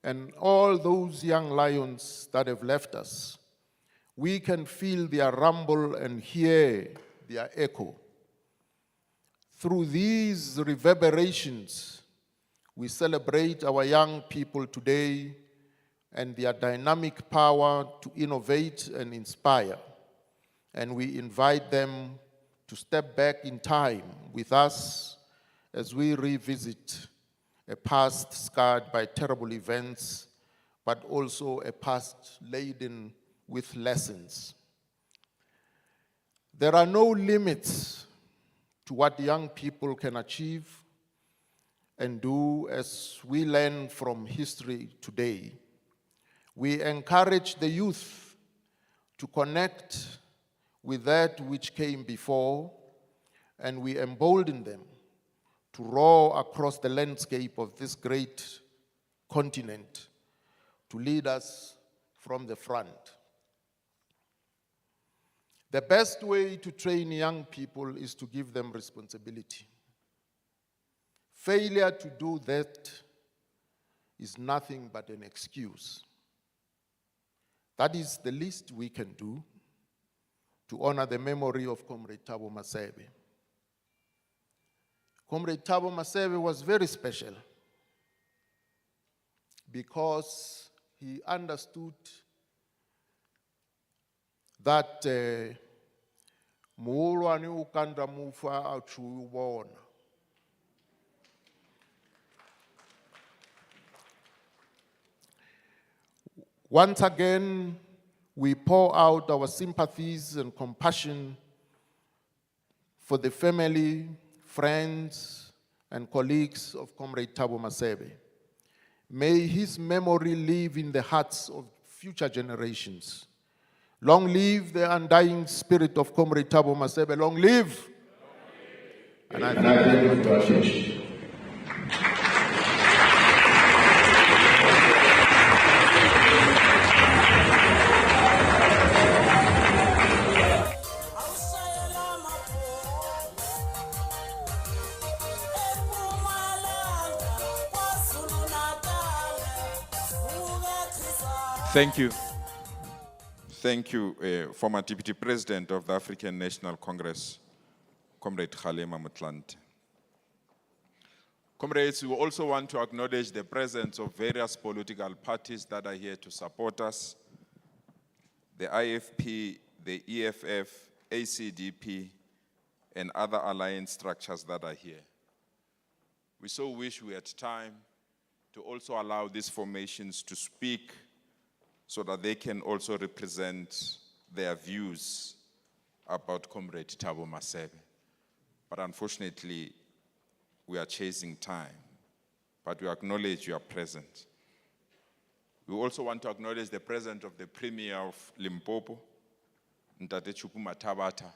and all those young lions that have left us, we can feel their rumble and hear their echo. Through these reverberations, we celebrate our young people today and their dynamic power to innovate and inspire. And we invite them to step back in time with us as we revisit a past scarred by terrible events, but also a past laden with lessons. There are no limits to what young people can achieve and do as we learn from history today. We encourage the youth to connect with that which came before, and we embolden them to roar across the landscape of this great continent to lead us from the front. The best way to train young people is to give them responsibility. Failure to do that is nothing but an excuse. That is the least we can do to honor the memory of Comrade Thabo Masebe. Comrade Thabo Masebe was very special because he understood that muholwane o kanda mufa a tshu bona. Once again, we pour out our sympathies and compassion for the family, friends, and colleagues of Comrade Thabo Masebe. May his memory live in the hearts of future generations. Long live the undying spirit of Comrade Thabo Masebe. Long live. And I thank you for attention. Thank you. Thank you, former Deputy President of the African National Congress, Comrade Kgalema Motlanthe. Comrades, we also want to acknowledge the presence of various political parties that are here to support us. The IFP, the EFF, ACDP, and other alliance structures that are here. We so wish we had time to also allow these formations to speak so that they can also represent their views about Comrade Thabo Masebe. But unfortunately, we are chasing time, but we acknowledge you are present. We also want to acknowledge the presence of the Premier of Limpopo, Ntate Chukuma Tabata,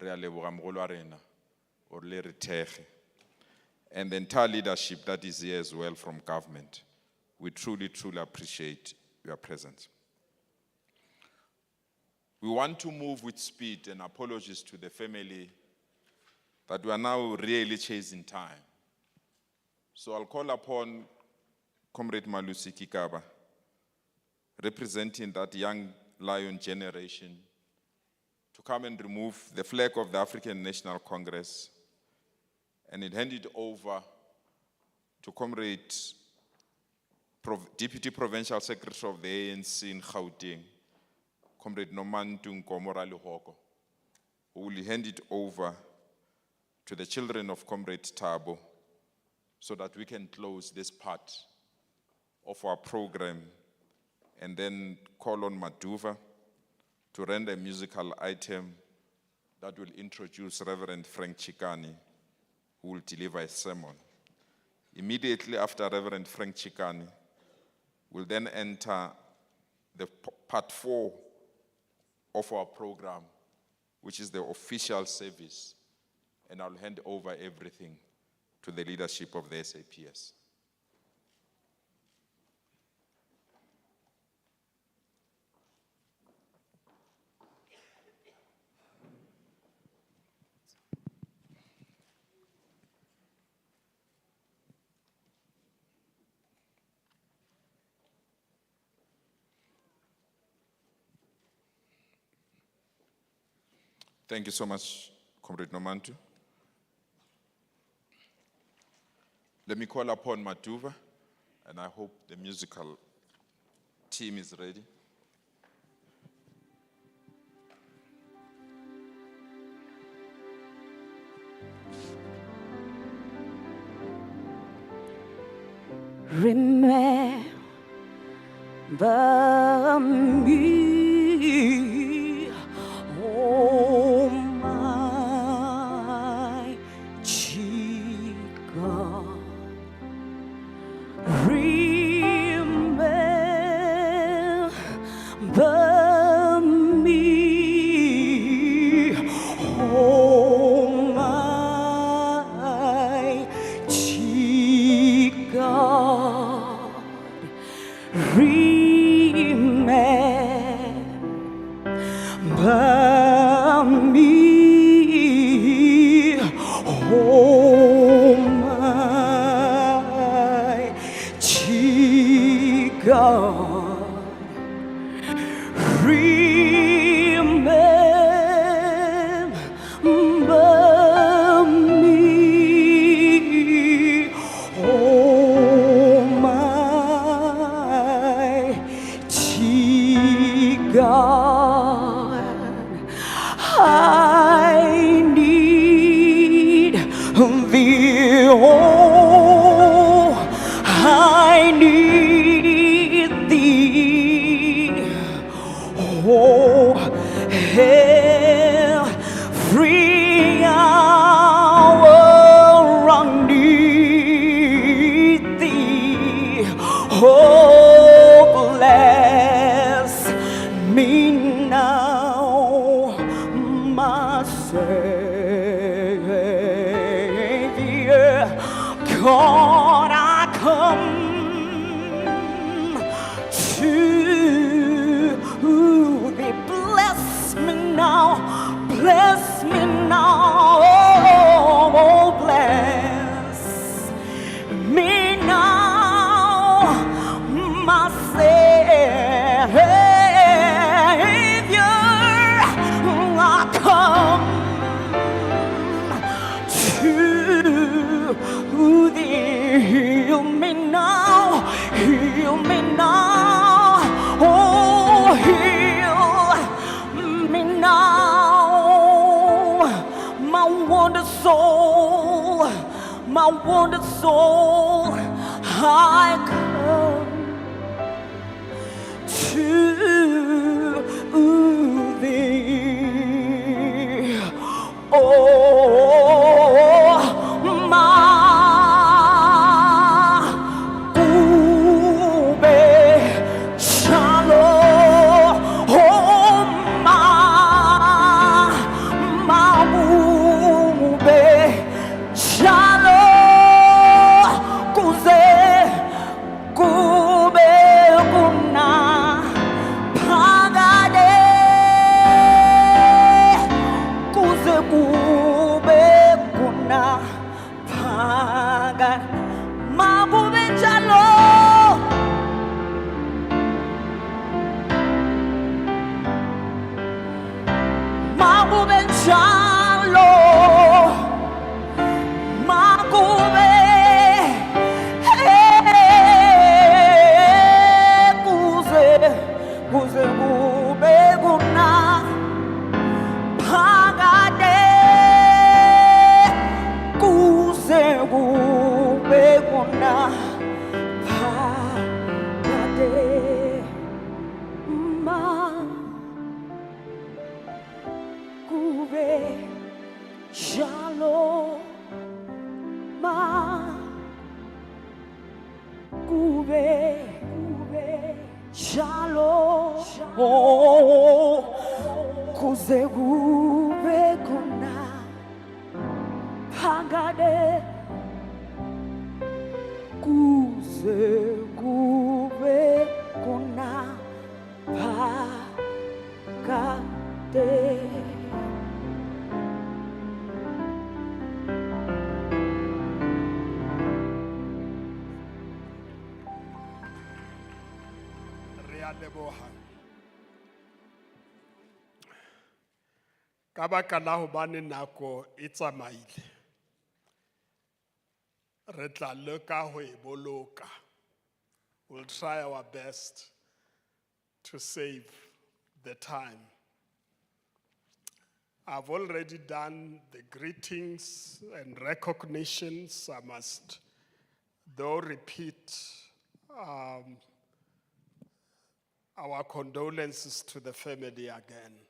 re a leboga mogolo wa rena, o le re thege, and the entire leadership that is here as well from government. We truly, truly appreciate your presence. We want to move with speed, and apologies to the family that we are now really chasing time. So I'll call upon Comrade Malusi Kikaba, representing that young lion generation, to come and remove the flag of the African National Congress and hand it over to Comrade Deputy Provincial Secretary of the ANC in Gauteng, Comrade Nomantu Nkomora Lehoko, who will hand it over to the children of Comrade Thabo so that we can close this part of our program and then call on Maduva to render a musical item that will introduce Reverend Frank Chikane, who will deliver a sermon. Immediately after Reverend Frank Chikane, we'll then enter the part 4 of our program, which is the official service, and I'll hand over everything to the leadership of the SAPS. Thank you so much, Comrade Nomantu. Let me call upon Maduva, and I hope the musical team is ready. Remember me, oh my chica. Remember me, oh my chica. Remember me, oh my chica. Remember me, oh my God, I need thee, oh, I need thee, oh, every hour I need thee, oh, bless me now, my Savior. God, I come to thee. Bless me now, oh, bless me now, my Savior. I come to thee. Heal me now, oh, heal me now, my wounded soul, I come to thee, oh, my ube shalom, oh, my ube shalom, kuze kube kuna pagade, kuze kube kuna pagade, mabube shalom, mabube shalom, mabube. Kuze kube kuna phakade, kuze kube kuna phakade, ma kube Oh, kuze kube khona phakade kuze kube khona phakade. Re a leboha. Ka baka la hobane nako e tsamaile, re tla leka ho e boloka. We'll try our best to save the time. I've already done the greetings and recognitions. I must, though, repeat our condolences to the family again.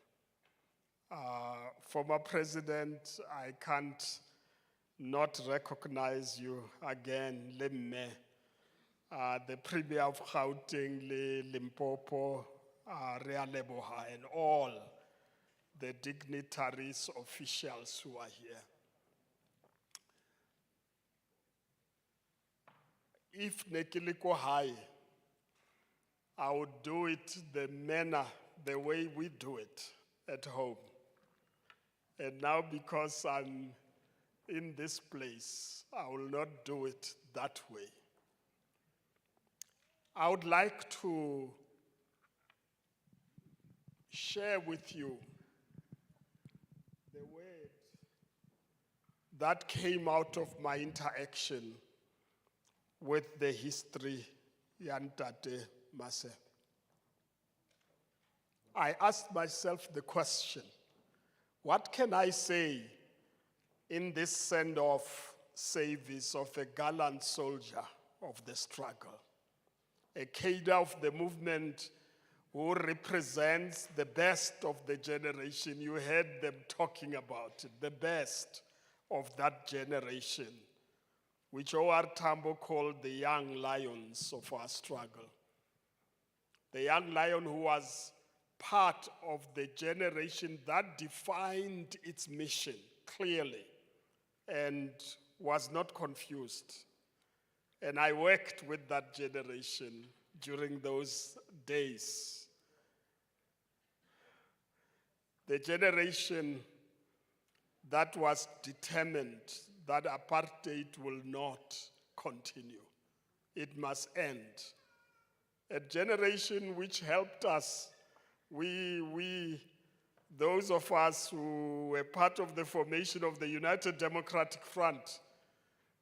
Former President, I can't not recognize you again, Lemme, the Premier of Gauteng, Limpopo, Re a leboha, and all the dignitaries, officials who are here. If Nekiliko High, I would do it the manner, the way we do it at home. And now because I'm in this place, I will not do it that way. I would like to share with you the word that came out of my interaction with the history Yantate Masebe. I asked myself the question, what can I say in this send-off service of a gallant soldier of the struggle, a cadre of the movement who represents the best of the generation? You heard them talking about it, the best of that generation, which O.R. Tambo called the young lions of our struggle. The young lion who was part of the generation that defined its mission clearly and was not confused. And I worked with that generation during those days. The generation that was determined that apartheid will not continue. It must end. A generation which helped us, those of us who were part of the formation of the United Democratic Front,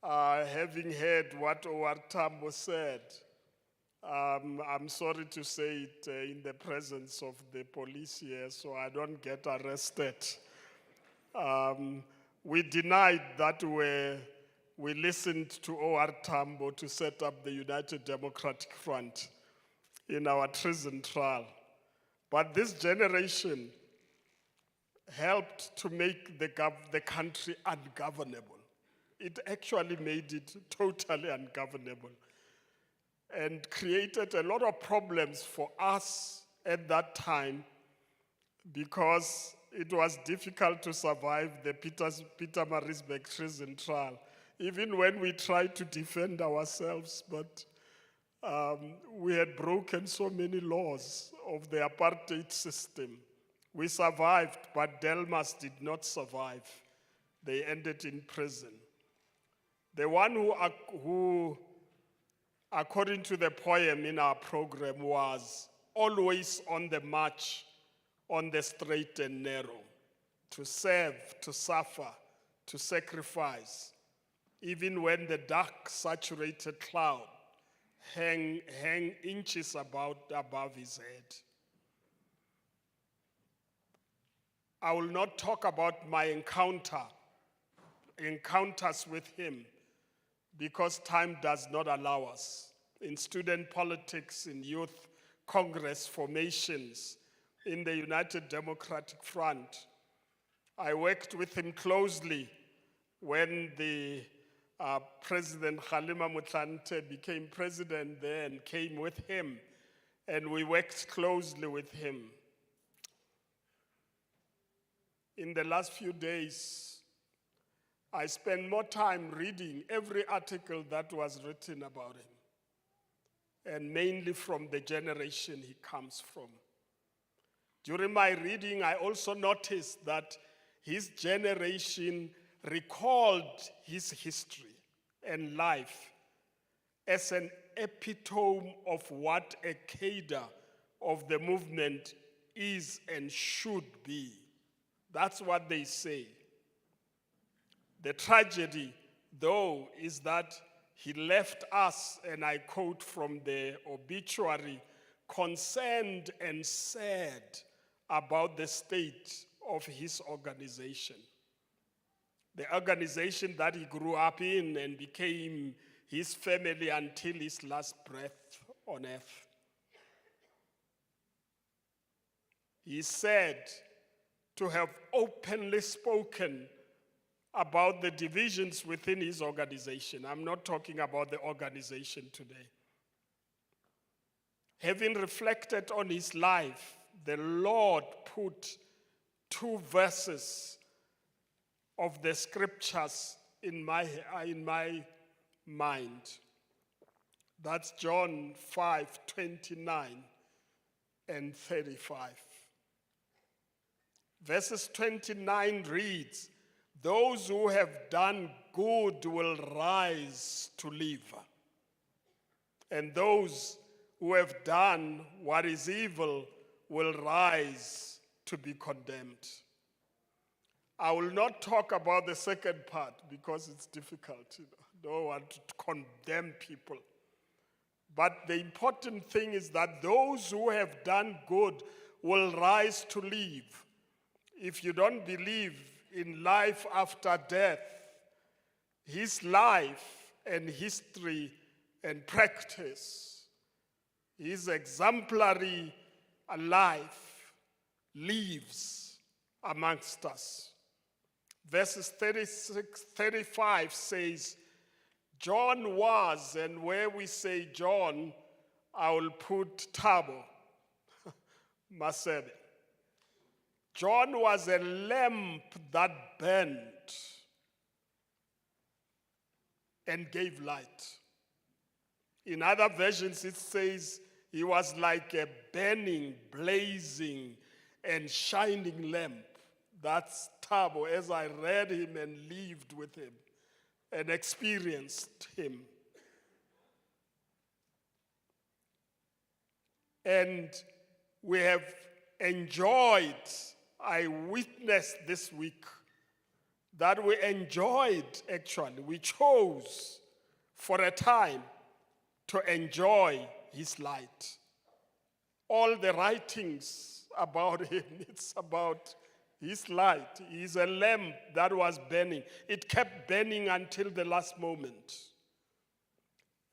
having heard what O.R. Tambo said, I'm sorry to say it in the presence of the police here, so I don't get arrested. We denied that we listened to O.R. Tambo to set up the United Democratic Front in our treason trial. But this generation helped to make the country ungovernable. It actually made it totally ungovernable and created a lot of problems for us at that time because it was difficult to survive the Pietermaritzburg treason trial, even when we tried to defend ourselves, but we had broken so many laws of the apartheid system. We survived, but Delmas did not survive. They ended in prison. The one who, according to the poem in our program, was always on the march, on the straight and narrow, to serve, to suffer, to sacrifice, even when the dark, saturated cloud hang inches above his head. I will not talk about my encounters with him, because time does not allow us. In student politics, in youth Congress formations, in the United Democratic Front, I worked with him closely when the President Kgalema Motlanthe became president there and came with him and we worked closely with him. In the last few days, I spent more time reading every article that was written about him, and mainly from the generation he comes from. During my reading, I also noticed that his generation recalled his history and life as an epitome of what a cadre of the movement is and should be. That's what they say. The tragedy, though, is that he left us, and I quote from the Obituary, concerned and sad about the state of his organization. The organization that he grew up in and became his family until his last breath on earth. He said to have openly spoken about the divisions within his organization. I'm not talking about the organization today. Having reflected on his life, the Lord put 2 verses of the scriptures in my mind. That's John 5:29 and 35. Verses 29 reads, "Those who have done good will rise to live, and those who have done what is evil will rise to be condemned." I will not talk about the second part because it's difficult. I don't want to condemn people. But the important thing is that those who have done good will rise to live. If you don't believe in life after death, his life and history and practice, his exemplary life lives amongst us. Verses 35 says, John was, and where we say John, I will put Thabo Masebe. John was a lamp that burned and gave light. In other versions, it says he was like a burning, blazing, and shining lamp. That's Thabo, as I read him and lived with him and experienced him. And we have enjoyed, I witnessed this week, that we enjoyed actually, we chose for a time to enjoy his light. All the writings about him, it's about his light. He's a lamp that was burning. It kept burning until the last moment.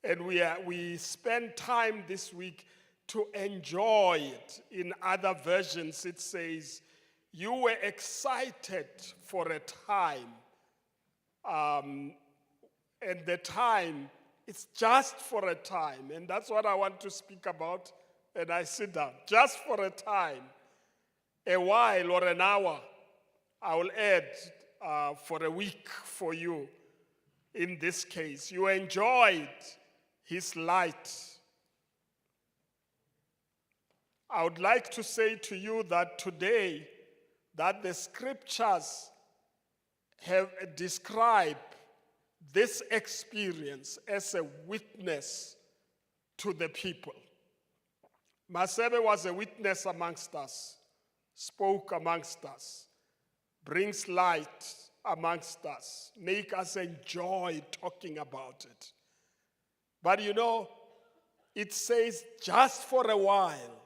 And we spent time this week to enjoy it. In other versions, it says, you were excited for a time. And the time, it's just for a time. And that's what I want to speak about. And I sit down. Just for a time. A while or an hour, I will add for a week for you in this case. You enjoyed his light. I would like to say to you that today, that the scriptures have described this experience as a witness to the people. Masebe was a witness amongst us. Spoke amongst us, brings light amongst us, make us enjoy talking about it. But you know, it says just for a while.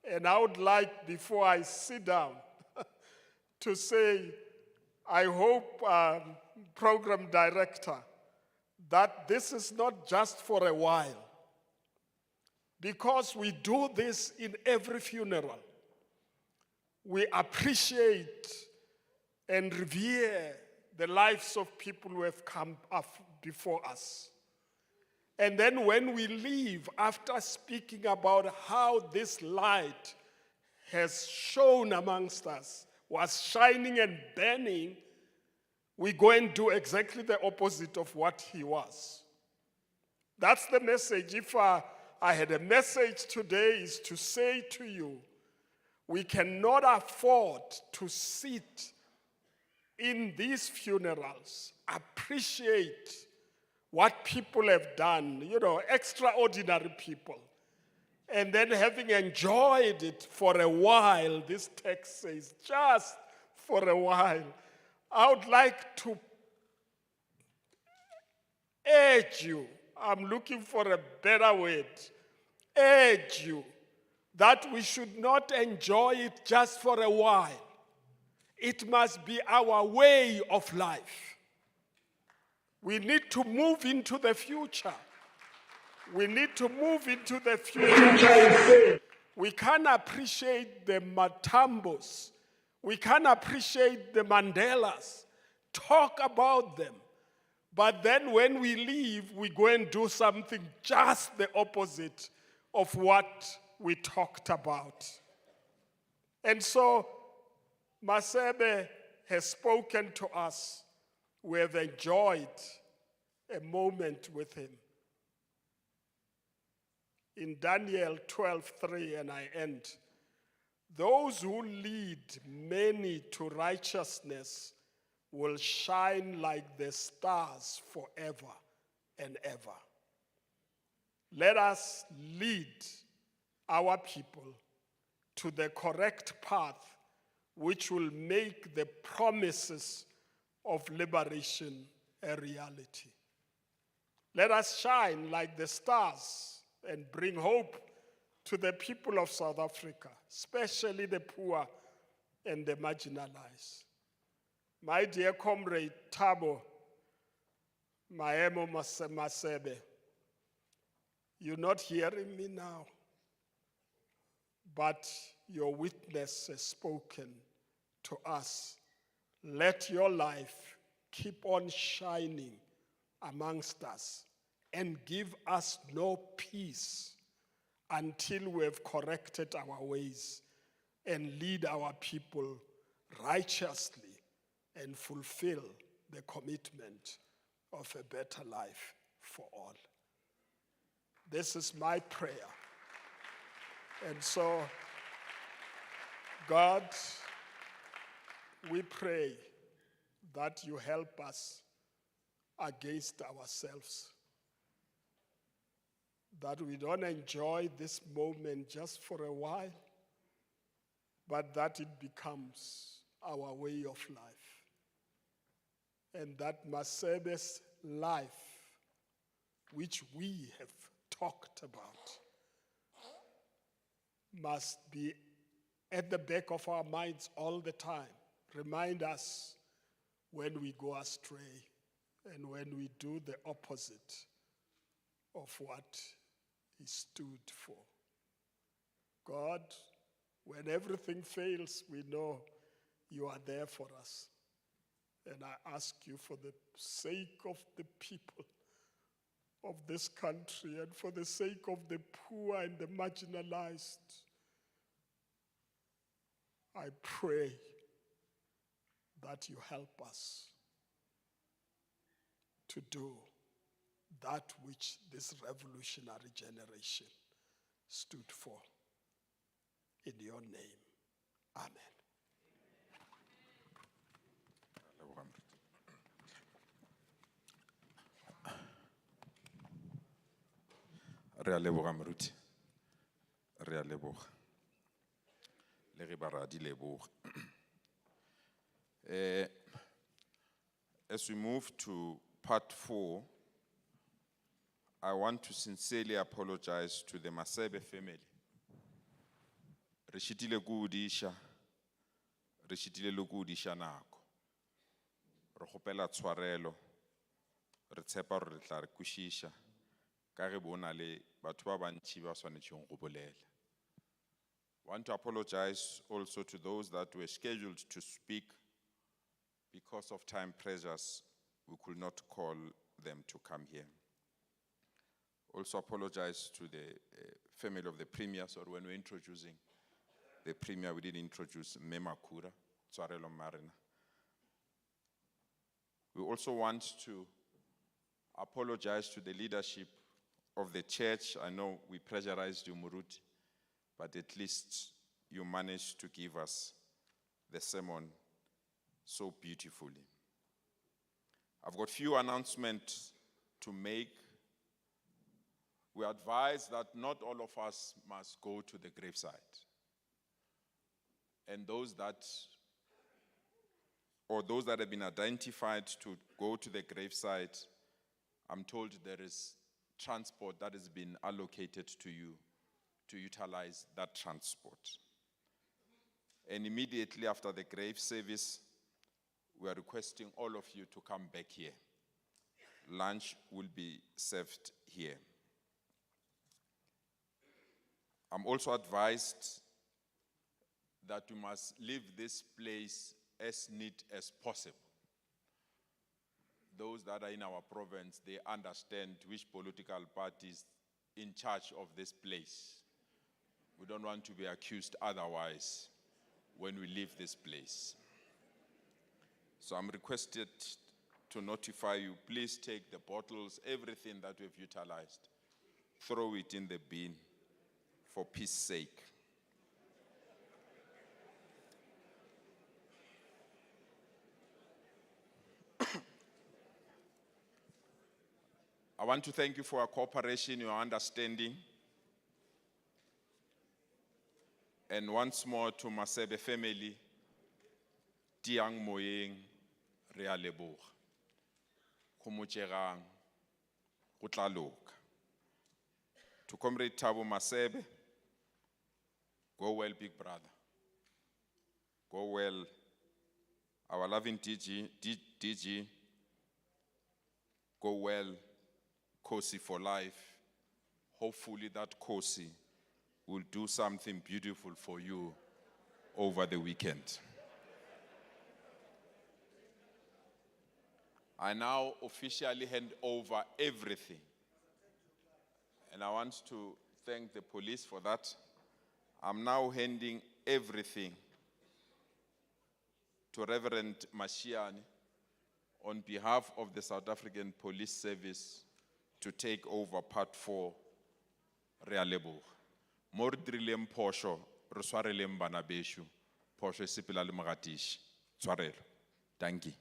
And I would like, before I sit down, to say, I hope, program director, that this is not just for a while. Because we do this in every funeral. We appreciate and revere the lives of people who have come up before us. And then when we leave, after speaking about how this light has shone amongst us, was shining and burning, we go and do exactly the opposite of what he was. That's the message. If I had a message today, is to say to you, we cannot afford to sit in these funerals, appreciate what people have done, extraordinary people. And then having enjoyed it for a while, this text says, just for a while, I would like to urge you, I'm looking for a better word, urge you that we should not enjoy it just for a while. It must be our way of life. We need to move into the future. We need to move into the future. We can't appreciate the Matambos. We can't appreciate the Mandelas. Talk about them. But then when we leave, we go and do something just the opposite of what we talked about. And so, Masebe has spoken to us. We have enjoyed a moment with him. In Daniel 12:3, and I end, those who lead many to righteousness will shine like the stars forever and ever. Let us lead our people to the correct path, which will make the promises of liberation a reality. Let us shine like the stars and bring hope to the people of South Africa, especially the poor and the marginalized. My dear comrade Thabo Masebe, you're not hearing me now, but your witness has spoken to us. Let your life keep on shining amongst us and give us no peace until we have corrected our ways and lead our people righteously and fulfill the commitment of a better life for all. This is my prayer. And so, God, we pray that you help us against ourselves, that we don't enjoy this moment just for a while, but that it becomes our way of life. And that Masebe's life, which we have talked about, must be at the back of our minds all the time. Remind us when we go astray and when we do the opposite of what he stood for. God, when everything fails, we know you are there for us. And I ask you, for the sake of the people of this country and for the sake of the poor and the marginalized, I pray that you help us to do that which this revolutionary generation stood for. In your name, amen. Re a leboga moruti. Re a leboga. Le re ba radi leboga. As we move to part 4, I want to sincerely apologize to the Masebe family. Re shitile ku udisha, re shitile le ku udisha nako. Re kgopela tshwarelo, re tshepa gore re tla re kwishisha. Ka re bona le batho ba bantši ba swanetšeng go bolela. Want to apologize also to those that were scheduled to speak. Because of time pressures, we could not call them to come here. Also apologize to the family of the Premier. So when we're introducing the Premier, we did introduce Memakura, Tswarelo Marina. We also want to apologize to the leadership of the church. I know we pressurized you, Muruti, but at least you managed to give us the sermon so beautifully. I've got few announcements to make. We advise that not all of us must go to the graveside. And those that have been identified to go to the graveside, I'm told there is transport that has been allocated to you to utilize that transport. And immediately after the grave service, we are requesting all of you to come back here. Lunch will be served here. I'm also advised that we must leave this place as neat as possible. Those that are in our province, they understand which political parties in charge of this place. We don't want to be accused otherwise when we leave this place. So I'm requested to notify you, please take the bottles, everything that we've utilized, throw it in the bin for peace sake. I want to thank you for your cooperation, your understanding. And once more to Masebe family, Tiang Moyeng, Rea Leboga, Kumucherang, Kutlaloka. To Comrade Thabo Masebe, go well, big brother. Go well, our loving DG. Go well, Kosi for life. Hopefully that Kosi will do something beautiful for you over the weekend. I now officially hand over everything. And I want to thank the police for that. I'm now handing everything to Reverend Mashiane on behalf of the South African Police Service to take over Part 4, Rea Leboga. Mordrilem Posho, Roswarelem Banabeshu, Posho Sipila Limagatish, Swarel. Thank you.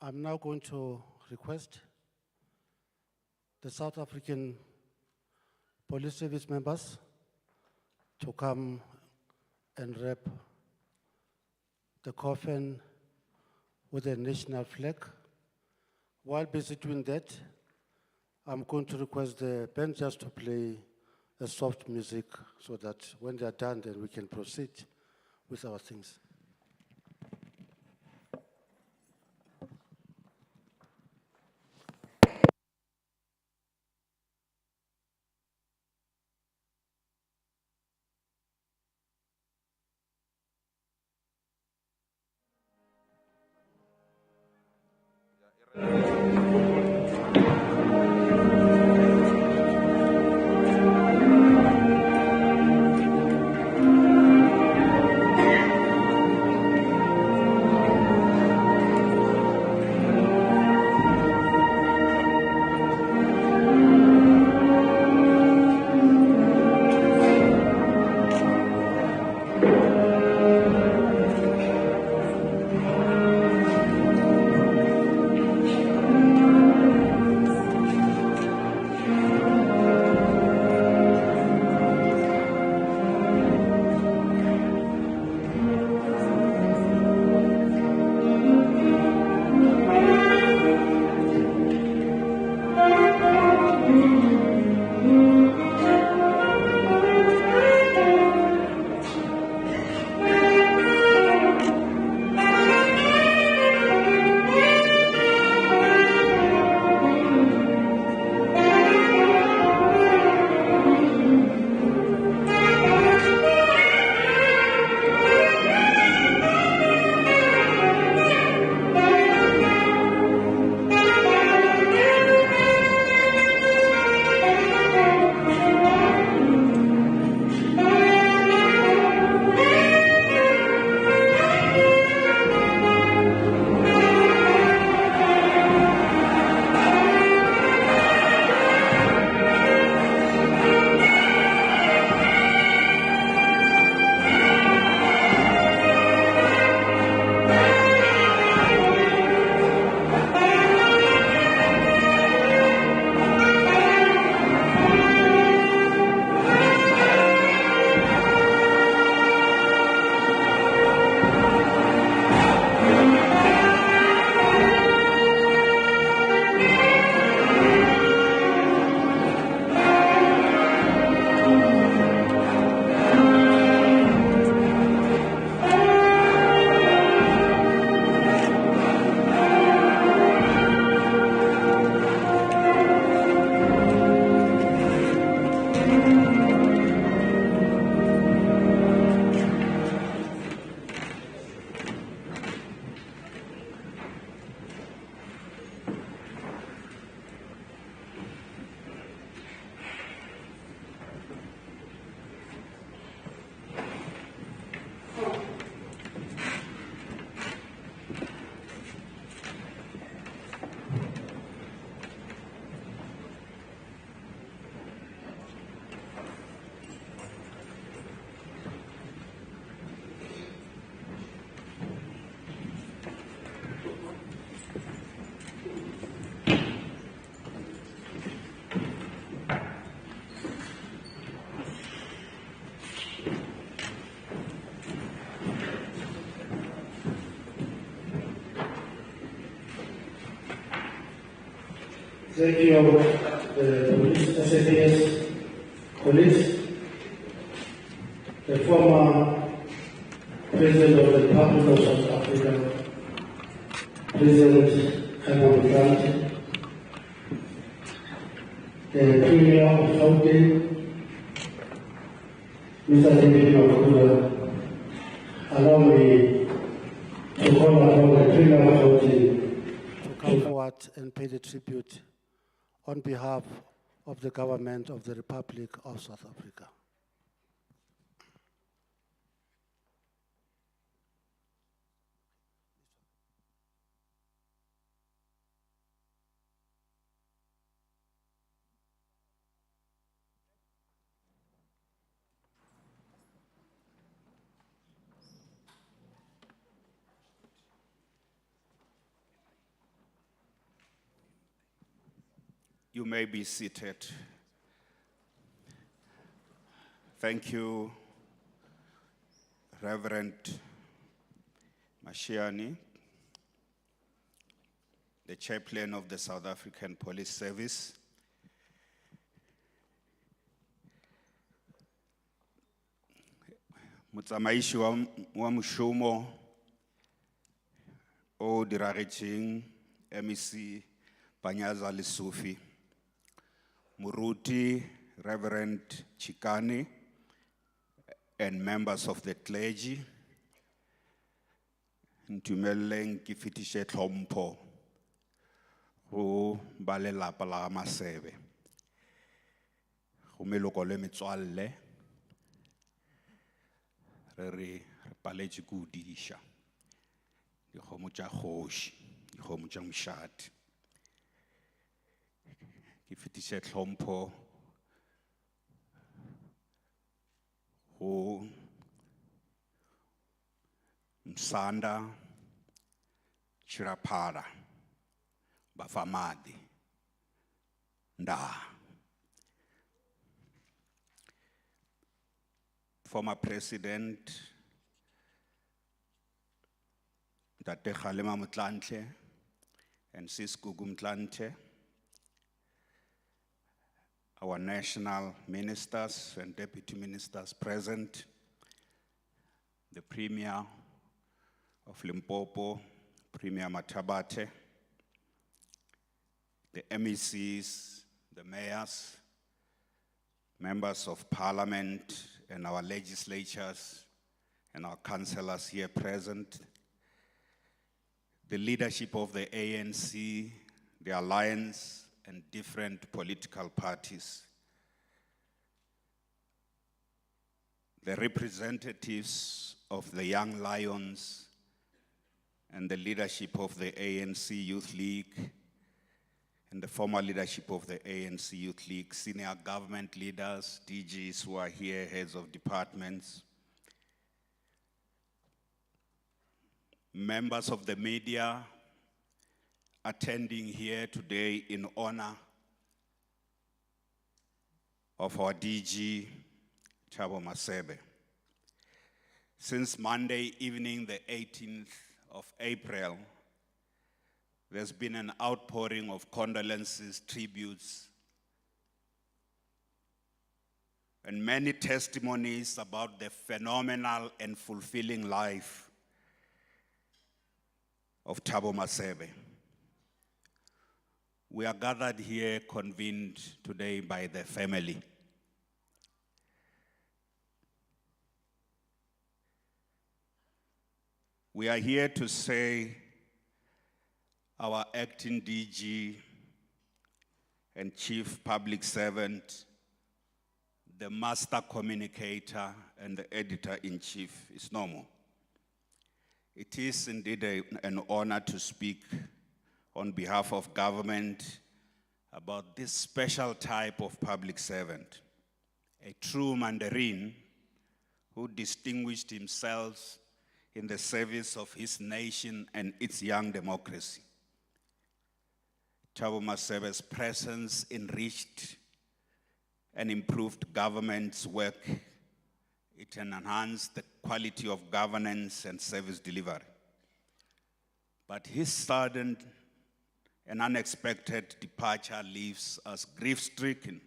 I'm now going to request the South African Police Service members to come and wrap the coffin with a national flag. While busy doing that, I'm going to request the band just to play a soft music so that when they're done, then we can proceed with our things. Thank you, the police, SAS police, the former President of the Republic of South Africa, President Thabo Masebe, the Premier of Gauteng, Mr. David Makhura, allow me to call upon the Premier of Gauteng to come forward and pay the tribute on behalf of the government of the Republic of South Africa. You may be seated. Thank you, Reverend Mashiane, the chaplain of the South African Police Service. Motsamaishi wa moshomo o diragetseng MEC Panyaza Lesufi, Muruti, Reverend Chikane, and members of the clergy, ntumeleng ke fetishe tlhompho go ba lelapa la Masebe, go meloko le metswalle, re paletše go diša dikgomo tša kgoši, dikgomo tša mošate. Ke fetiše tlhompho go Msanda Chiraphara Bafamadi Nda, former President Tate Kgalema Motlanthe and Sis Gugu Motlanthe, our national ministers and deputy ministers present, the Premier of Limpopo, Premier Matabate, the MECs, the mayors, members of parliament and our legislatures and our councillors here present, the leadership of the ANC, the alliance, and different political parties, the representatives of the Young Lions and the leadership of the ANC Youth League and the former leadership of the ANC Youth League, senior government leaders, DGs who are here, heads of departments, members of the media attending here today in honor of our DG, Thabo Masebe. Since Monday evening, the 18th of April, there's been an outpouring of condolences, tributes, and many testimonies about the phenomenal and fulfilling life of Thabo Masebe. We are gathered here, convened today by the family. We are here to say our acting DG and chief public servant, the master communicator and the editor-in-chief is no more. It is indeed an honor to speak on behalf of government about this special type of public servant, a true Mandarin who distinguished himself in the service of his nation and its young democracy. Thabo Masebe's presence enriched and improved government's work. It enhanced the quality of governance and service delivery. But his sudden An unexpected departure leaves us grief-stricken.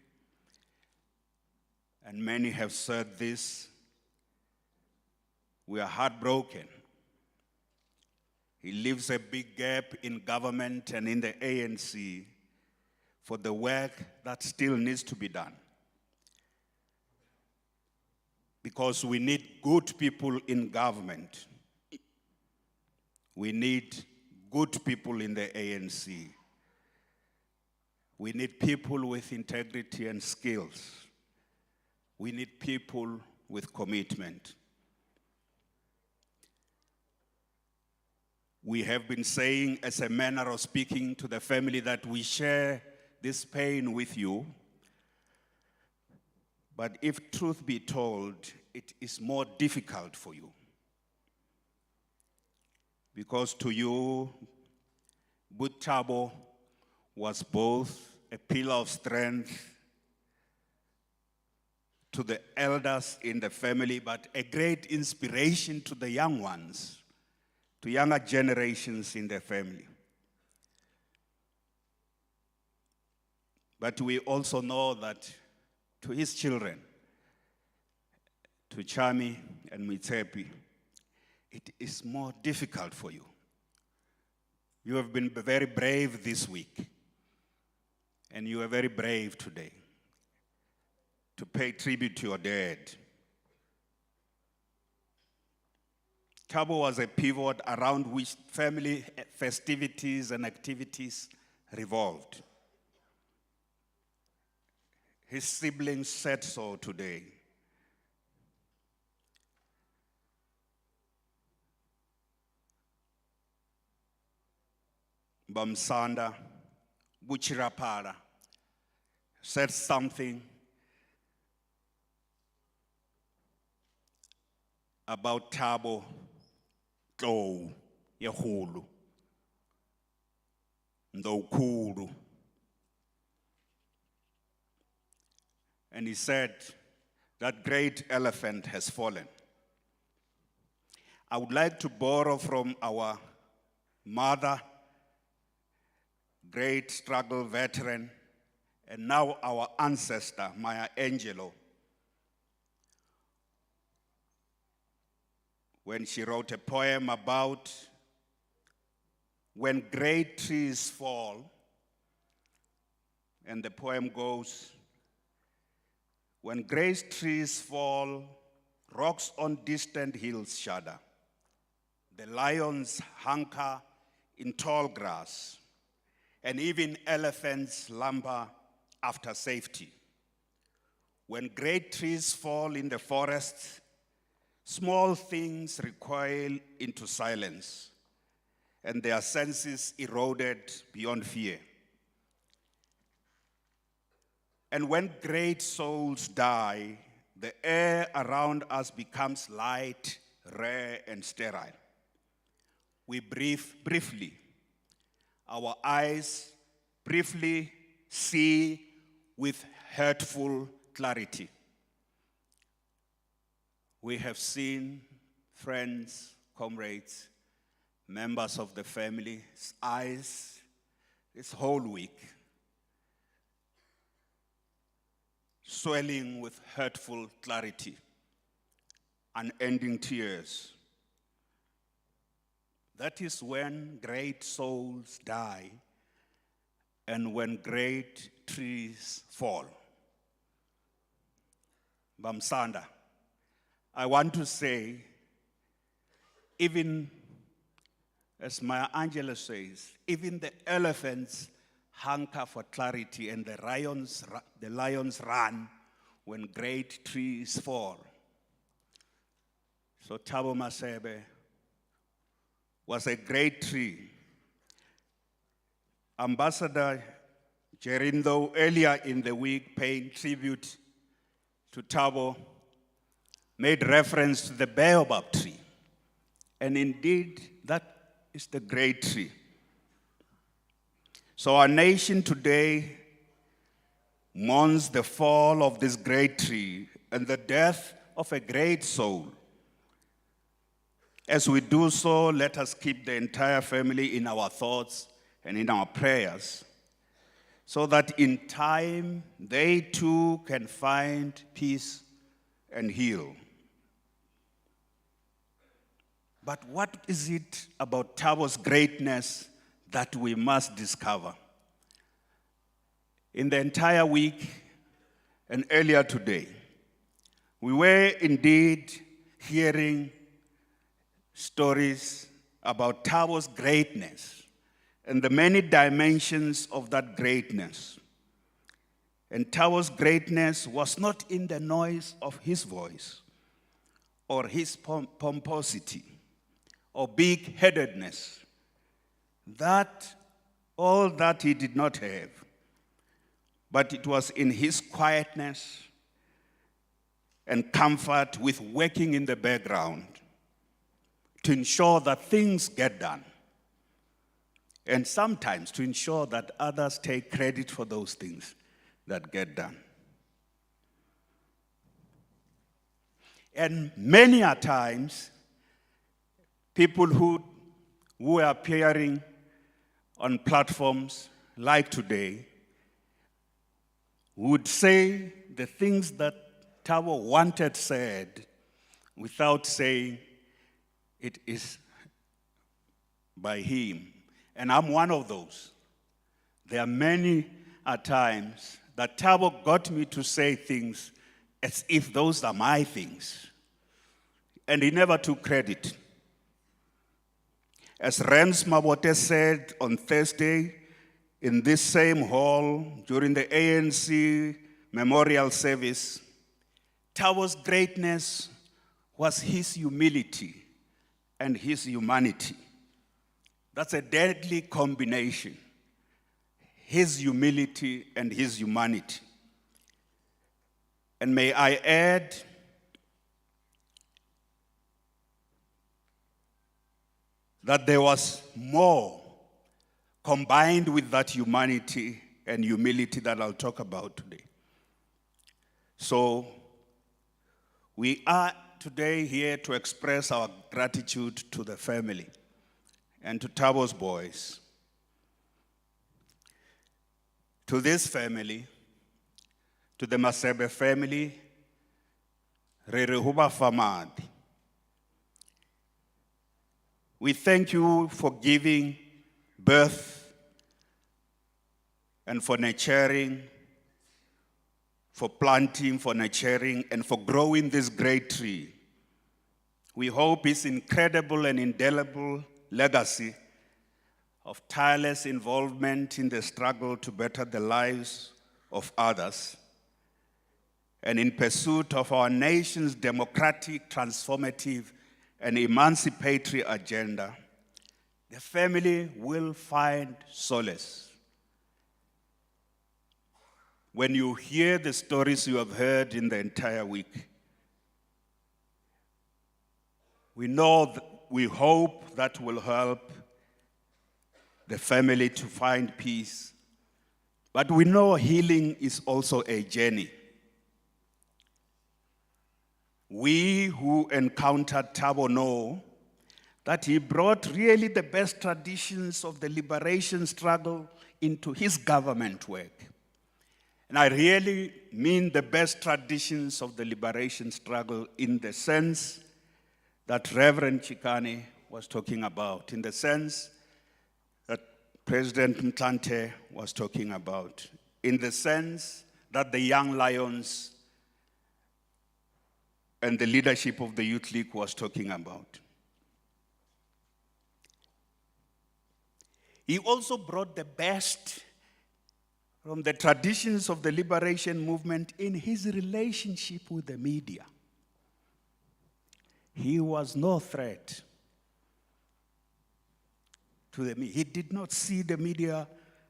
And many have said this. We are heartbroken. He leaves a big gap in government and in the ANC for the work that still needs to be done. Because we need good people in government. We need good people in the ANC. We need people with integrity and skills. We need people with commitment. We have been saying as a manner of speaking to the family that we share this pain with you. But if truth be told, it is more difficult for you. Because to you, Thabo was both a pillar of strength to the elders in the family, but a great inspiration to the young ones, to younger generations in the family. But we also know that to his children, to Chami and Mitepi, it is more difficult for you. You have been very brave this week, and you are very brave today to pay tribute to your dad. Thabo was a pivot around which family festivities and activities revolved. His siblings said so today. Bamsanda Buchirapara said something about Thabo Tlou Yehulu Ndokulu. And he said, that great elephant has fallen. I would like to borrow from our mother, great struggle veteran, and now our ancestor, Maya Angelou, when she wrote a poem about when great trees fall, and the poem goes, when great trees fall, rocks on distant hills shudder. The lions hunker in tall grass, and even elephants lumber after safety. When great trees fall in the forest, small things recoil into silence, and their senses eroded beyond fear. And when great souls die, the air around us becomes light, rare, and sterile. We breathe briefly. Our eyes briefly see with hurtful clarity. We have seen friends, comrades, members of the family's eyes this whole week, swelling with hurtful clarity, unending tears. That is when great souls die and when great trees fall. Bamsanda, I want to say, even as Maya Angelou says, even the elephants hunker for clarity and the lions run when great trees fall. So Thabo Masebe was a great tree. Ambassador Jerindo earlier in the week paying tribute to Thabo made reference to the baobab tree. And indeed, that is the great tree. So our nation today mourns the fall of this great tree and the death of a great soul. As we do so, let us keep the entire family in our thoughts and in our prayers, so that in time they too can find peace and heal. But what is it about Thabo's greatness that we must discover? In the entire week and earlier today, we were indeed hearing stories about Thabo's greatness and the many dimensions of that greatness. And Thabo's greatness was not in the noise of his voice or his pomposity or big-headedness. All that he did not have. But it was in his quietness and comfort with working in the background to ensure that things get done. And sometimes to ensure that others take credit for those things that get done. And many a times, people who are appearing on platforms like today would say the things that Thabo wanted said without saying it is by him. And I'm one of those. There are many a times that Thabo got me to say things as if those are my things. And he never took credit. As Rens Mabote said on Thursday in this same hall during the ANC memorial service, Thabo's greatness was his humility and his humanity. That's a deadly combination. His humility and his humanity. And may I add that there was more combined with that humanity and humility that I'll talk about today. So we are today here to express our gratitude to the family and to Thabo's boys. To this family, to the Masebe family, re re ho ba fa madi. We thank you for giving birth and for nurturing, for planting, for nurturing, and for growing this great tree. We hope its incredible and indelible legacy of tireless involvement in the struggle to better the lives of others and in pursuit of our nation's democratic, transformative, and emancipatory agenda, the family will find solace. When you hear the stories you have heard in the entire week, we hope that will help the family to find peace. But we know healing is also a journey. We who encountered Thabo know that he brought really the best traditions of the liberation struggle into his government work. And I really mean the best traditions of the liberation struggle in the sense that Reverend Chikane was talking about, in the sense that President Mtlante was talking about, in the sense that the Young Lions and the leadership of the Youth League was talking about. He also brought the best from the traditions of the liberation movement in his relationship with the media. He was no threat to the media. He did not see the media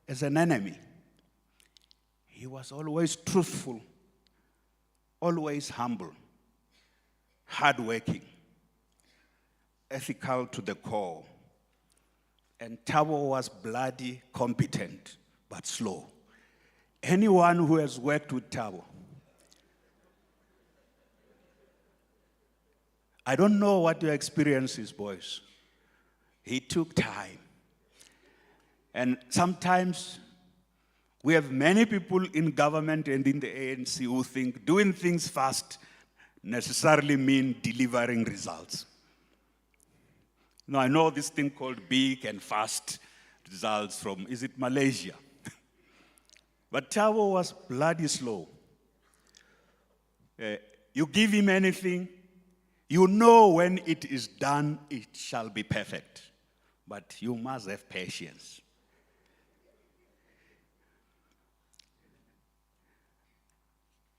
as an enemy. He was always truthful, always humble, hardworking, ethical to the core. And Thabo was bloody competent, but slow. Anyone who has worked with Thabo, I don't know what your experience is, boys. He took time. And sometimes we have many people in government and in the ANC who think doing things fast necessarily mean delivering results. Now, I know this thing called big and fast results from, is it Malaysia? But Thabo was bloody slow. You give him anything, you know when it is done, it shall be perfect. But you must have patience.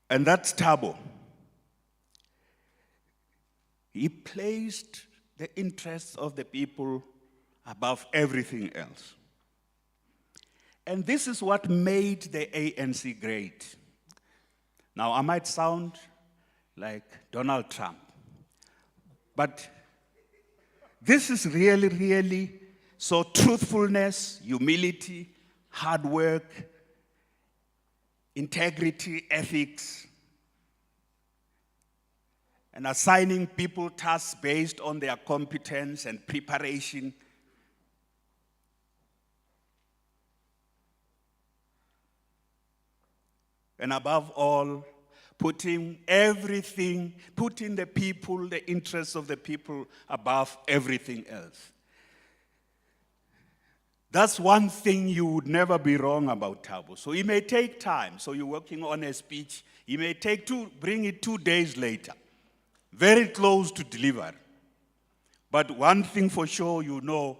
And that's Thabo. He placed the interests of the people above everything else. And this is what made the ANC great. Now, I might sound like Donald Trump, but this is really, really, so truthfulness, humility, hard work, integrity, ethics, and assigning people tasks based on their competence and preparation. And above all, putting the people, the interests of the people above everything else. That's one thing you would never be wrong about Thabo. So it may take time. So you're working on a speech. It may bring it 2 days later. Very close to deliver. But one thing for sure, you know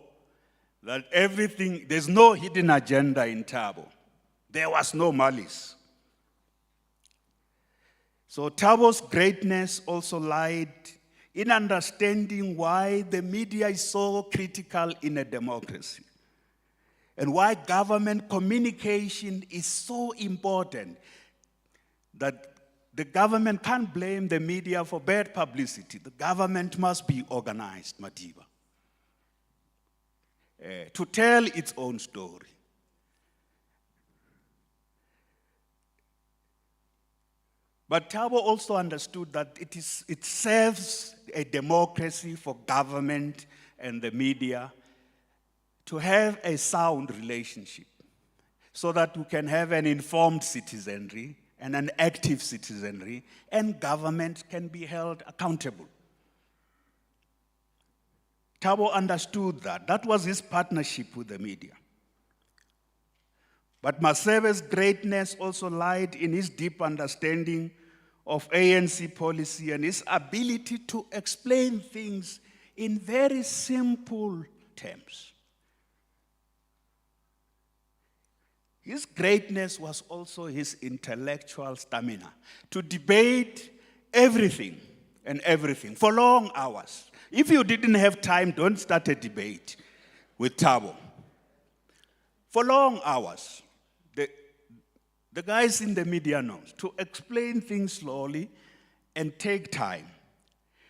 that there's no hidden agenda in Thabo. There was no malice. So Thabo's greatness also lied in understanding why the media is so critical in a democracy and why government communication is so important that the government can't blame the media for bad publicity. The government must be organized, Madiba, to tell its own story. But Thabo also understood that it serves a democracy for government and the media to have a sound relationship so that we can have an informed citizenry and an active citizenry, and government can be held accountable. Thabo understood that. That was his partnership with the media. But Masebe's greatness also lied in his deep understanding of ANC policy and his ability to explain things in very simple terms. His greatness was also his intellectual stamina to debate everything and everything for long hours. If you didn't have time, don't start a debate with Thabo. For long hours. The guys in the media know to explain things slowly and take time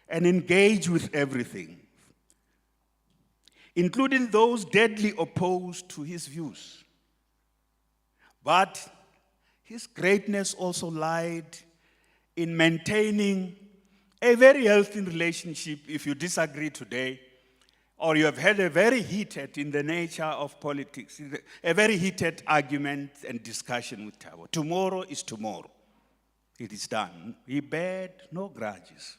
and engage with everything, including those deadly opposed to his views. But his greatness also lied in maintaining a very healthy relationship. If you disagree today, or you have had a very heated, in the nature of politics, a very heated argument and discussion with Thabo. Tomorrow is tomorrow. It is done. He bared no grudges.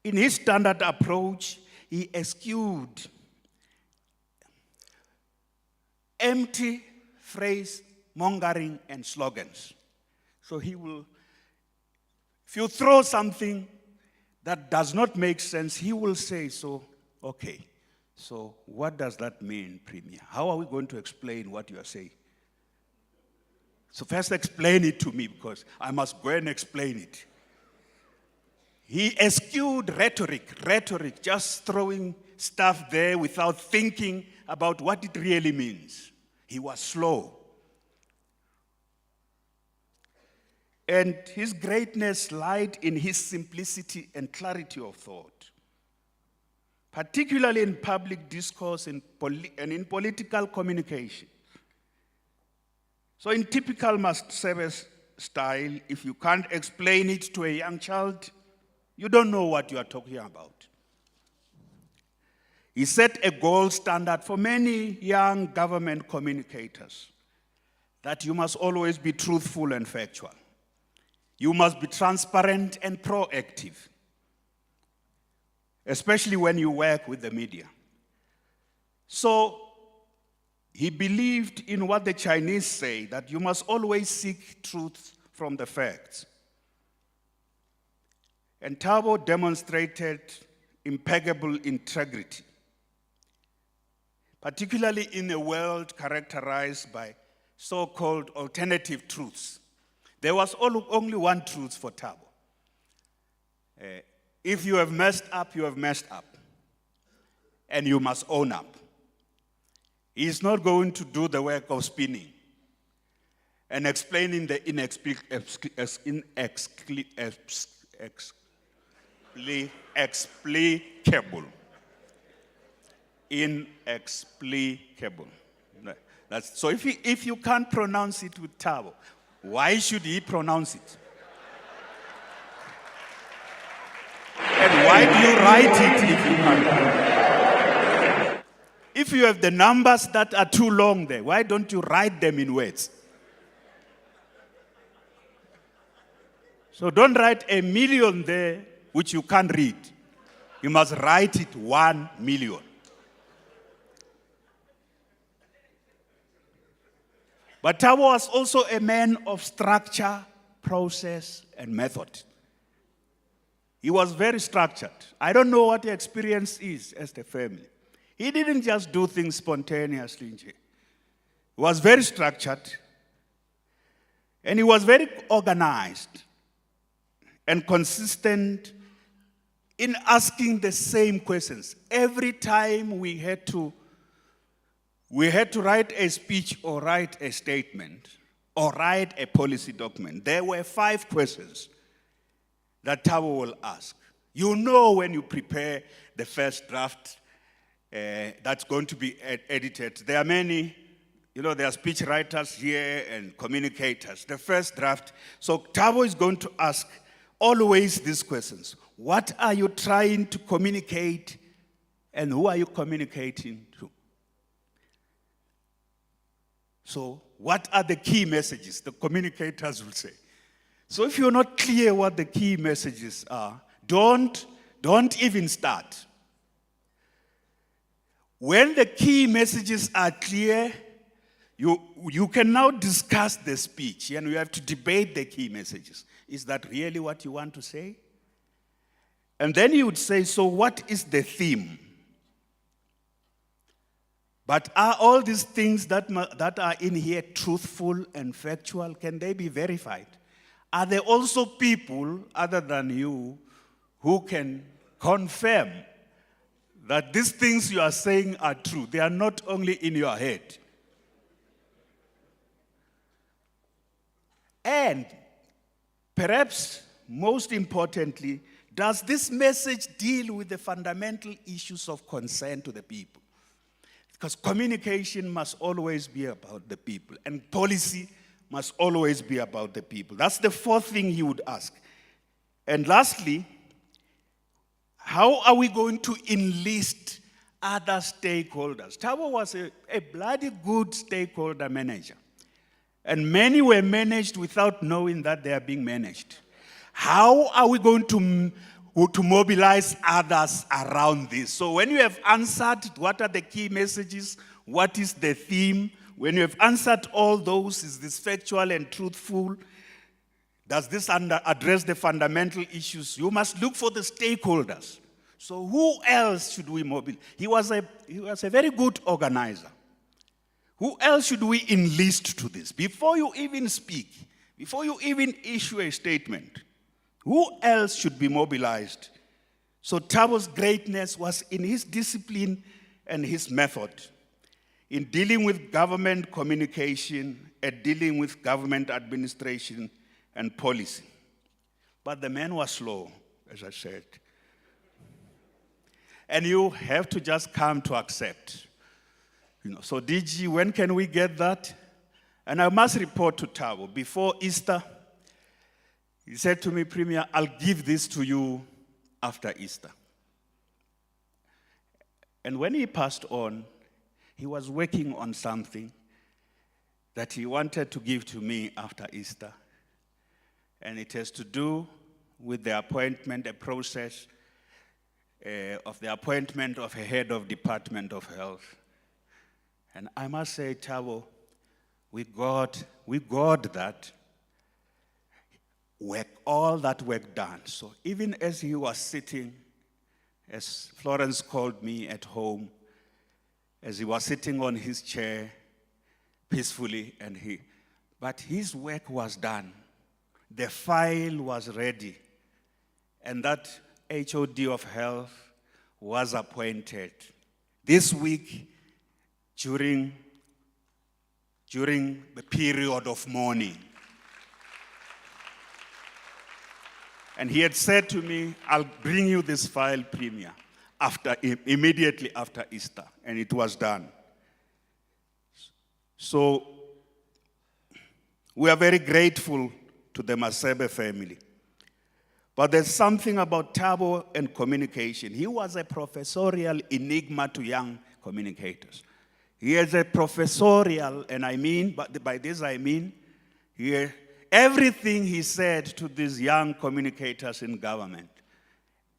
In his standard approach, he eschewed empty phrase mongering and slogans. So he will, if you throw something that does not make sense, he will say, so, okay, so what does that mean, Premier? How are we going to explain what you are saying? So first explain it to me, because I must go and explain it. He eschewed rhetoric, just throwing stuff there without thinking about what it really means. He was slow. And his greatness lied in his simplicity and clarity of thought, particularly in public discourse and in political communication. So in typical Masebe style, if you can't explain it to a young child, you don't know what you are talking about. He set a gold standard for many young government communicators that you must always be truthful and factual. You must be transparent and proactive, especially when you work with the media. So he believed in what the Chinese say, that you must always seek truth from the facts. And Thabo demonstrated impeccable integrity, particularly in a world characterized by so-called alternative truths. There was only one truth for Thabo. If you have messed up, you have messed up. And you must own up. He is not going to do the work of spinning and explaining the inexplicable. Inexplicable. So if you can't pronounce it with Thabo, why should he pronounce it? And why do you write it if you can't? If you have the numbers that are too long there, why don't you write them in words? So don't write 1 million there, which you can't read. You must write it 1 million. But Thabo was also a man of structure, process, and method. He was very structured. I don't know what the experience is as the family. He didn't just do things spontaneously. He was very structured, and he was very organized and consistent in asking the same questions. Every time we had to write a speech or write a statement or write a policy document, there were 5 questions that Thabo will ask. You know when you prepare the first draft that's going to be edited, there are many, there are speech writers here and communicators. The first draft. So Thabo is going to ask always these questions. What are you trying to communicate, and who are you communicating to? So what are the key messages? The communicators will say. So if you're not clear what the key messages are, don't even start. When the key messages are clear, you can now discuss the speech, and you have to debate the key messages. Is that really what you want to say? And then you would say, so what is the theme? But are all these things that are in here truthful and factual? Can they be verified? Are there also people other than you who can confirm that these things you are saying are true? They are not only in your head. And perhaps most importantly, does this message deal with the fundamental issues of concern to the people? Because communication must always be about the people, and policy must always be about the people. That's the 4th thing he would ask. And lastly, how are we going to enlist other stakeholders? Thabo was a bloody good stakeholder manager. And many were managed without knowing that they are being managed. How are we going to mobilize others around this? So when you have answered what are the key messages, what is the theme, when you have answered all those, is this factual and truthful? Does this address the fundamental issues? You must look for the stakeholders. So who else should we mobilize? He was a very good organizer. Who else should we enlist to this? Before you even speak, before you even issue a statement, who else should be mobilized? So Thabo's greatness was in his discipline and his method in dealing with government communication and dealing with government administration and policy. But the man was slow, as I said. And you have to just come to accept. So DG, when can we get that? And I must report to Thabo, before Easter, he said to me, Premier, I'll give this to you after Easter. And when he passed on, he was working on something that he wanted to give to me after Easter. And it has to do with the appointment, a process of the appointment of a head of Department of Health. And I must say, Thabo, we got that work, all that work done. So even as he was sitting, as Florence called me at home, as he was sitting on his chair peacefully, but his work was done. The file was ready, and that HOD of Health was appointed this week during the period of mourning. And he had said to me, I'll bring you this file, Premier, immediately after Easter, and it was done. So we are very grateful to the Masebe family. But there's something about Thabo and communication. He was a professorial enigma to young communicators. He is a professorial, and by this I mean, everything he said to these young communicators in government,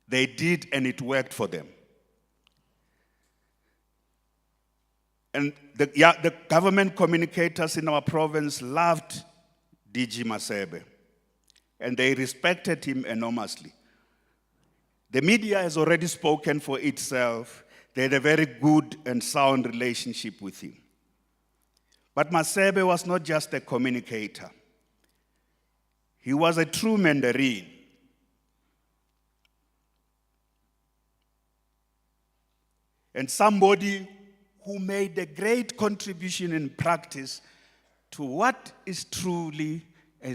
they did and it worked for them. And the government communicators in our province loved DG Masebe, and they respected him enormously. The media has already spoken for itself. They had a very good and sound relationship with him. But Masebe was not just a communicator. He was a true Mandarin. And somebody who made a great contribution in practice to what is truly a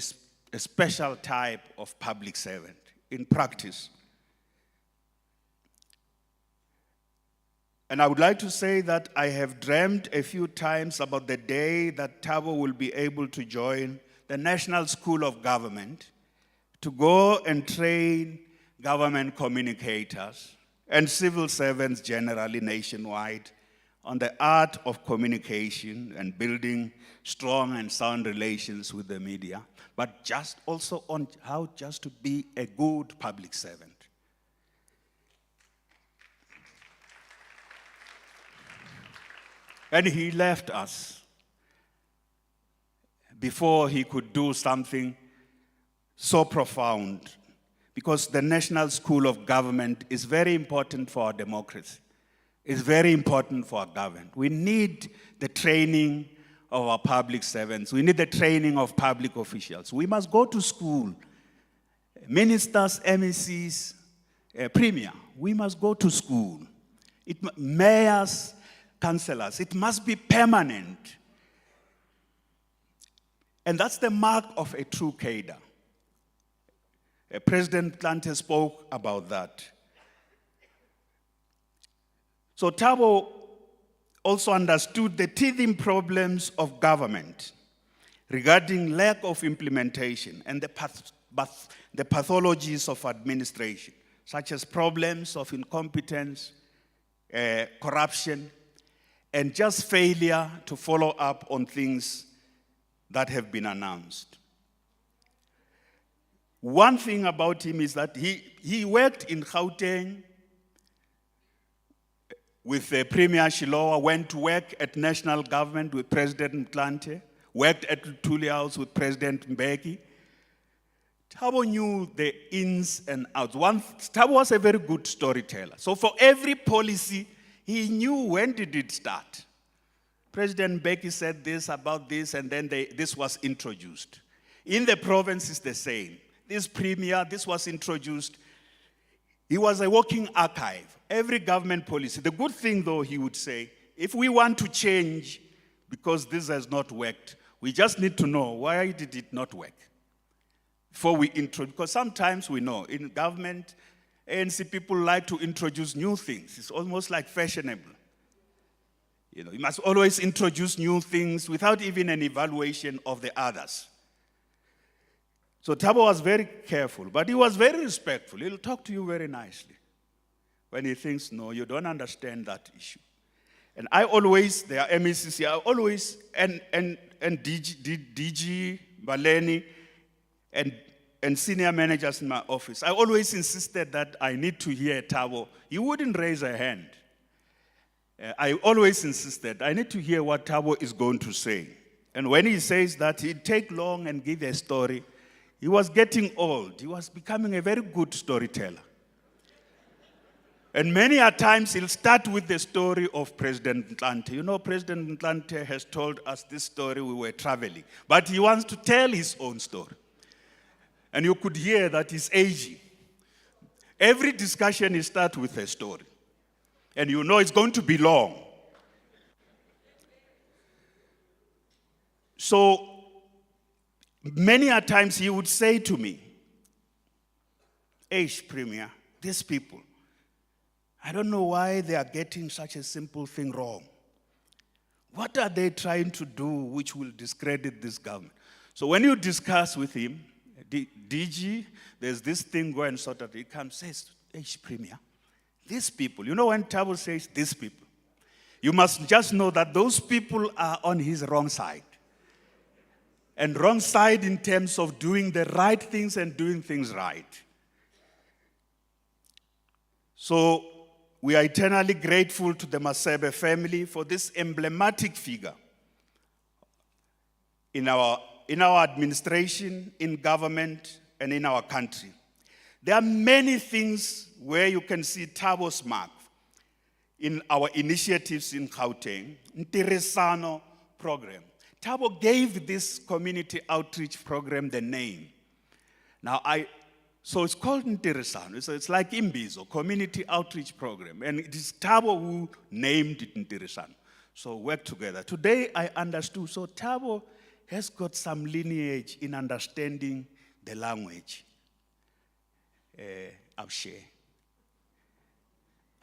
special type of public servant in practice. And I would like to say that I have dreamt a few times about the day that Thabo will be able to join the National School of Government to go and train government communicators and civil servants generally nationwide on the art of communication and building strong and sound relations with the media, but just also on how just to be a good public servant. And he left us before he could do something so profound, because the National School of Government is very important for our democracy. It's very important for our government. We need the training of our public servants. We need the training of public officials. We must go to school. Ministers, MECs, Premier, we must go to school. Mayors, councillors, it must be permanent. And that's the mark of a true cadre. President Plante spoke about that. So Thabo also understood the teething problems of government regarding lack of implementation and the pathologies of administration, such as problems of incompetence, corruption, and just failure to follow up on things that have been announced. One thing about him is that he worked in Gauteng with Premier Shilowa, went to work at national government with President Mtlante, worked at Lutuli House with President Mbeki. Thabo knew the ins and outs. Thabo was a very good storyteller. So for every policy, he knew when did it start. President Mbeki said this about this, and then this was introduced. In the province, it's the same. This premier, this was introduced. He was a walking archive. Every government policy. The good thing, though, he would say, if we want to change because this has not worked, we just need to know why did it not work before we introduce. Because sometimes we know in government, ANC people like to introduce new things. It's almost like fashionable. You must always introduce new things without even an evaluation of the others. So Thabo was very careful, but he was very respectful. He'll talk to you very nicely. when he thinks, no, you don't understand that issue. And I always, there are MECs here, I always, and DG, Baleni, and senior managers in my office, I always insisted that I need to hear Thabo. He wouldn't raise a hand. I always insisted, I need to hear what Thabo is going to say. And when he says that, he'd take long and give a story. He was getting old. He was becoming a very good storyteller. And many a times he'll start with the story of President Ntlante. You know, President Ntlante has told us this story, we were traveling. But he wants to tell his own story. And you could hear that he's aging. Every discussion he starts with a story. And you know it's going to be long. So, many a times he would say to me, Premier, these people, I don't know why they are getting such a simple thing wrong. What are they trying to do which will discredit this government? So when you discuss with him, DG, there's this thing going and sort of, he comes and says, Premier, these people, you know when Thabo says these people, you must just know that those people are on his wrong side. And wrong side in terms of doing the right things and doing things right. So we are eternally grateful to the Masebe family for this emblematic figure in our administration, in government, and in our country. There are many things where you can see Thabo's mark in our initiatives in Gauteng, Ntirisano program. Thabo gave this community outreach program the name. Now, so it's called Ntirisano. So it's like Imbizo, Community Outreach Program. And it is Thabo who named it Ntirisano. So work together. Today I understood, so Thabo has got some lineage in understanding the language. Abshe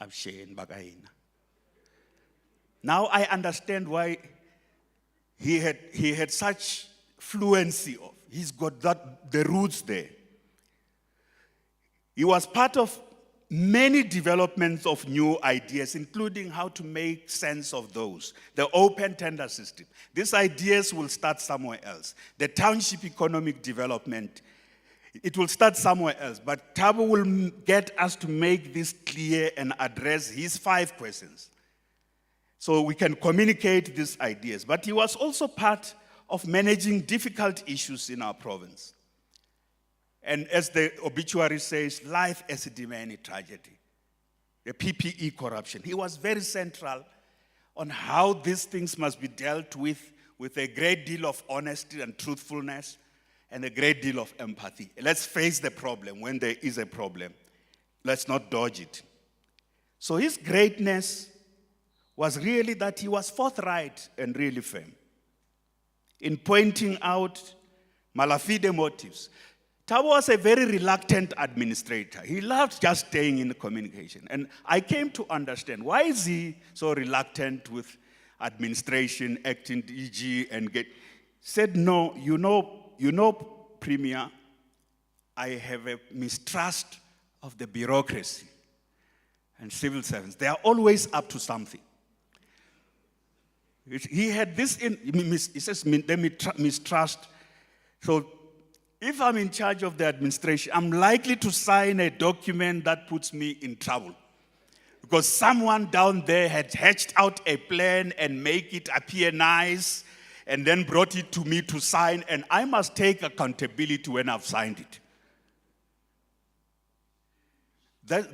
and Bagaina. Now I understand why he had such fluency of, he's got the roots there. He was part of many developments of new ideas, including how to make sense of those. The open tender system. These ideas will start somewhere else. The township economic development, it will start somewhere else. But Thabo will get us to make this clear and address his 5 questions. So we can communicate these ideas. But he was also part of managing difficult issues in our province. And as the obituary says, life as a demanding tragedy, the PPE corruption. He was very central on how these things must be dealt with a great deal of honesty and truthfulness and a great deal of empathy. Let's face the problem when there is a problem. Let's not dodge it. So his greatness was really that he was forthright and really firm in pointing out malafide motives. Thabo was a very reluctant administrator. He loved just staying in the communication. And I came to understand, why is he so reluctant with administration, acting DG, and said, no, you know, Premier, I have a mistrust of the bureaucracy and civil servants. They are always up to something. He had this, he says, the mistrust. So if I'm in charge of the administration, I'm likely to sign a document that puts me in trouble. Because someone down there had hatched out a plan and make it appear nice and then brought it to me to sign, and I must take accountability when I've signed it.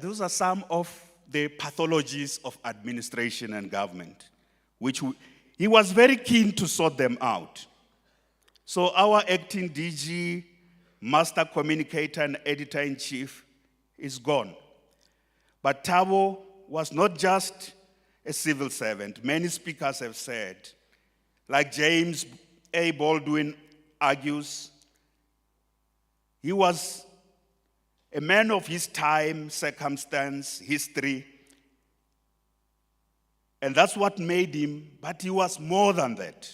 Those are some of the pathologies of administration and government, which he was very keen to sort them out. So our acting DG, master communicator and editor-in-chief is gone. But Thabo was not just a civil servant. Many speakers have said, like James A. Baldwin argues, he was a man of his time, circumstance, history, and that's what made him, but he was more than that.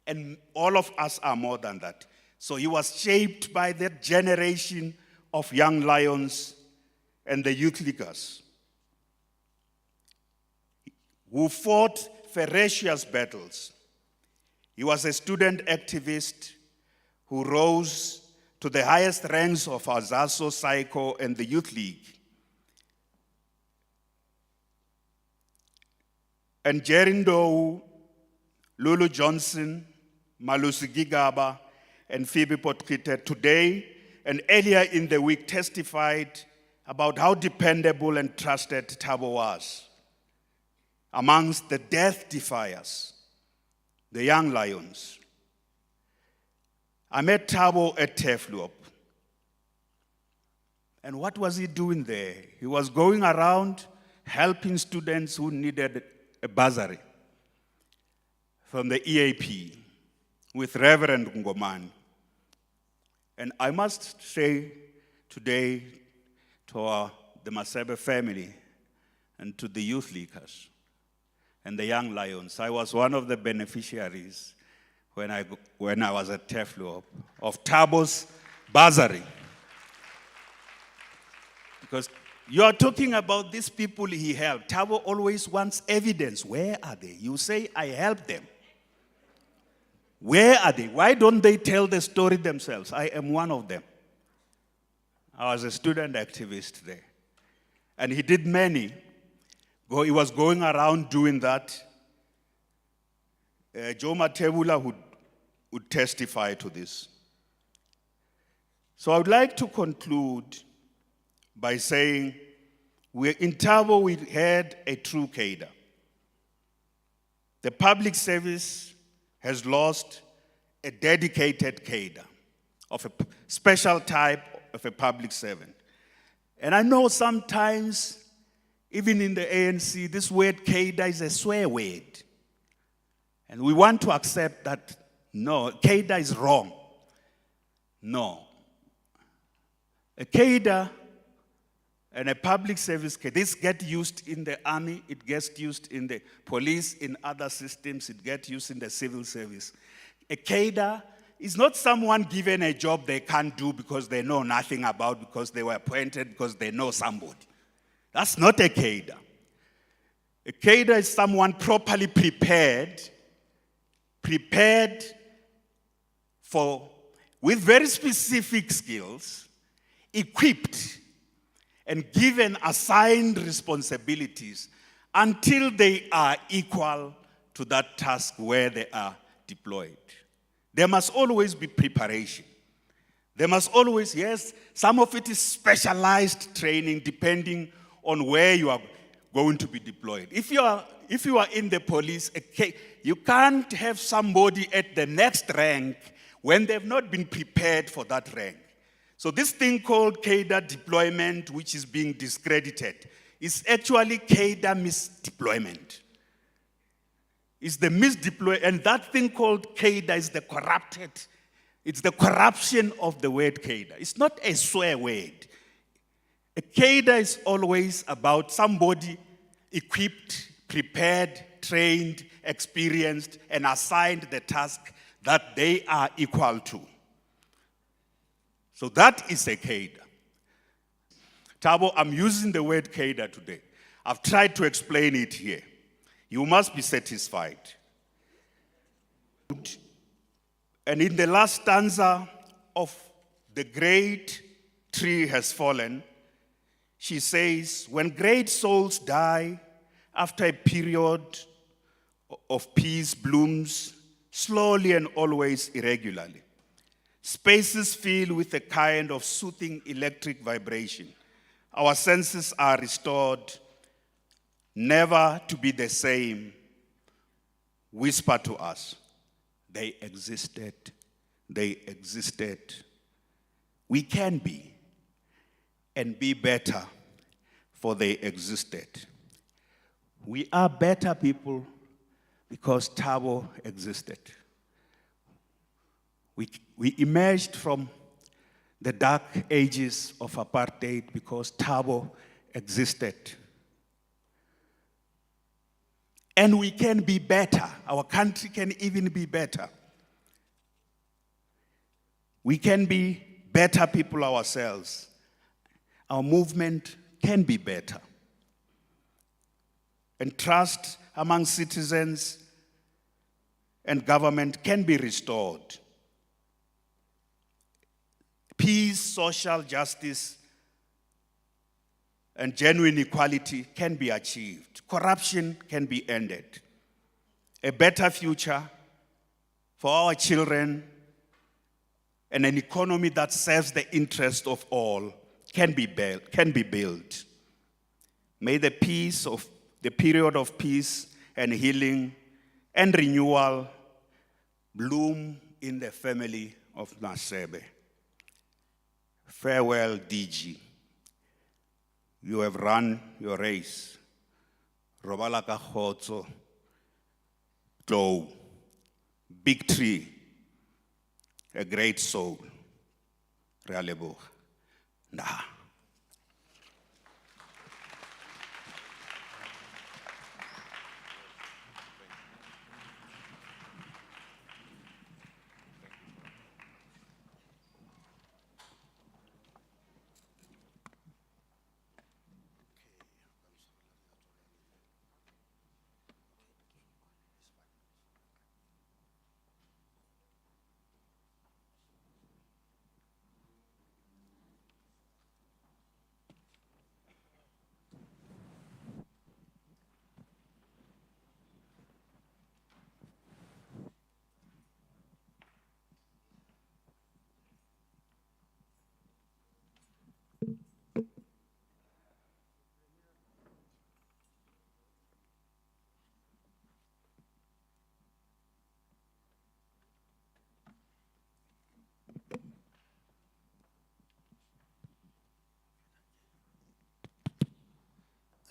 And all of us are more than that. So he was shaped by that generation of young lions and the youth leaguers who fought ferocious battles. He was a student activist who rose to the highest ranks of Azaso, Psycho, and the Youth League. And Jerindo, Lulu Johnson, Malusi Gigaba, and Phoebe Potgieter today and earlier in the week testified about how dependable and trusted Thabo was amongst the death defiers, the young lions. I met Thabo at Tefluop. And what was he doing there? He was going around helping students who needed a bursary from the EAP with Reverend Ngomani. And I must say today to the Masebe family and to the youth leaguers and the young lions, I was one of the beneficiaries when I was at Tefluop of Thabo's bursary. Because you are talking about these people he helped. Thabo always wants evidence. Where are they? You say, I helped them. Where are they? Why don't they tell the story themselves? I am one of them. I was a student activist there. And he did many. He was going around doing that. Joe Matebula would testify to this. So I would like to conclude by saying, in Thabo we had a true cadre. The public service has lost a dedicated cadre of a special type of a public servant. And I know sometimes, even in the ANC, this word cadre is a swear word. And we want to accept that, no, cadre is wrong. No. A cadre and a public service, this gets used in the army, it gets used in the police, in other systems, it gets used in the civil service. A cadre is not someone given a job they can't do because they know nothing about, because they were appointed, because they know somebody. That's not a cadre. A cadre is someone properly prepared with very specific skills, equipped, and given assigned responsibilities until they are equal to that task where they are deployed. There must always be preparation. There must always, yes, some of it is specialized training depending on where you are going to be deployed. If you are in the police, you can't have somebody at the next rank when they've not been prepared for that rank. So this thing called cadre deployment, which is being discredited, is actually cadre misdeployment. It's the misdeployment, and that thing called cadre is it's the corruption of the word cadre. It's not a swear word. A cadre is always about somebody equipped, prepared, trained, experienced, and assigned the task that they are equal to. So that is a cadre. Thabo, I'm using the word cadre today. I've tried to explain it here. You must be satisfied. And in the last stanza of The Great Tree Has Fallen, she says, when great souls die after a period of peace blooms slowly and always irregularly. Spaces fill with a kind of soothing electric vibration. Our senses are restored, never to be the same. Whisper to us, they existed, they existed. We can be and be better, for they existed. We are better people because Thabo existed. We emerged from the dark ages of apartheid because Thabo existed. And we can be better. Our country can even be better. We can be better people ourselves. Our movement can be better. And trust among citizens and government can be restored. Peace, social justice, and genuine equality can be achieved. Corruption can be ended. A better future for our children and an economy that serves the interest of all can be built. May the period of peace and healing and renewal bloom in the family of Masebe. Farewell, DG. You have run your race. Robala ka kgotso, glow, big tree, a great soul. Re a leboga. Nah.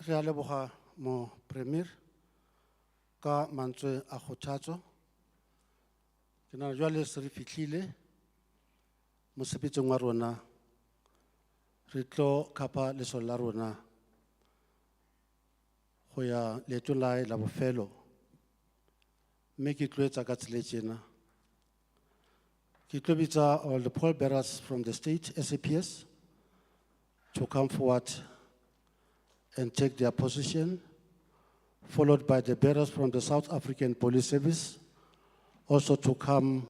Re a leboga mo premier ka mantswe a kgothatso. Ke nagana jwale se re fihlile mosebetsing wa rona, re tlo kapa lesolo la rona go ya leetong la bofelo, mme ke tlo etsa ka tsela e tjena. Ke tlo bitsa all the pallbearers from the state SAPS to come forward and take their position, followed by the bearers from the South African Police Service also to come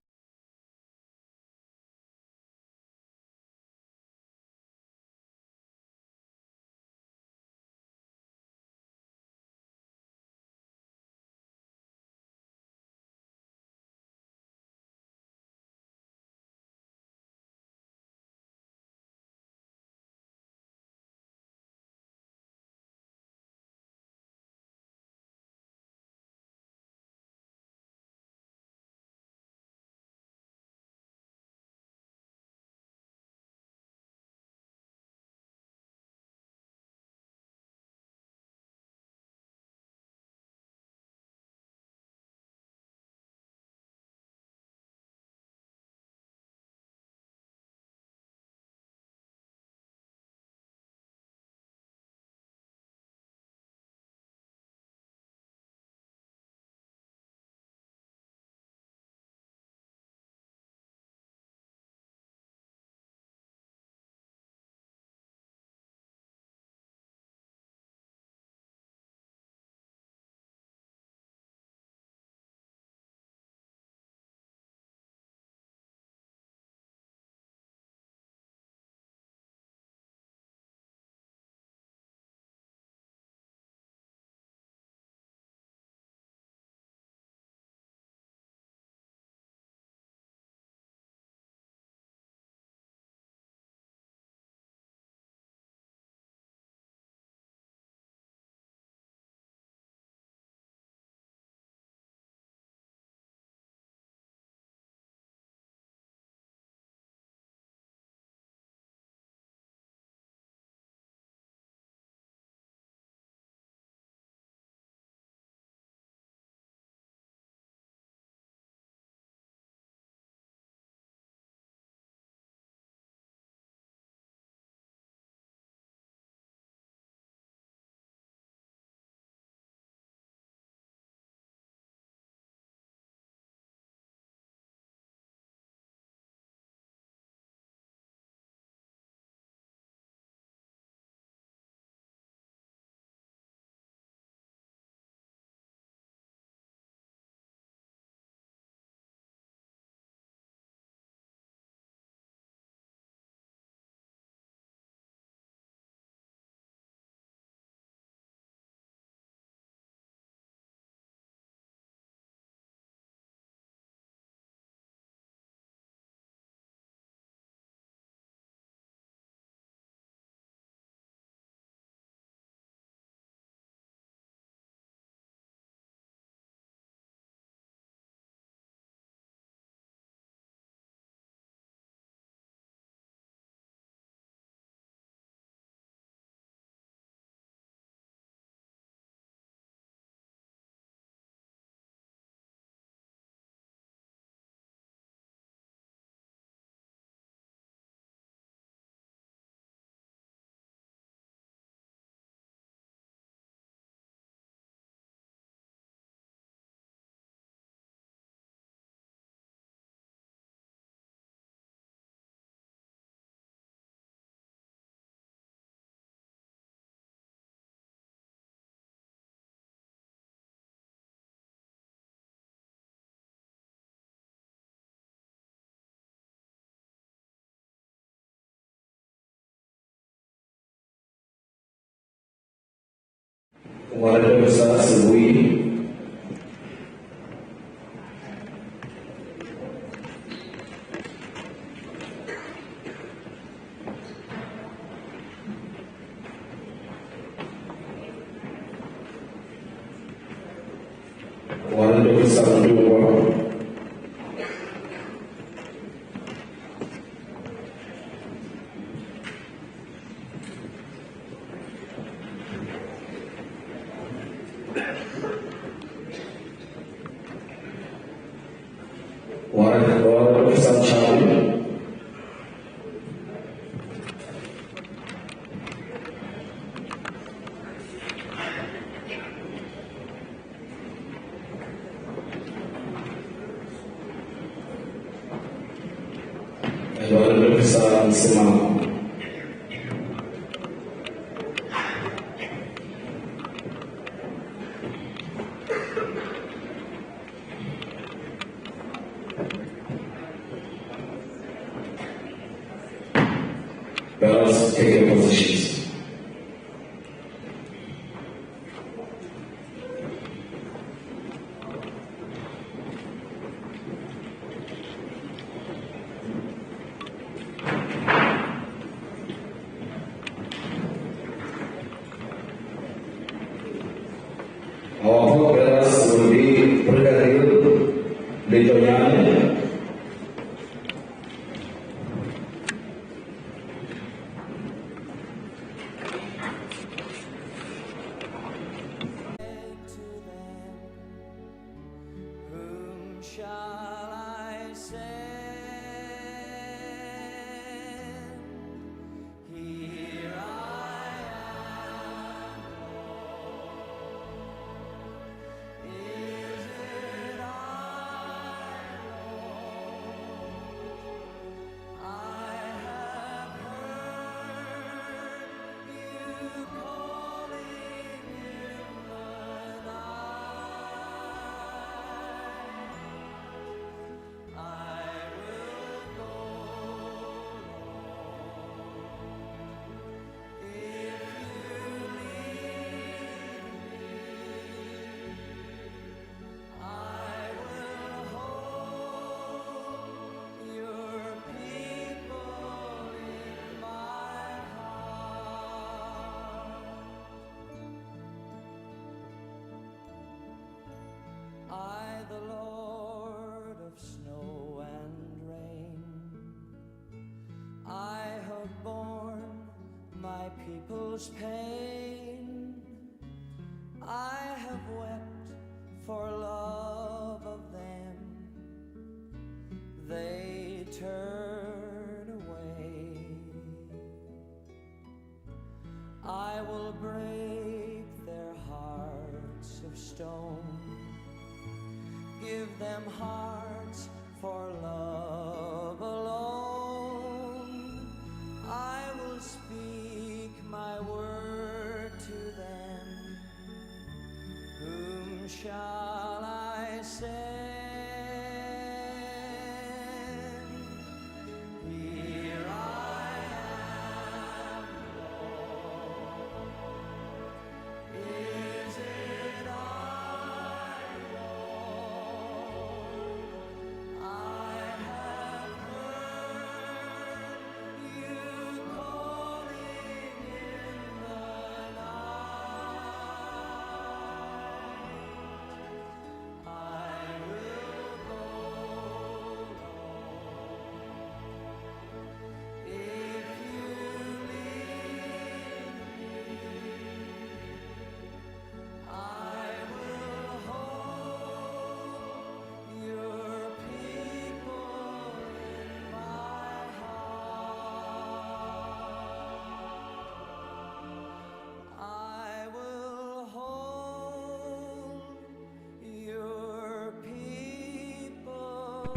Let us take your positions. Our four brothers will be Brigadier Legion. The Lord of snow and rain, I have borne my people's pain. I have wept for love of them. They turn away. I will break their hearts of stone, give them hearts for love alone. I will speak my word to them. Whom shall I send? Here I am, Lord. Is it I, Lord? I have heard you calling in the night. I will go, Lord. If you lead me, I will hold your people in my heart. I will hold your people.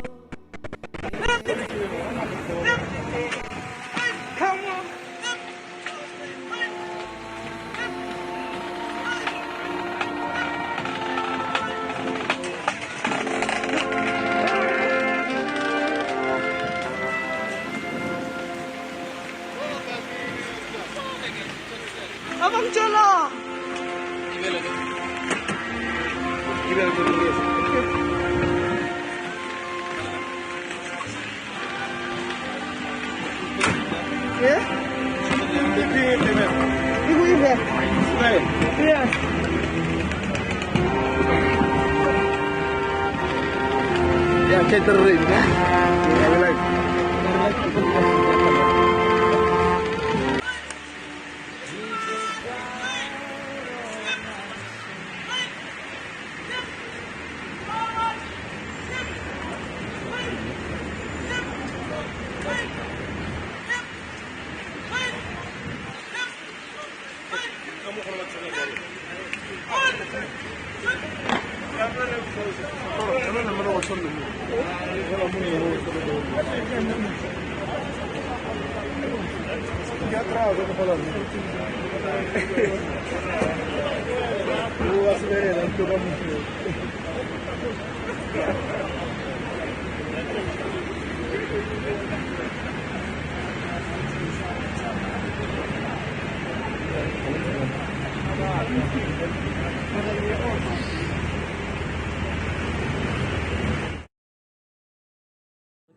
Come on. Abang Jolo.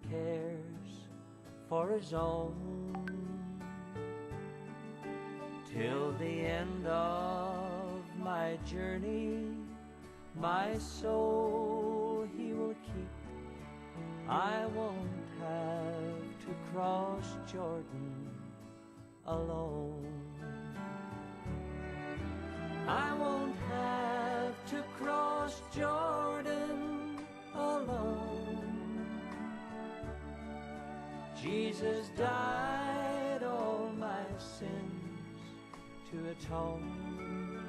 Cares for his own till the end of my journey. My soul he will keep. I won't have to cross Jordan alone. I won't have to cross Jordan alone. Jesus died all my sins to atone.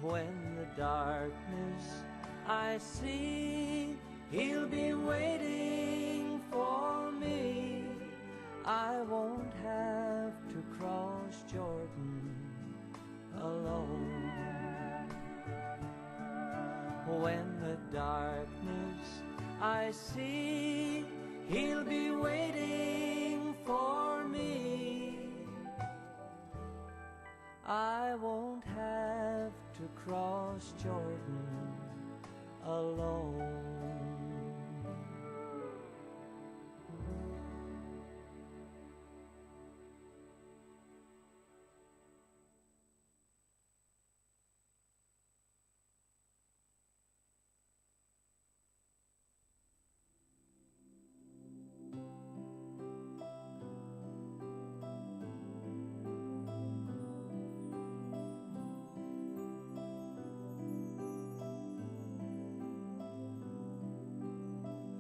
When the darkness I see, he'll be waiting for me. I won't have to cross Jordan alone. When the darkness I see, he'll be waiting for me. I won't have to cross Jordan alone.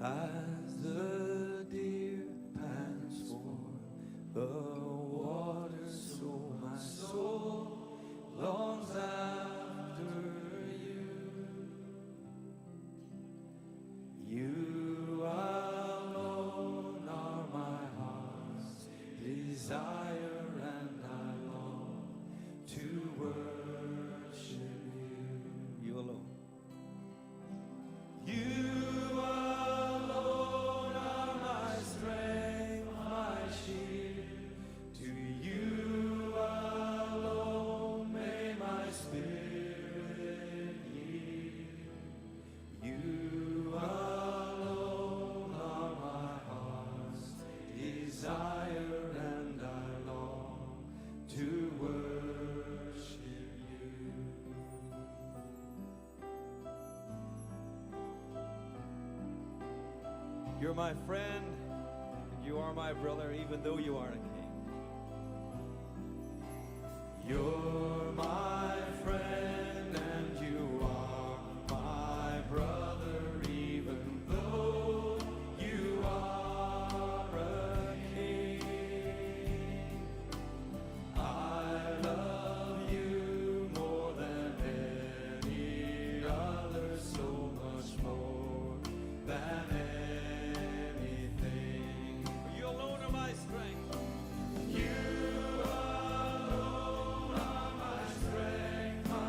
As the deer pants for the water, so my soul longs after you. You alone are my heart's desire, and I long to worship you. You alone. You You're my friend, and you are my brother, even though you are a king. You're my friend, and you are my brother, even though you are a king. I love you more than any other, so much more than anything. You alone are my strength. You alone are my strength, my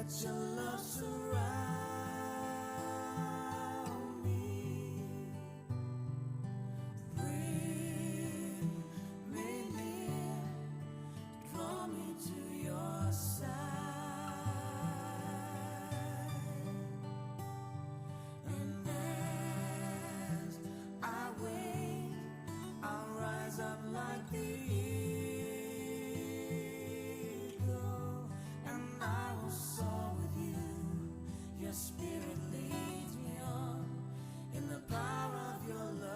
Let your love surround me. Bring me near, draw me to your side. And as I wait, I'll rise up like the eagle, and I will soar with you. Your spirit leads me on in the power of your love.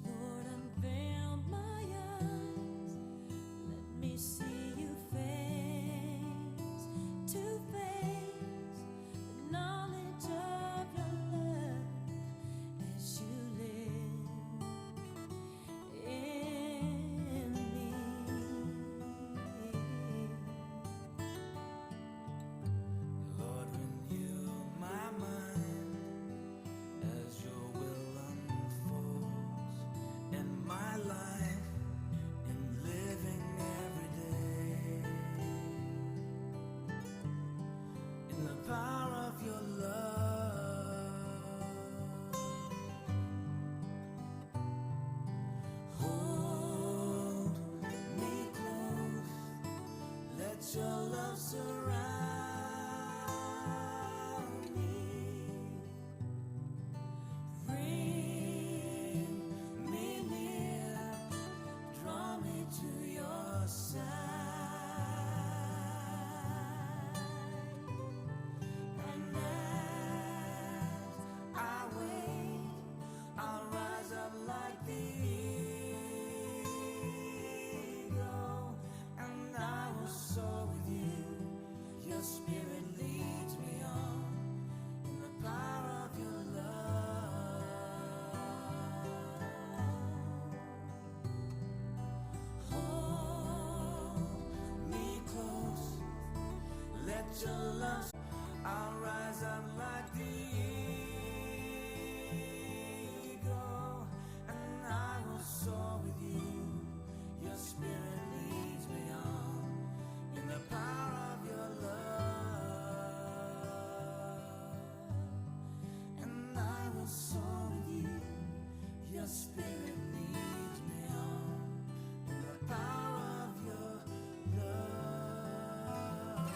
Lord, unveil my eyes. Let me see you face to face. The knowledge of your love as you live in me. Lord, renew my mind as your will unfolds in my life, in living every day, in the power of your love. Hold me close, let your love surround me. Bring me near, draw me to your side. And as I wait, I'll rise up like the eagle, and I will soar with you. Your spirit leads me on in the power of your love. Hold me close, let your love. I'll rise up like the eagle, and I will soar with you. Your spirit leads me on in the power of your love. And I will soar with you. Your spirit leads me on in the power of your love.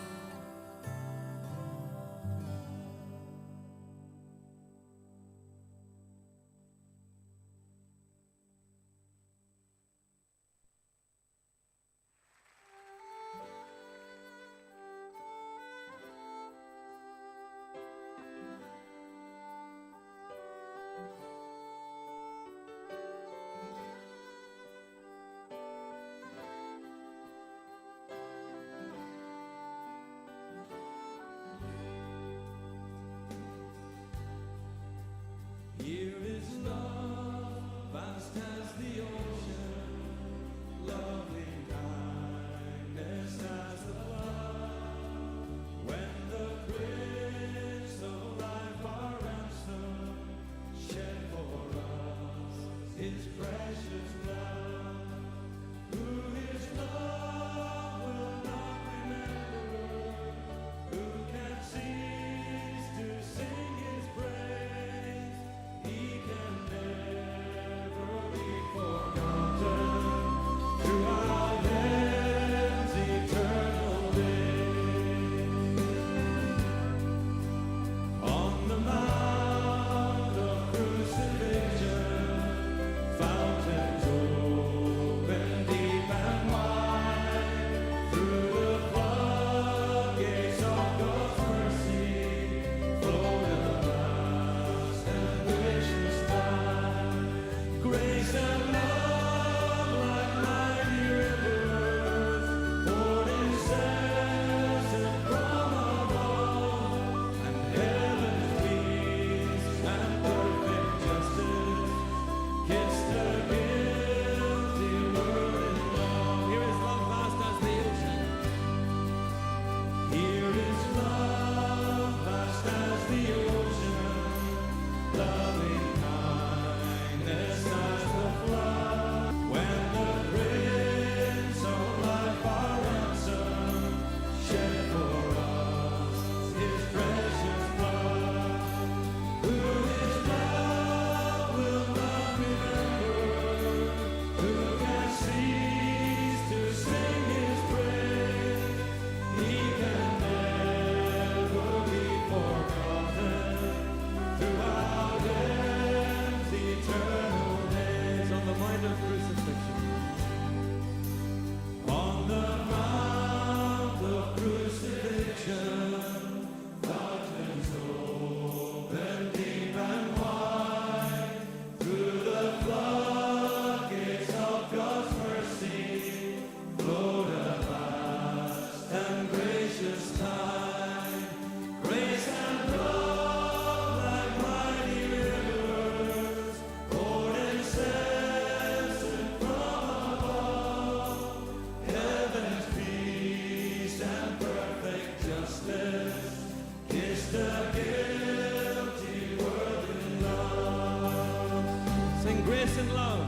grace and love.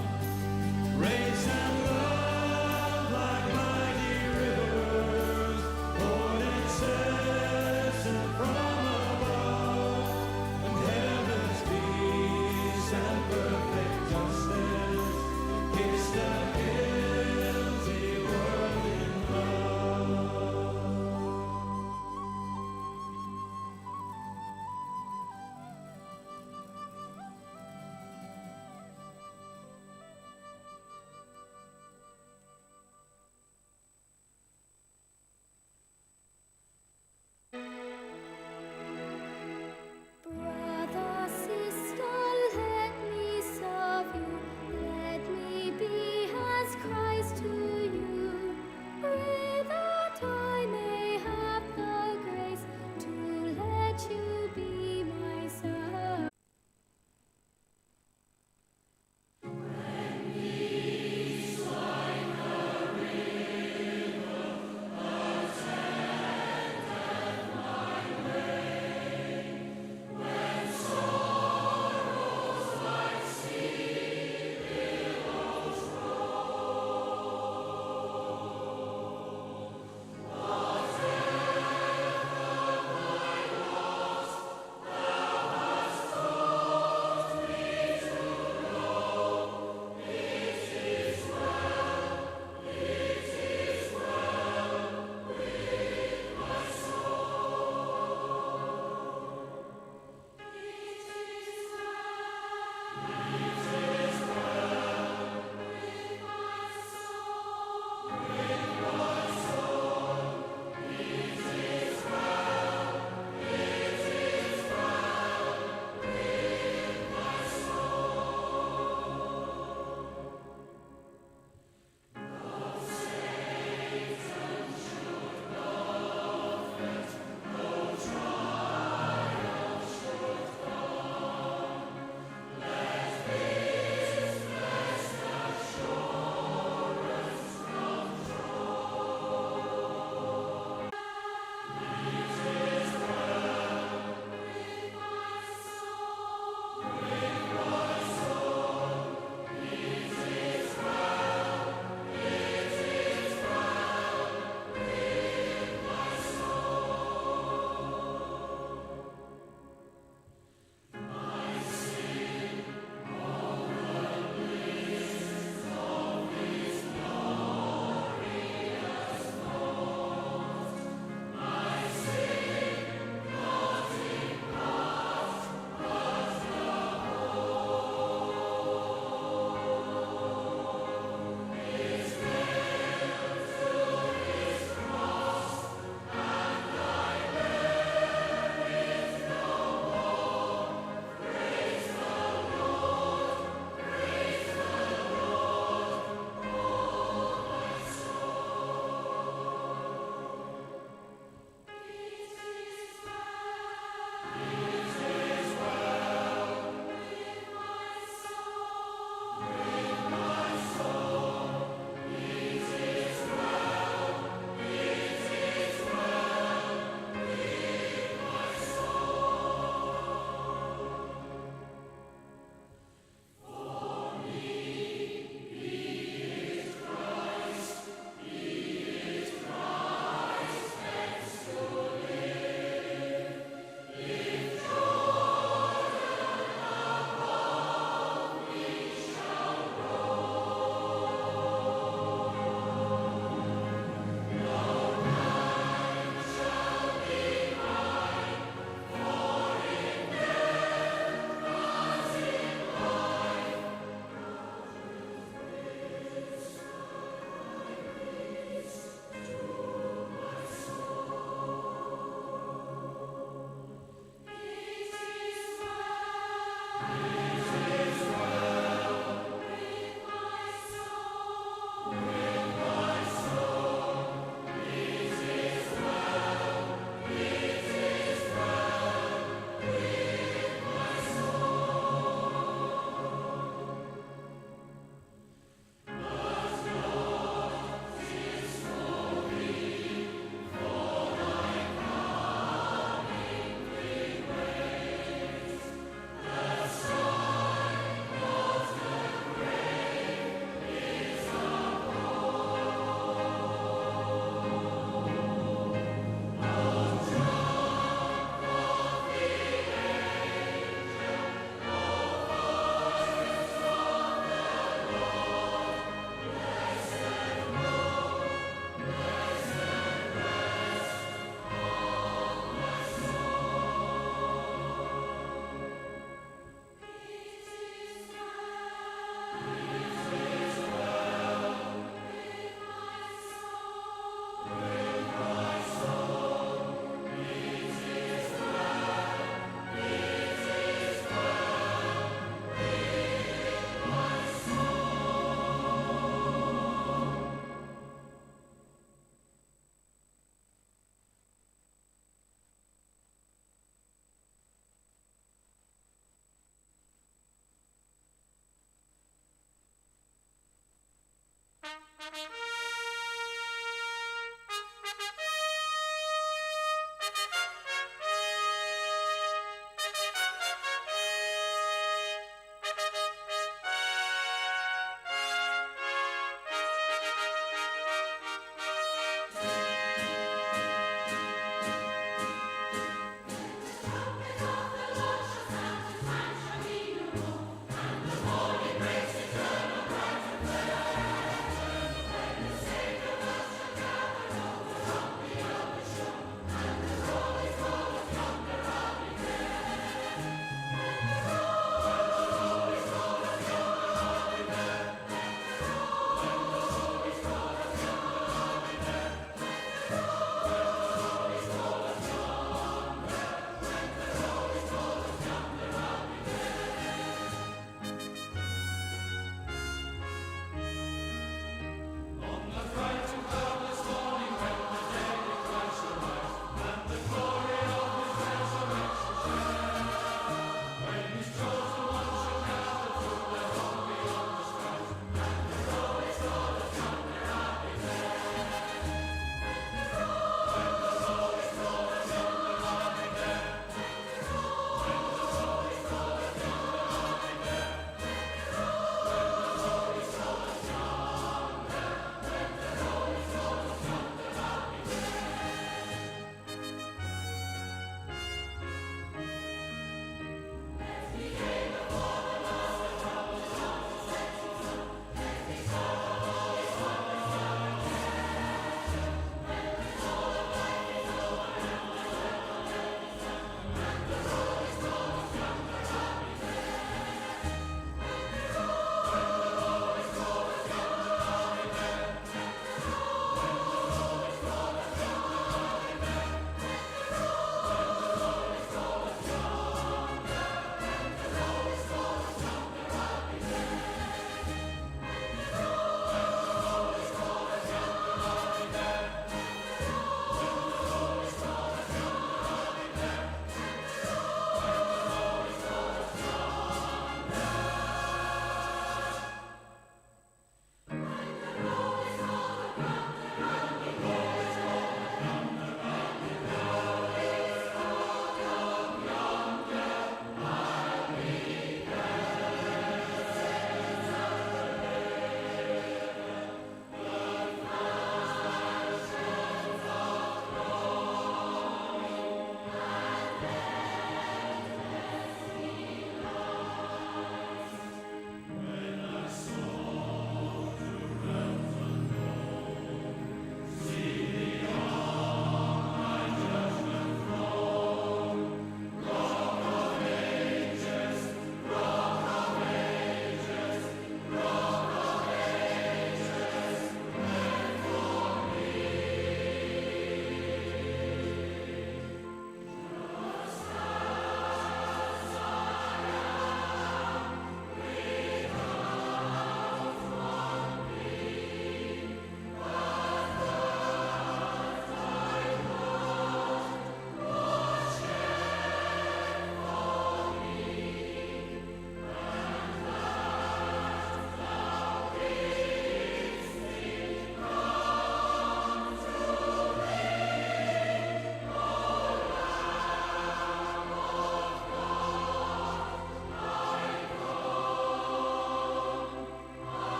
Grace and love like mighty rivers, poured incessant from above, and heaven's peace and perfect justice kiss the guilty world in love.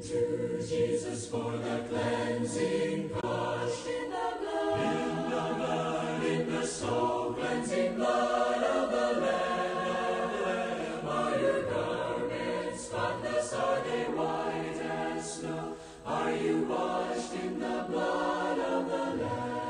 to Jesus for the cleansing, washed in the blood, in the soul cleansing blood of the Lamb. Are your garments spotless? Are they white as snow? Are you washed in the blood of the Lamb?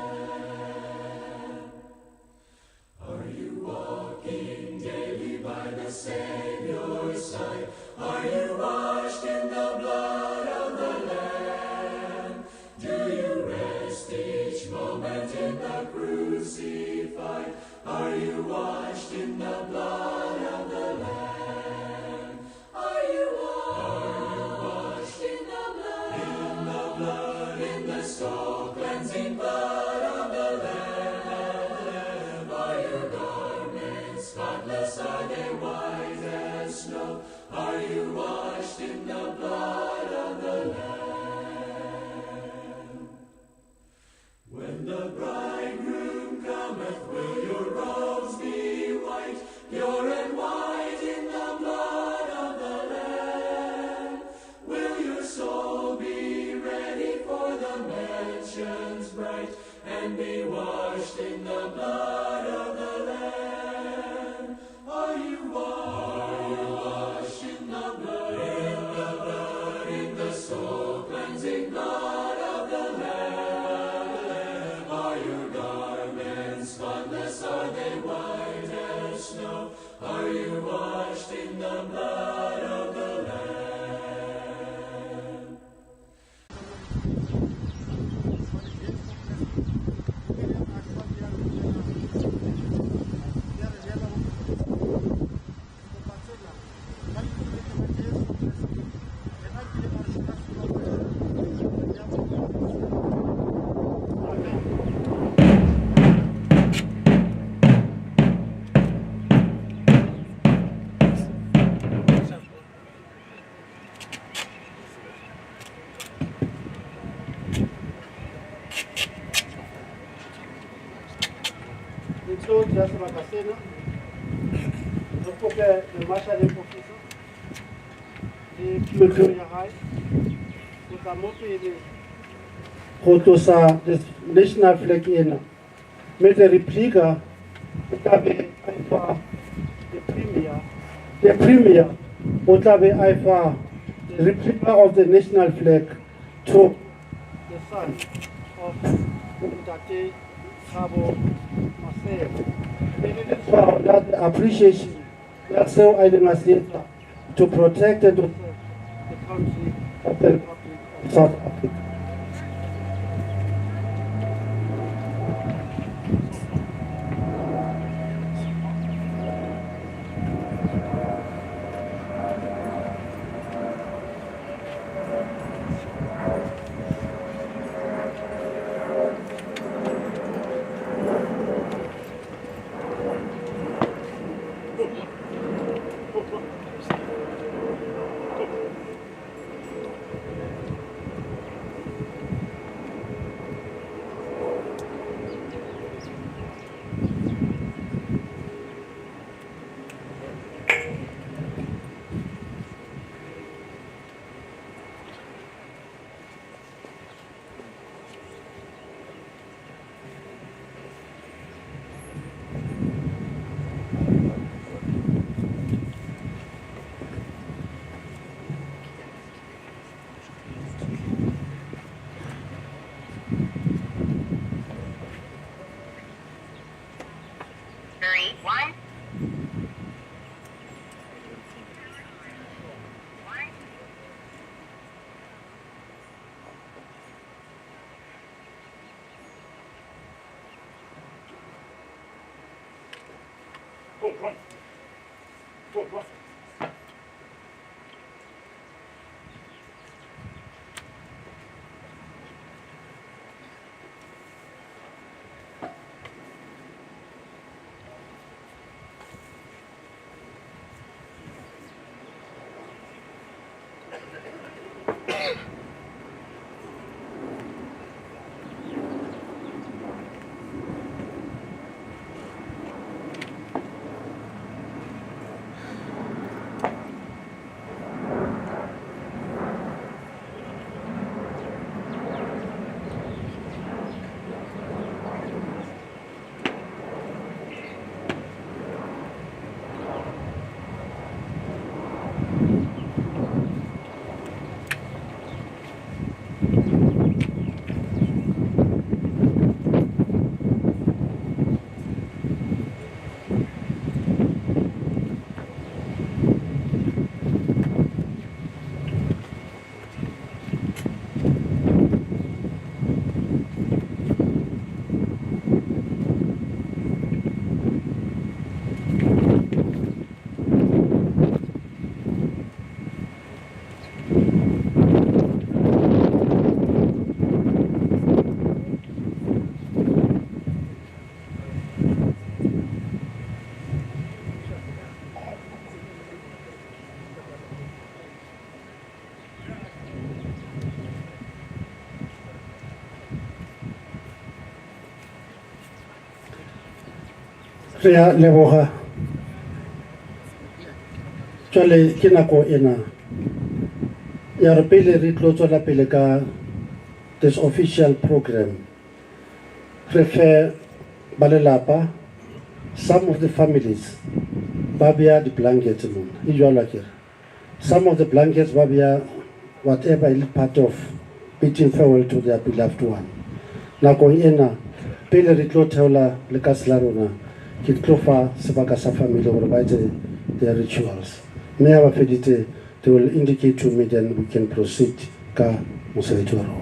Are you walking daily by the Savior's side? Are you washed in the blood of the Lamb? Do you in the blood of the Lamb? Are you washed in the blood, in the soul cleansing blood of the Lamb? Are your garments spotless? Are they white as snow? Are you washed in the blood of the Lamb? When the bridegroom cometh, will your robes be white, pure and white in the blood of the Lamb? Will your soul be ready for the mansions bright, and be washed in the blood of the Lamb? Are you washed in the blood, in the soul cleansing blood of the Lamb? Are your garments spotless? Are they white as snow? Are you washed in the blood of the Lamb? So just Makasena, the Marshal Officer, the Victoria High, the Kamopi, Hotosa, the national flag in, made a replica, the premier, Otabe Aifa, the replica of the national flag to the son of Mtate Thabo Masebe. It is for that appreciation that's so I to protect and to serve the country of the Republic of South Africa. Re a leboga. Jwale ke nako ena ya re pele re tlo tswela pele ka this official program. Re fe ba lelapa, some of the families ba bea the blankets mo. E jwalo ke re. Some of the blankets ba bea whatever is part of bidding farewell to their beloved one. Nakong ena pele re tlo theola le ka sela rona ke tlo fa sebaka sa family gore ba etse their rituals. Mme ha ba feditse, they will indicate to me, then we can proceed ka mosebetsi wa rona.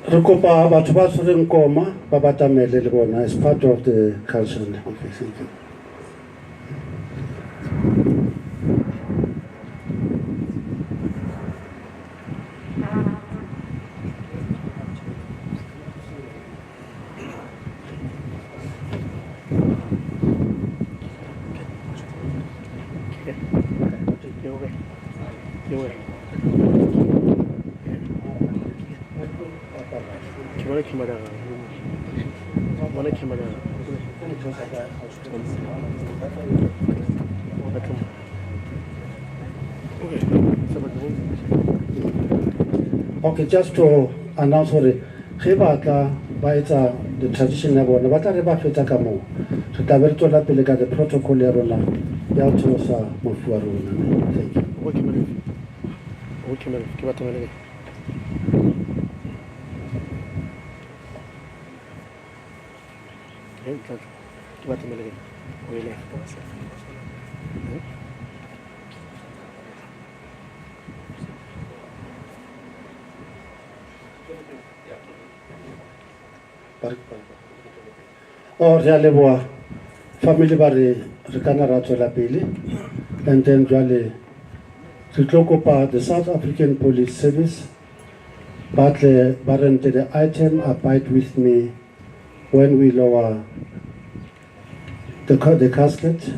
Re kopa batho ba tshwereng koma ba batamele le bona as part of the culture. Okay, just to announce hore ge batla ba etsa the tradition ya bona ba tla re ba fetsa ka moo re tla be re tswela pele ka the protocol ya rona ya ho theosa mofu wa rona. Thank you. Or ya leboa family ba re kana ra tswela pele, and then jwale re tlo kopa the South African Police Service but rented the item abide with me when we lower the casket.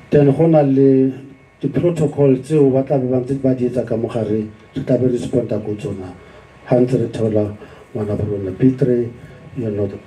Then hona le the protocol tseo ba tla be ba ntse ba di etsa ka mogare re tla be responda go tsona ha ntse re theola ngwana bona P3 you know the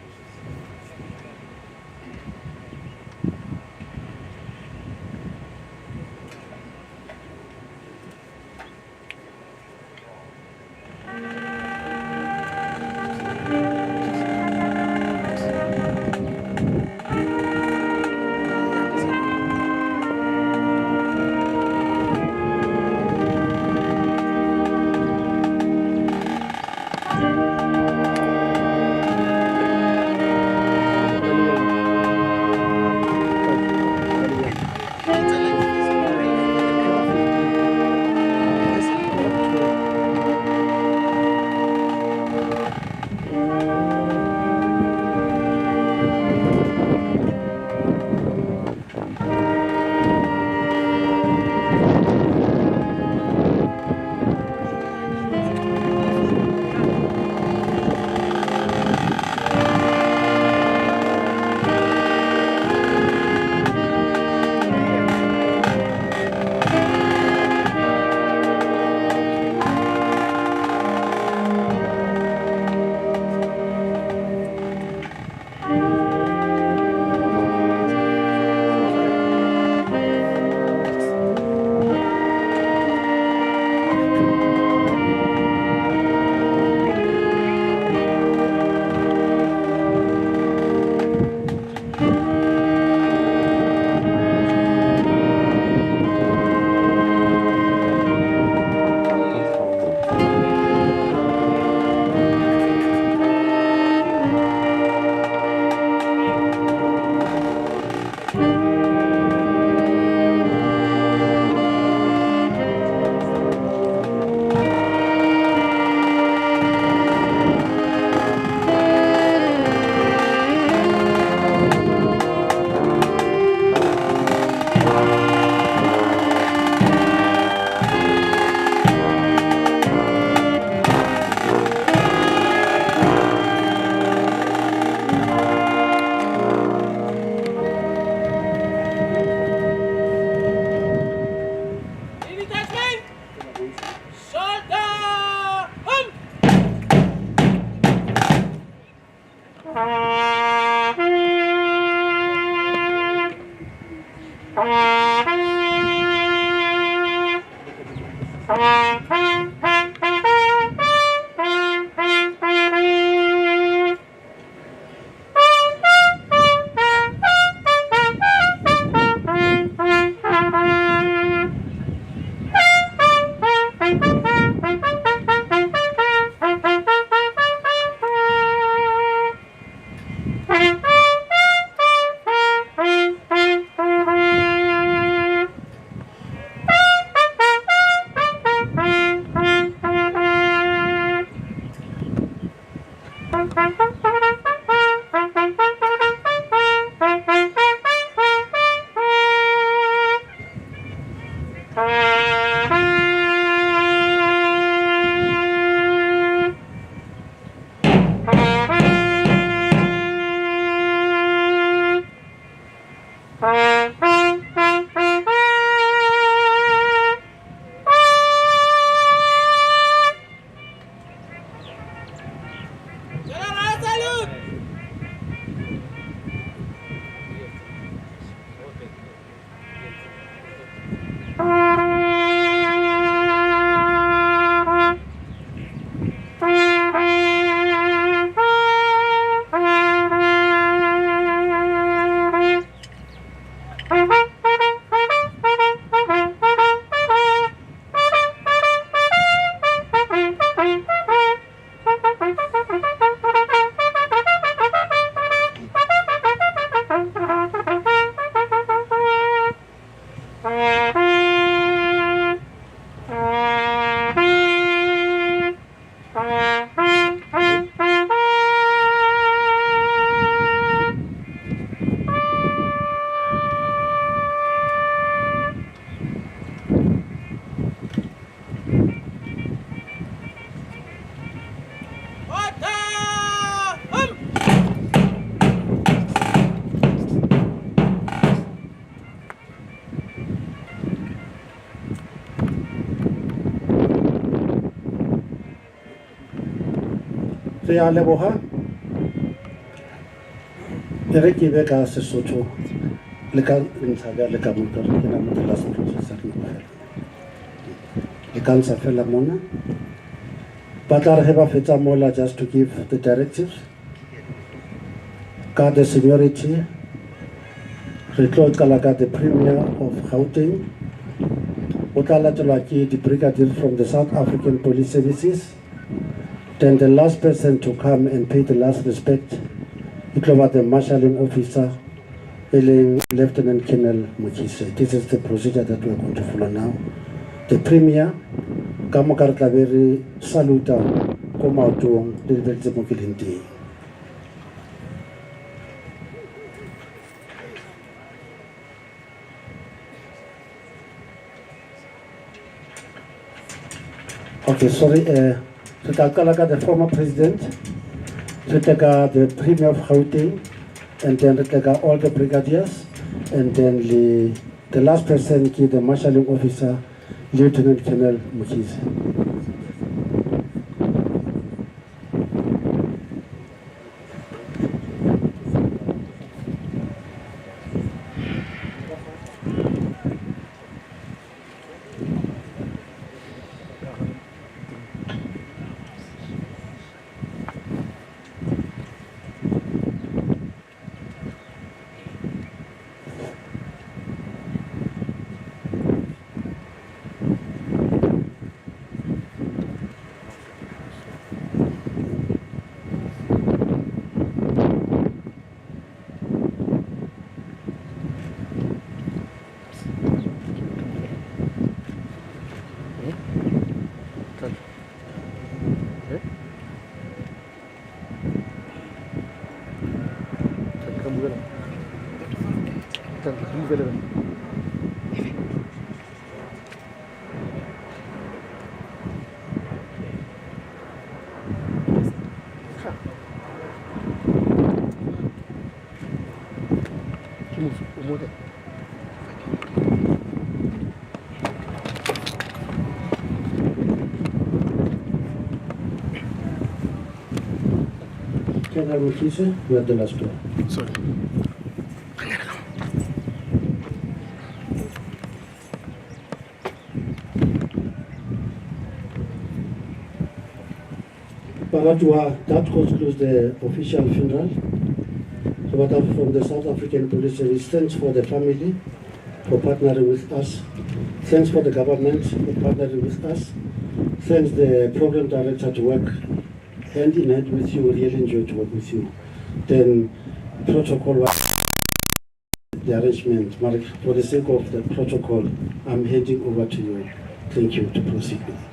Re a leboga e re ke be ka Sesotho le ka ntsha bja le ka moka ke na mo the last processor le ka ntsha fela mona ba tla re ge ba fetsa mola just to give the directives ka the seniority re tlo qala ka the premier of Gauteng o tla latelwa ke the brigadier from the South African Police Services. Then the last person to come and pay the last respect, it was the marshalling officer, Lieutenant Colonel Mukise. This is the procedure that we are going to follow now. The premier, Kamakar Tlaveri, Saluta, Komautuong, Dilbetse Mokilinti. Okay, sorry. The former president, the premier of Gauteng, and then all the brigadiers, and then the last person, the marshalling officer, Lieutenant Colonel Mukise. Colonel Mukise, you have the last word. Sorry. that concludes the official funeral. So what from the South African Police Service, thanks for the family for partnering with us. Thanks for the government for partnering with us. Thanks the program director to work hand in hand with you. Really enjoyed to work with you. Then protocol, the arrangement. Mark, for the sake of the protocol, I'm handing over to you. Thank you to proceed with it.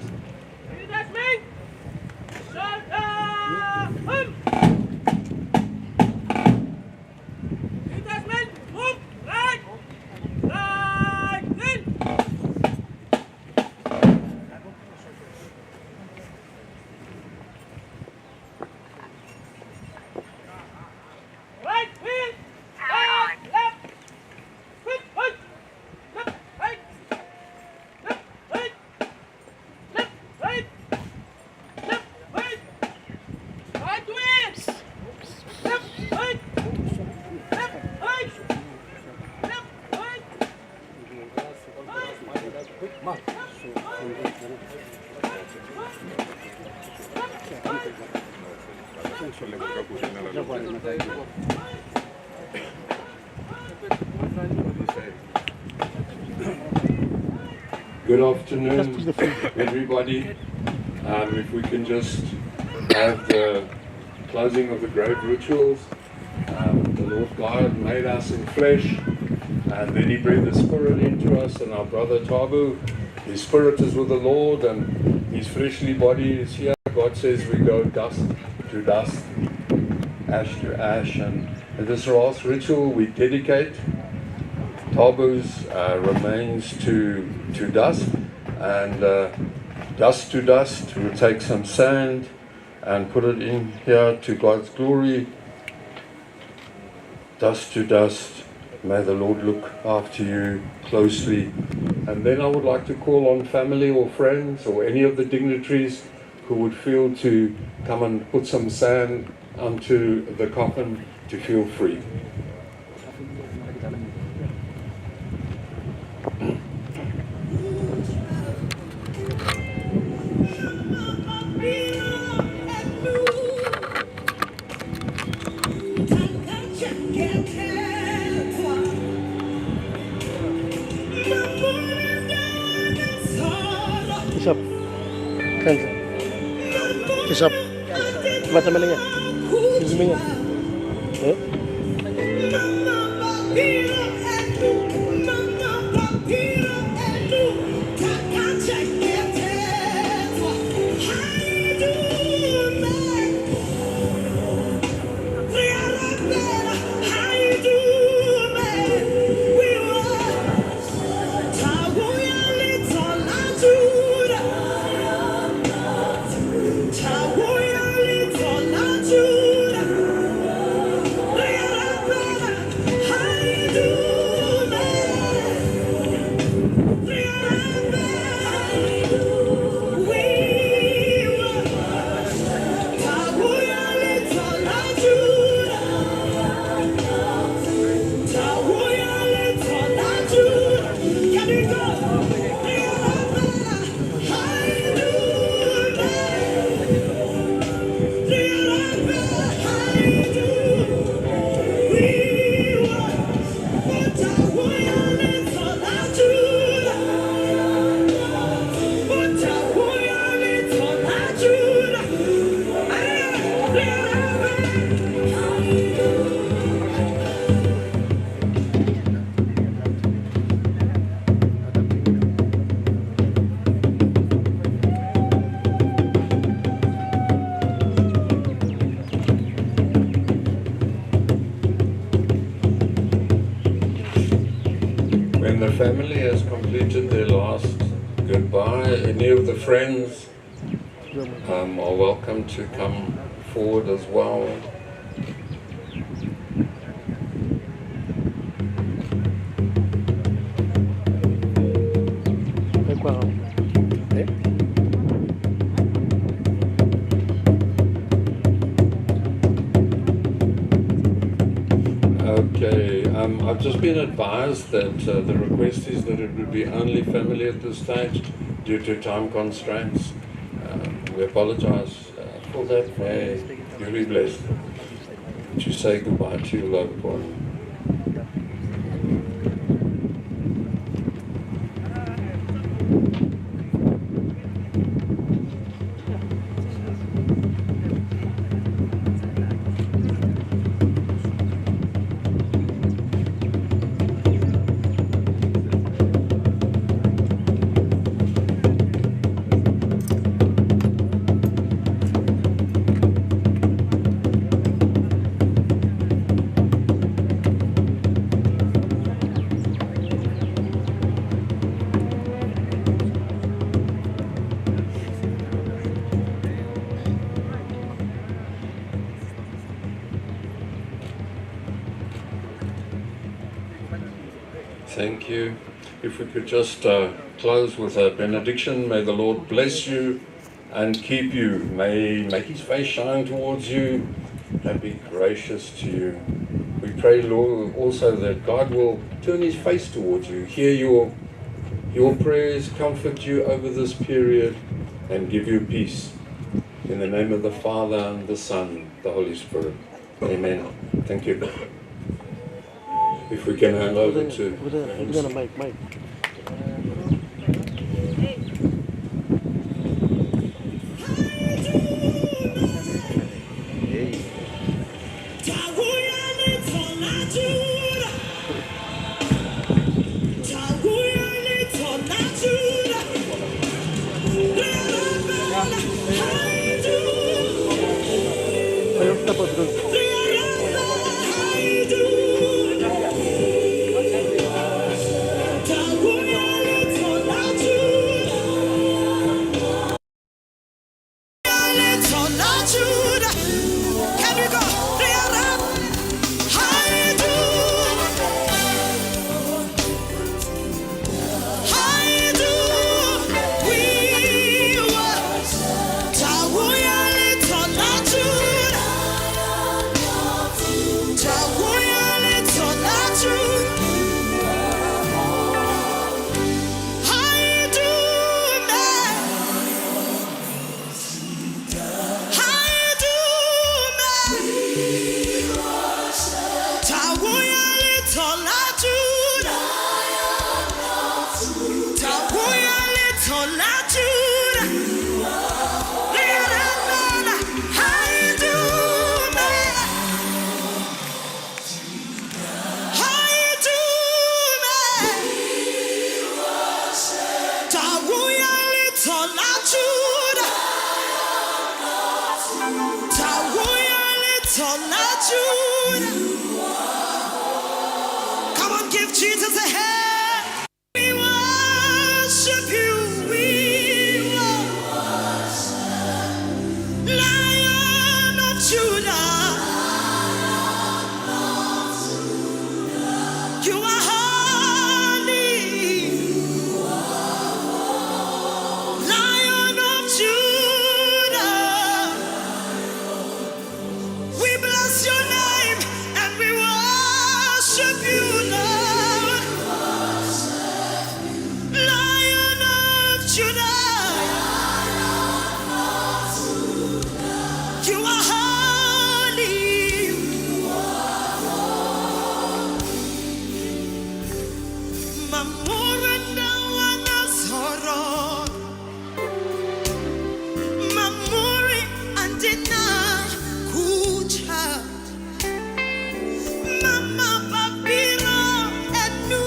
Good afternoon, everybody. If we can just have the closing of the grave rituals. The Lord God made us in flesh, and then He breathed the Spirit into us, and our brother Thabo, his spirit is with the Lord, and his fleshly body is here. God says we go dust to dust, ash to ash, and in this last ritual we dedicate Thabo's remains to dust, and dust to dust. We'll take some sand and put it in here to God's glory. Dust to dust. May the Lord look after you closely. And then I would like to call on family or friends or any of the dignitaries who would feel to come and put some sand onto the coffin to feel free. Bishop, cancel. Bishop, baca malingnya. Izminnya. When the family has completed their last goodbye, any of the friends are welcome to come forward as well. Okay, I've just been advised that the request is that it would be only family at this stage due to time constraints. We apologize for that. May you be blessed. Would you say goodbye to your loved one? Thank you. If we could just close with a benediction. May the Lord bless you and keep you. May he make his face shine towards you and be gracious to you. We pray, Lord, also that God will turn his face towards you, hear your prayers, comfort you over this period, and give you peace. In the name of the Father, and the Son, the Holy Spirit. Amen. Thank you. If we can hand over to Mike. Come on, give Jesus a hand. We worship you. We worship Lion of Judah. You are holy. Lion of Judah. We bless your name and we worship you, Lord. Lion of Judah. You are holy. Mamuranda wanazoro. Mamuri andina kucha. Mama babiro enu.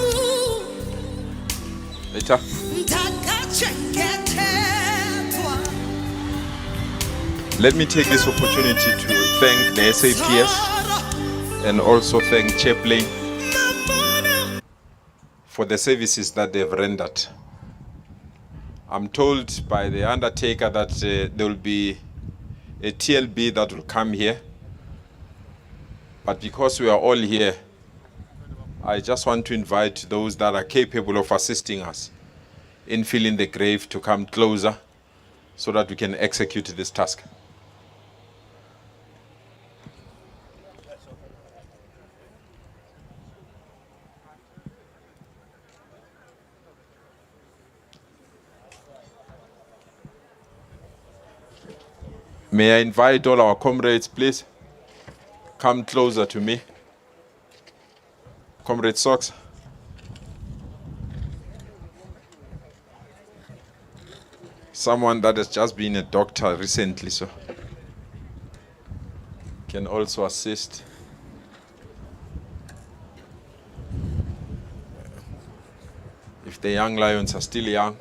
Later. Let me take this opportunity to thank the SAPS and also thank Chaplain for the services that they've rendered. I'm told by the undertaker that there will be a TLB that will come here. But because we are all here, I just want to invite those that are capable of assisting us in filling the grave to come closer so that we can execute this task. May I invite all our comrades, please, come closer to me. Comrade Socks. Someone that has just been a doctor recently, so can also assist. If the young lions are still young.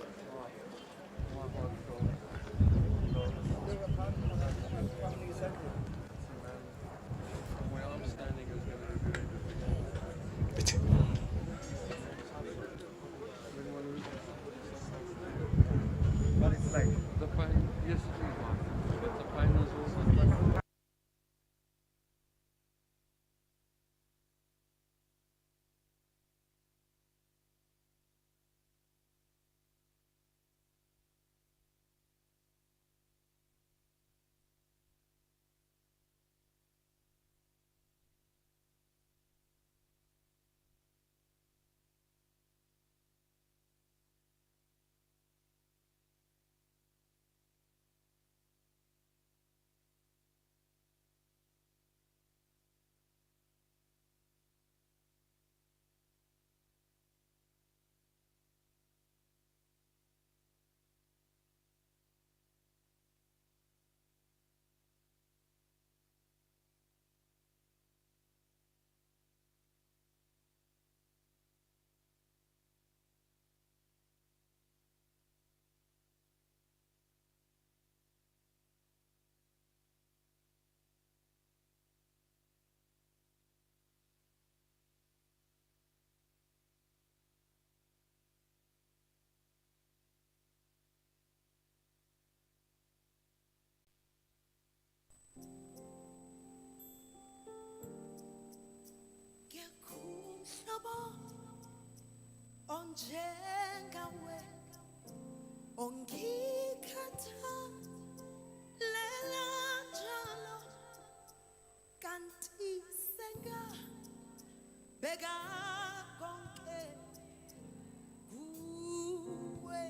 Onjengawe, ongikhatha, lela njalo, kanti senga, beka konke, kuwe.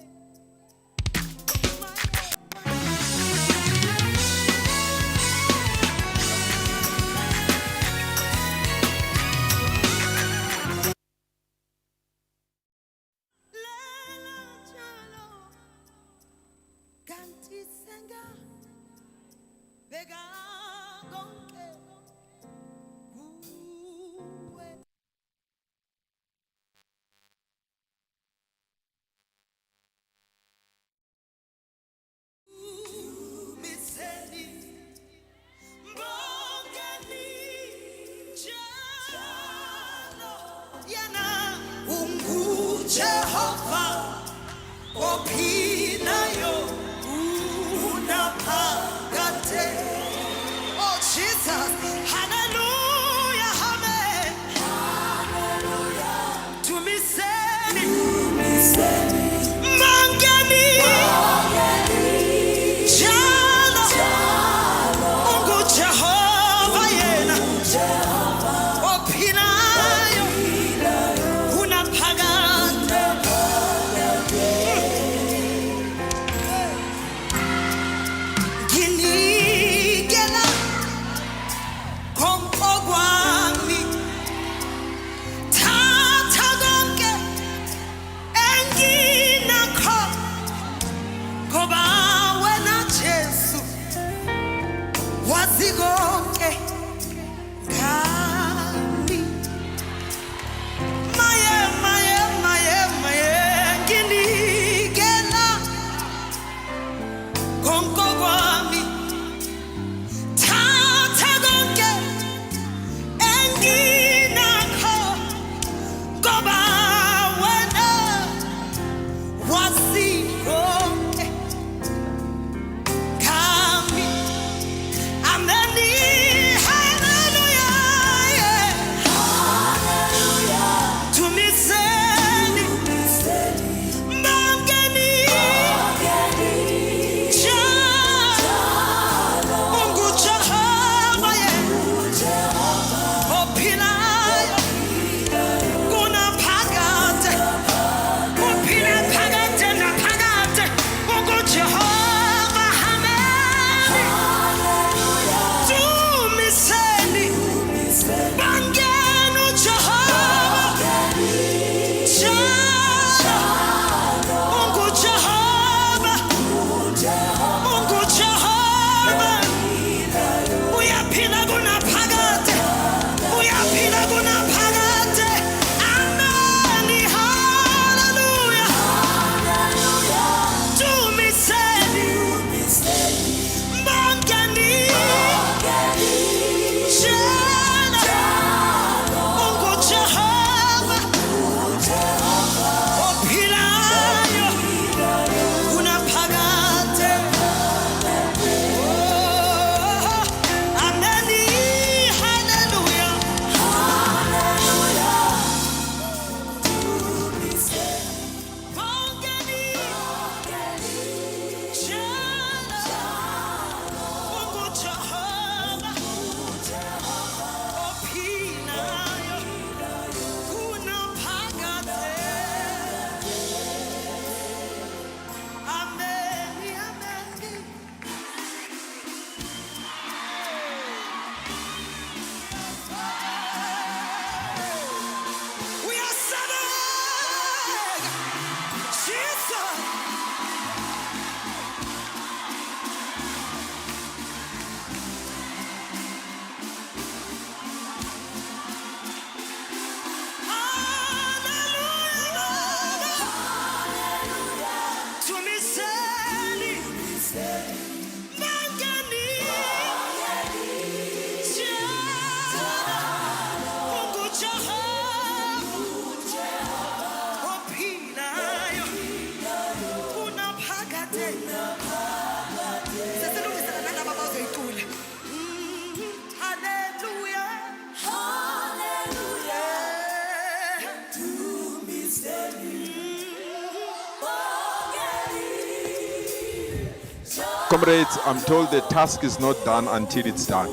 Comrades, I'm told the task is not done until it's done.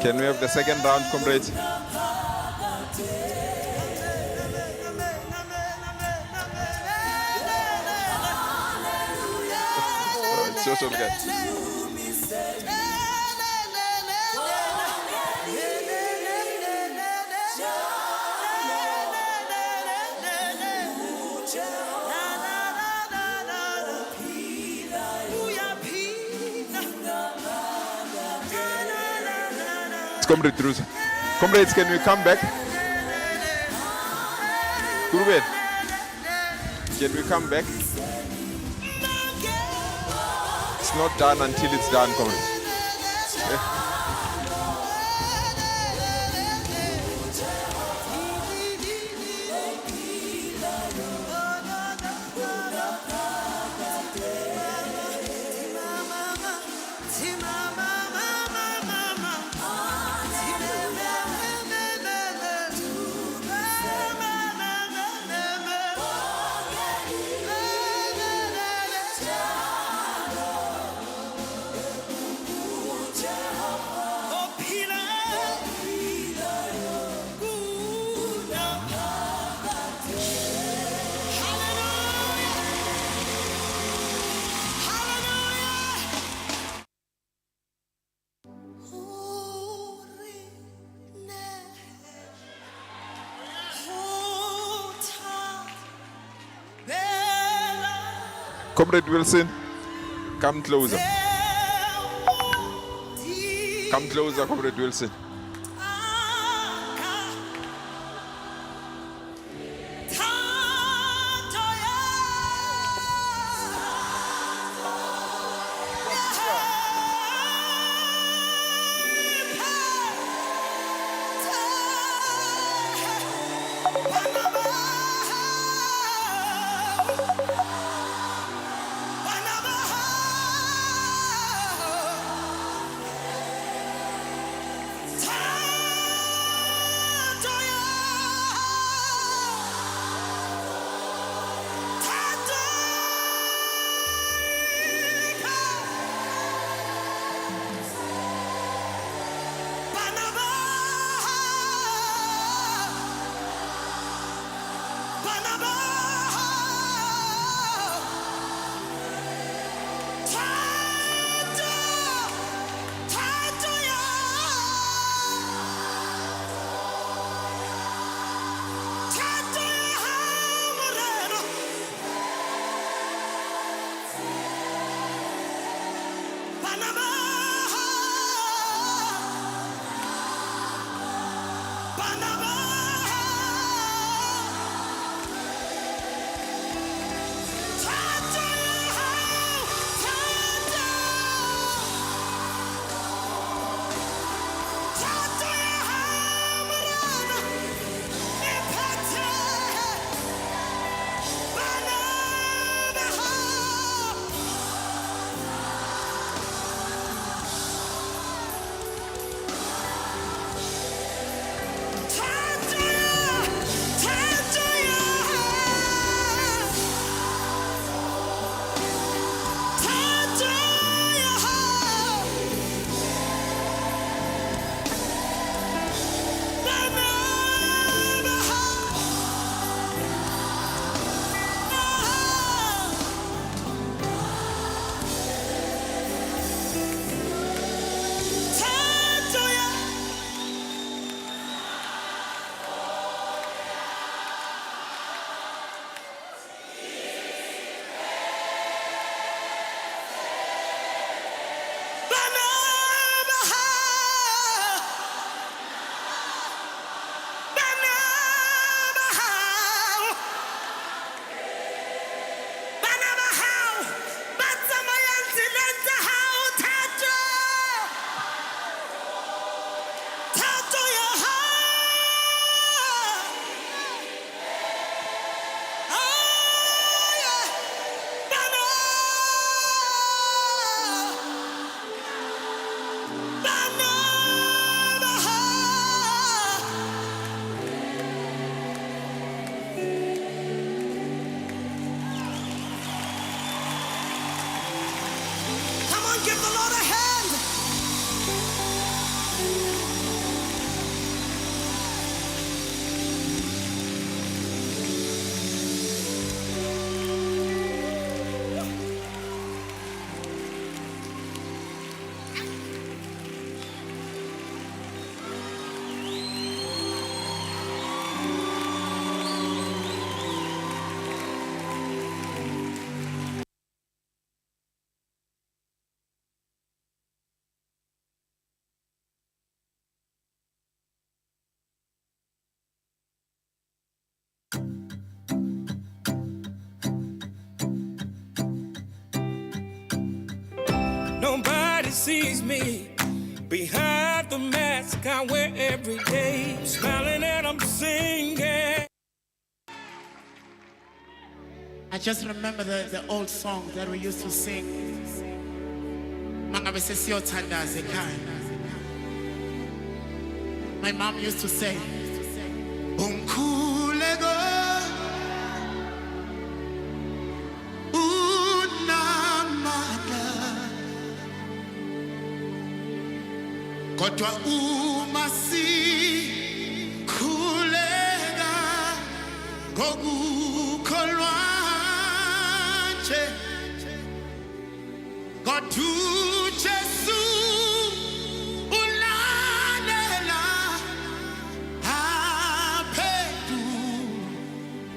Can we have the second round, comrades? It's just okay. It's Comrade Drusa. Comrades, can we come back? Kurubet, can we come back? It's not done until it's done, comrades. Yeah. Comrade Wilson, come closer. Come closer, Comrade Wilson. Give the Lord a hand. Nobody sees me behind the mask I wear every day. Smiling and I'm singing. I just remember the old song that we used to sing. Mangabe sesiyothandaza ekhaya. My mom used to say, Umkhuleko unamandla kodwa uma sikhuleka ngokukholwa nje kodwa uJesu ulalela aphethu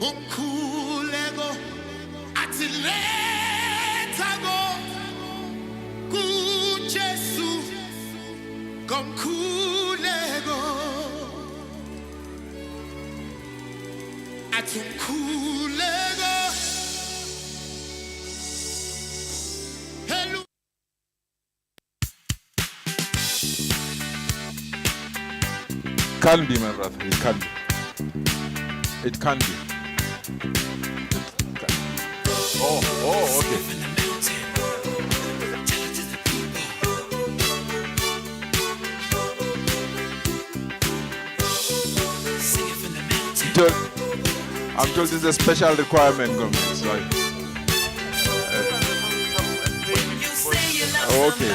umkhuleko athi letha kuJesu komkhuleko athi umkhuleko hello. Can be, my brother. It can be. It can be. Oh, okay. I'm told this is a special requirement, government. So okay.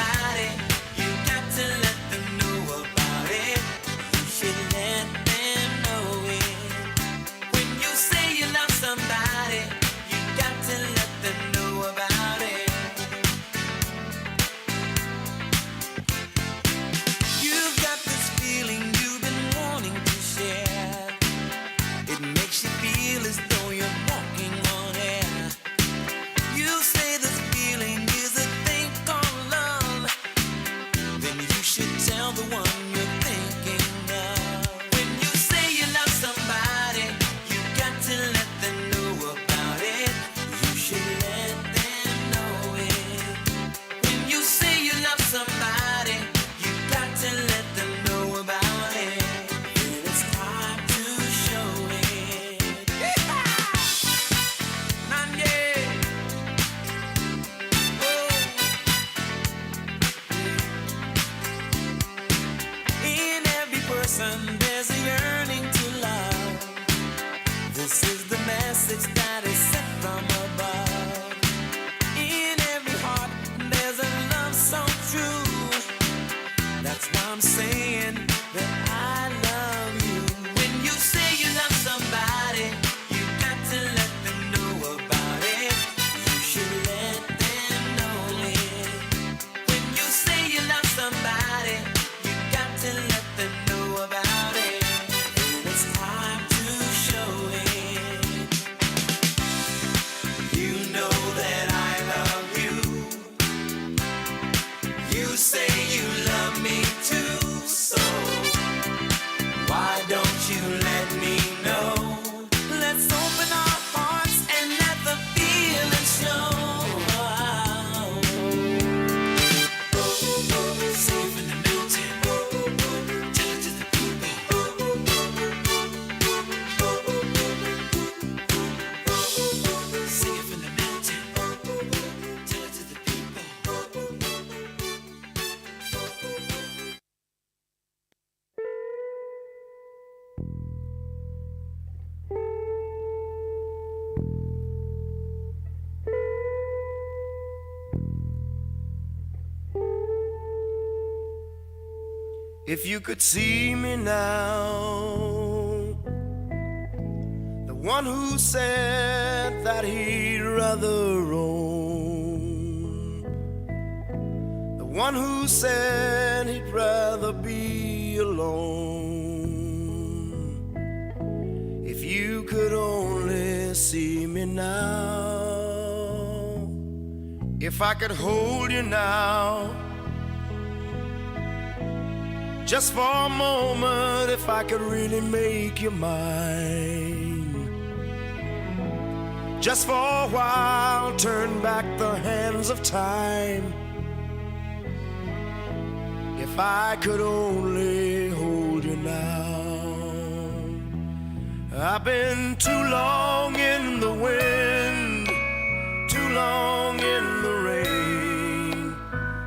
If you could see me now, the one who said that he'd rather roam, the one who said he'd rather be alone. If you could only see me now, if I could hold you now, just for a moment, if I could really make you mine. Just for a while, turn back the hands of time. If I could only hold you now. I've been too long in the wind, too long in the rain,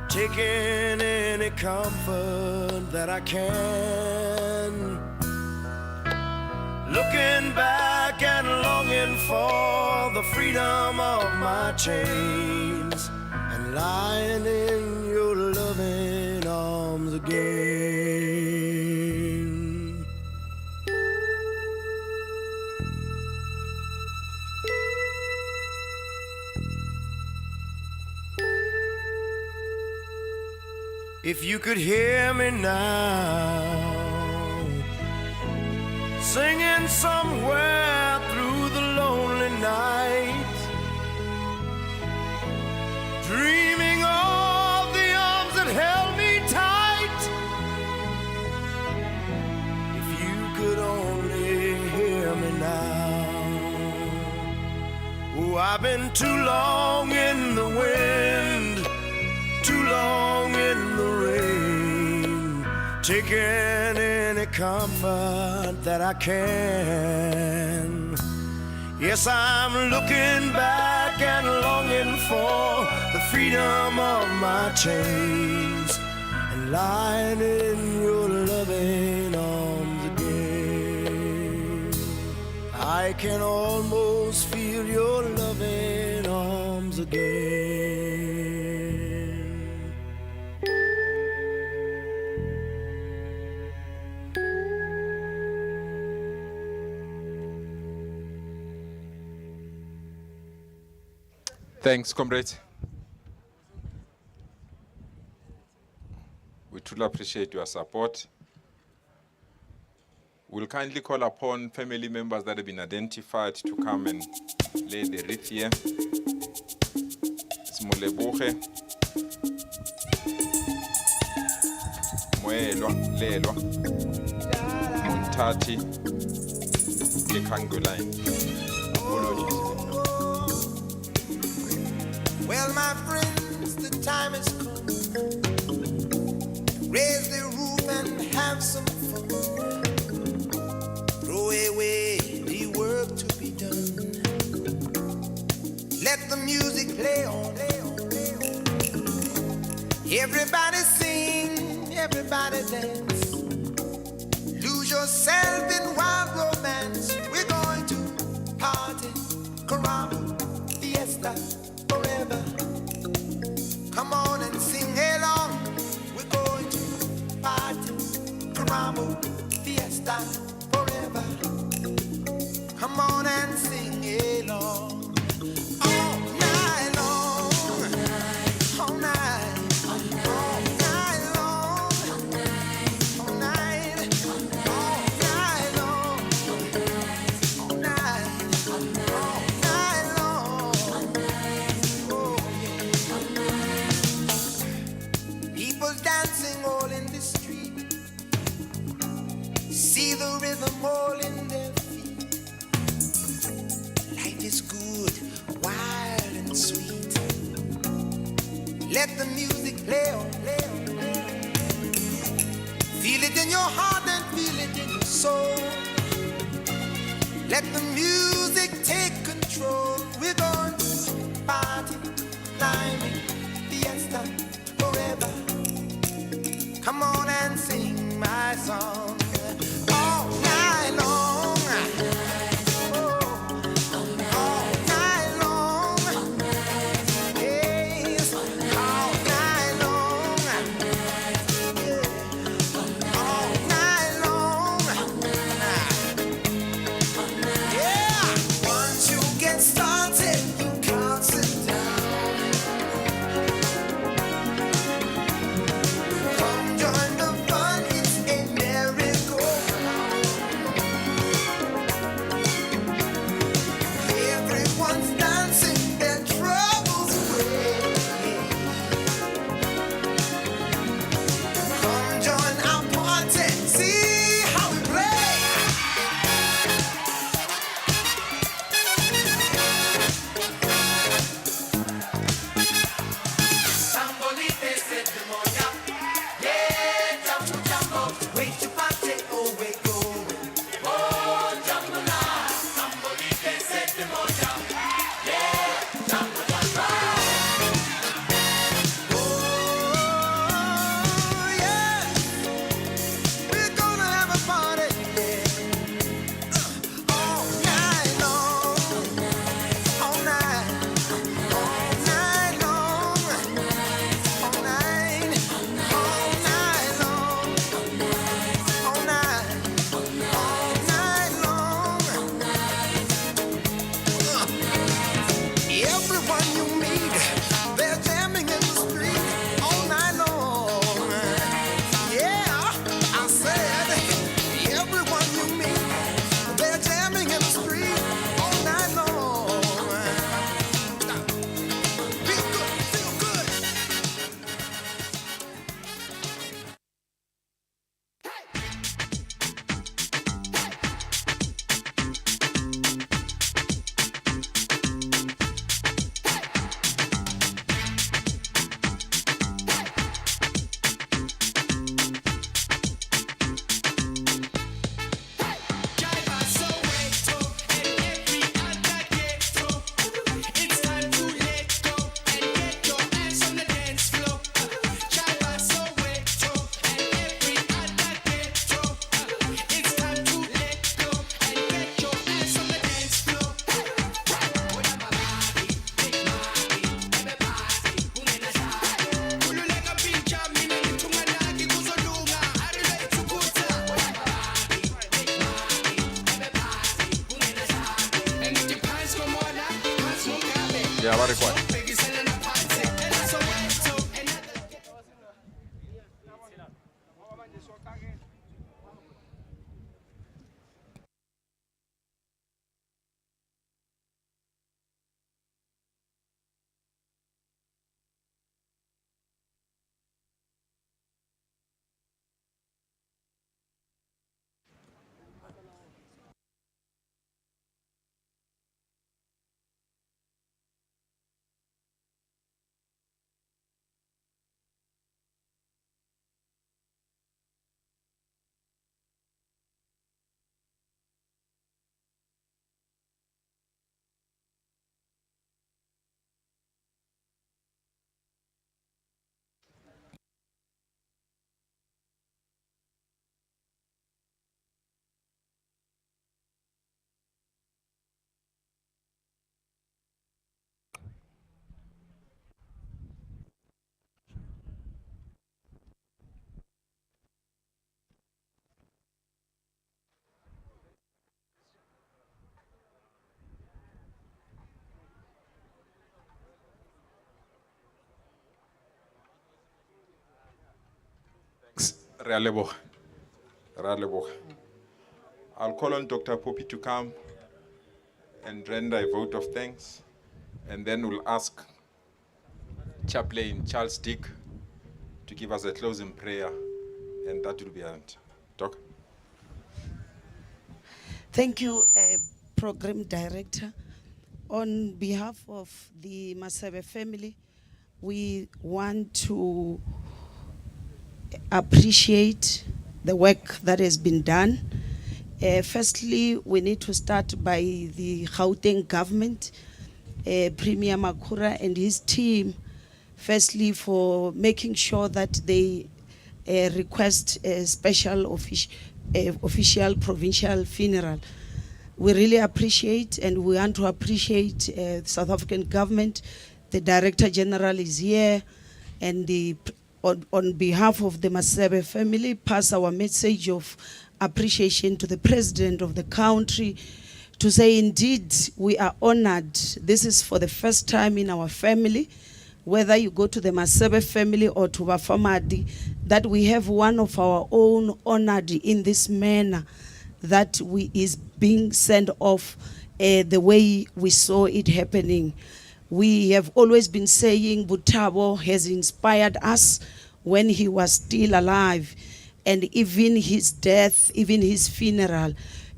taking any comfort that I can, looking back and longing for the freedom of my chains, and lying in your loving arms again. If you could hear me now, singing somewhere through the lonely night, dreaming of the arms that held me tight. If you could only hear me now. Oh, I've been too long in the wind, too long in the rain, taking any comfort that I can. Yes, I'm looking back and longing for the freedom of my chains, and lying in your loving arms again. I can almost feel your loving arms again. Thanks, comrade. We truly appreciate your support. We'll kindly call upon family members that have been identified to come and lay the wreath here. Smoleboge, Moelwa, Lelwa, Muntati, Yekanguline. Apologies. Well, my friends, the time has come. Raise the roof and have some fun. Throw away the work to be done. Let the music play on. Everybody sing, everybody dance. Lose yourself in wild romance. We're going to party, caramba, fiesta. Forever. Come on and sing along. We're going to party, caramba, fiesta, forever. Come on and sing along. All night long. All night. All night long. All night. All night long. All night. All night long. People dancing all in the street, see the rhythm all in their feet. Life is good, wild and sweet. Let the music play on, play on, play on. Feel it in your heart and feel it in your soul. Let the music take control. We're going to party, climbing, fiesta, forever. Come on and sing my song all night long. Oh, all night long. Yes, all night Yeah, very quiet. Re a leboga. Re a leboga. I'll call on Dr. Poppy to come and render a vote of thanks, and then we'll ask Chaplain Charles Dick to give us a closing prayer, and that will be it. Doc? Thank you, Program Director. On behalf of the Masebe family, we want to appreciate the work that has been done. Firstly, we need to start by the Gauteng government, Premier Makura and his team, firstly for making sure that they request a special official provincial funeral. We really appreciate, and we want to appreciate the South African government. The Director General is here, and on behalf of the Masebe family, pass our message of appreciation to the President of the country to say indeed we are honored. This is for the first time in our family, whether you go to the Masebe family or to Bafamadi, that we have one of our own honored in this manner, that we is being sent off the way we saw it happening. We have always been saying Thabo has inspired us when he was still alive, and even his death, even his funeral,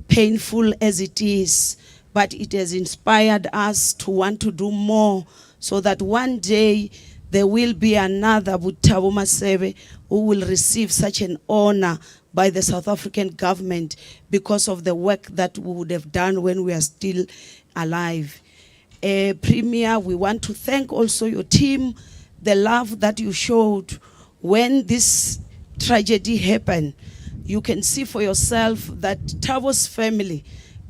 painful as it is, but it has inspired us to want to do more, so that one day there will be another Thabo Masebe who will receive such an honor by the South African government because of the work that we would have done when we are still alive. Premier, we want to thank also your team, the love that you showed when this tragedy happened. You can see for yourself that Thabo's family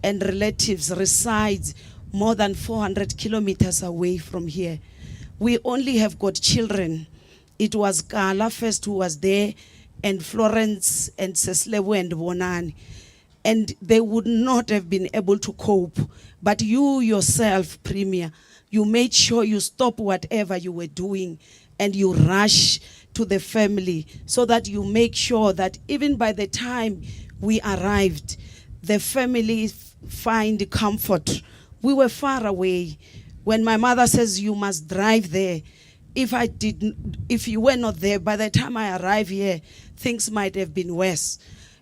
and relatives reside more than 400 kilometers away from here. We only have got children. It was Kala first who was there, and Florence and Seslewu and Bonani. And they would not have been able to cope. But you yourself, Premier, you made sure you stop whatever you were doing and you rush to the family so that you make sure that even by the time we arrived, the family find comfort. We were far away. When my mother says you must drive there, if you were not there, by the time I arrive here, things might have been worse.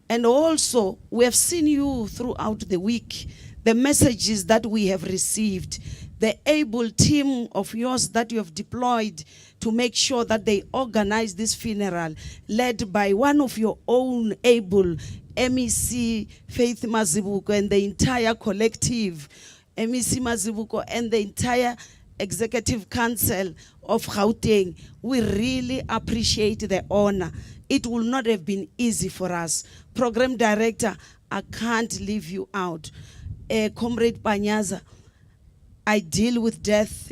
And also, we have seen you throughout the week, the messages that we have received, the able team of yours that you have deployed to make sure that they organize this funeral, led by one of your own able, MEC Faith Mazibuko and the entire collective, MEC Mazibuko and the entire Executive Council of Gauteng. We really appreciate the honor. It will not have been easy for us. Program Director, I can't leave you out. Comrade Panyaza, I deal with death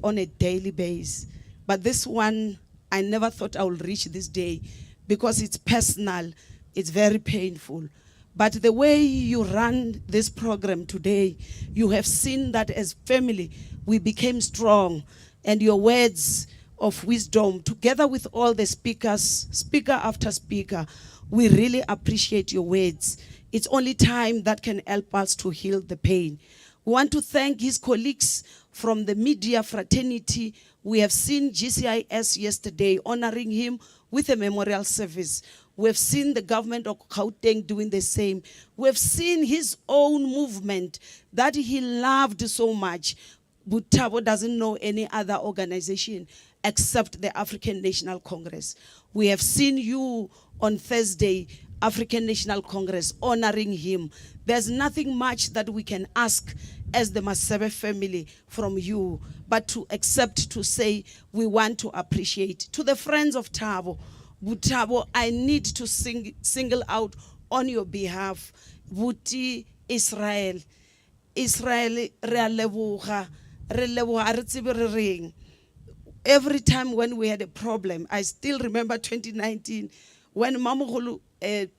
on a daily basis. But this one, I never thought I would reach this day because it's personal, it's very painful. But the way you run this program today, you have seen that as family, we became strong. And your words of wisdom, together with all the speakers, speaker after speaker, we really appreciate your words. It's only time that can help us to heal the pain. We want to thank his colleagues from the media fraternity. We have seen GCIS yesterday honoring him with a memorial service. We have seen the government of Gauteng doing the same. We have seen his own movement that he loved so much. But Thabo doesn't know any other organization except the African National Congress. We have seen you on Thursday, African National Congress, honoring him. There's nothing much that we can ask as the Masebe family from you, but to accept to say we want to appreciate. To the friends of Thabo, Thabo, I need to single out on your behalf, Buti Israel. Israel, re a leboga, re tsebe re reng. Every time when we had a problem, I still remember 2019, when Mamogolo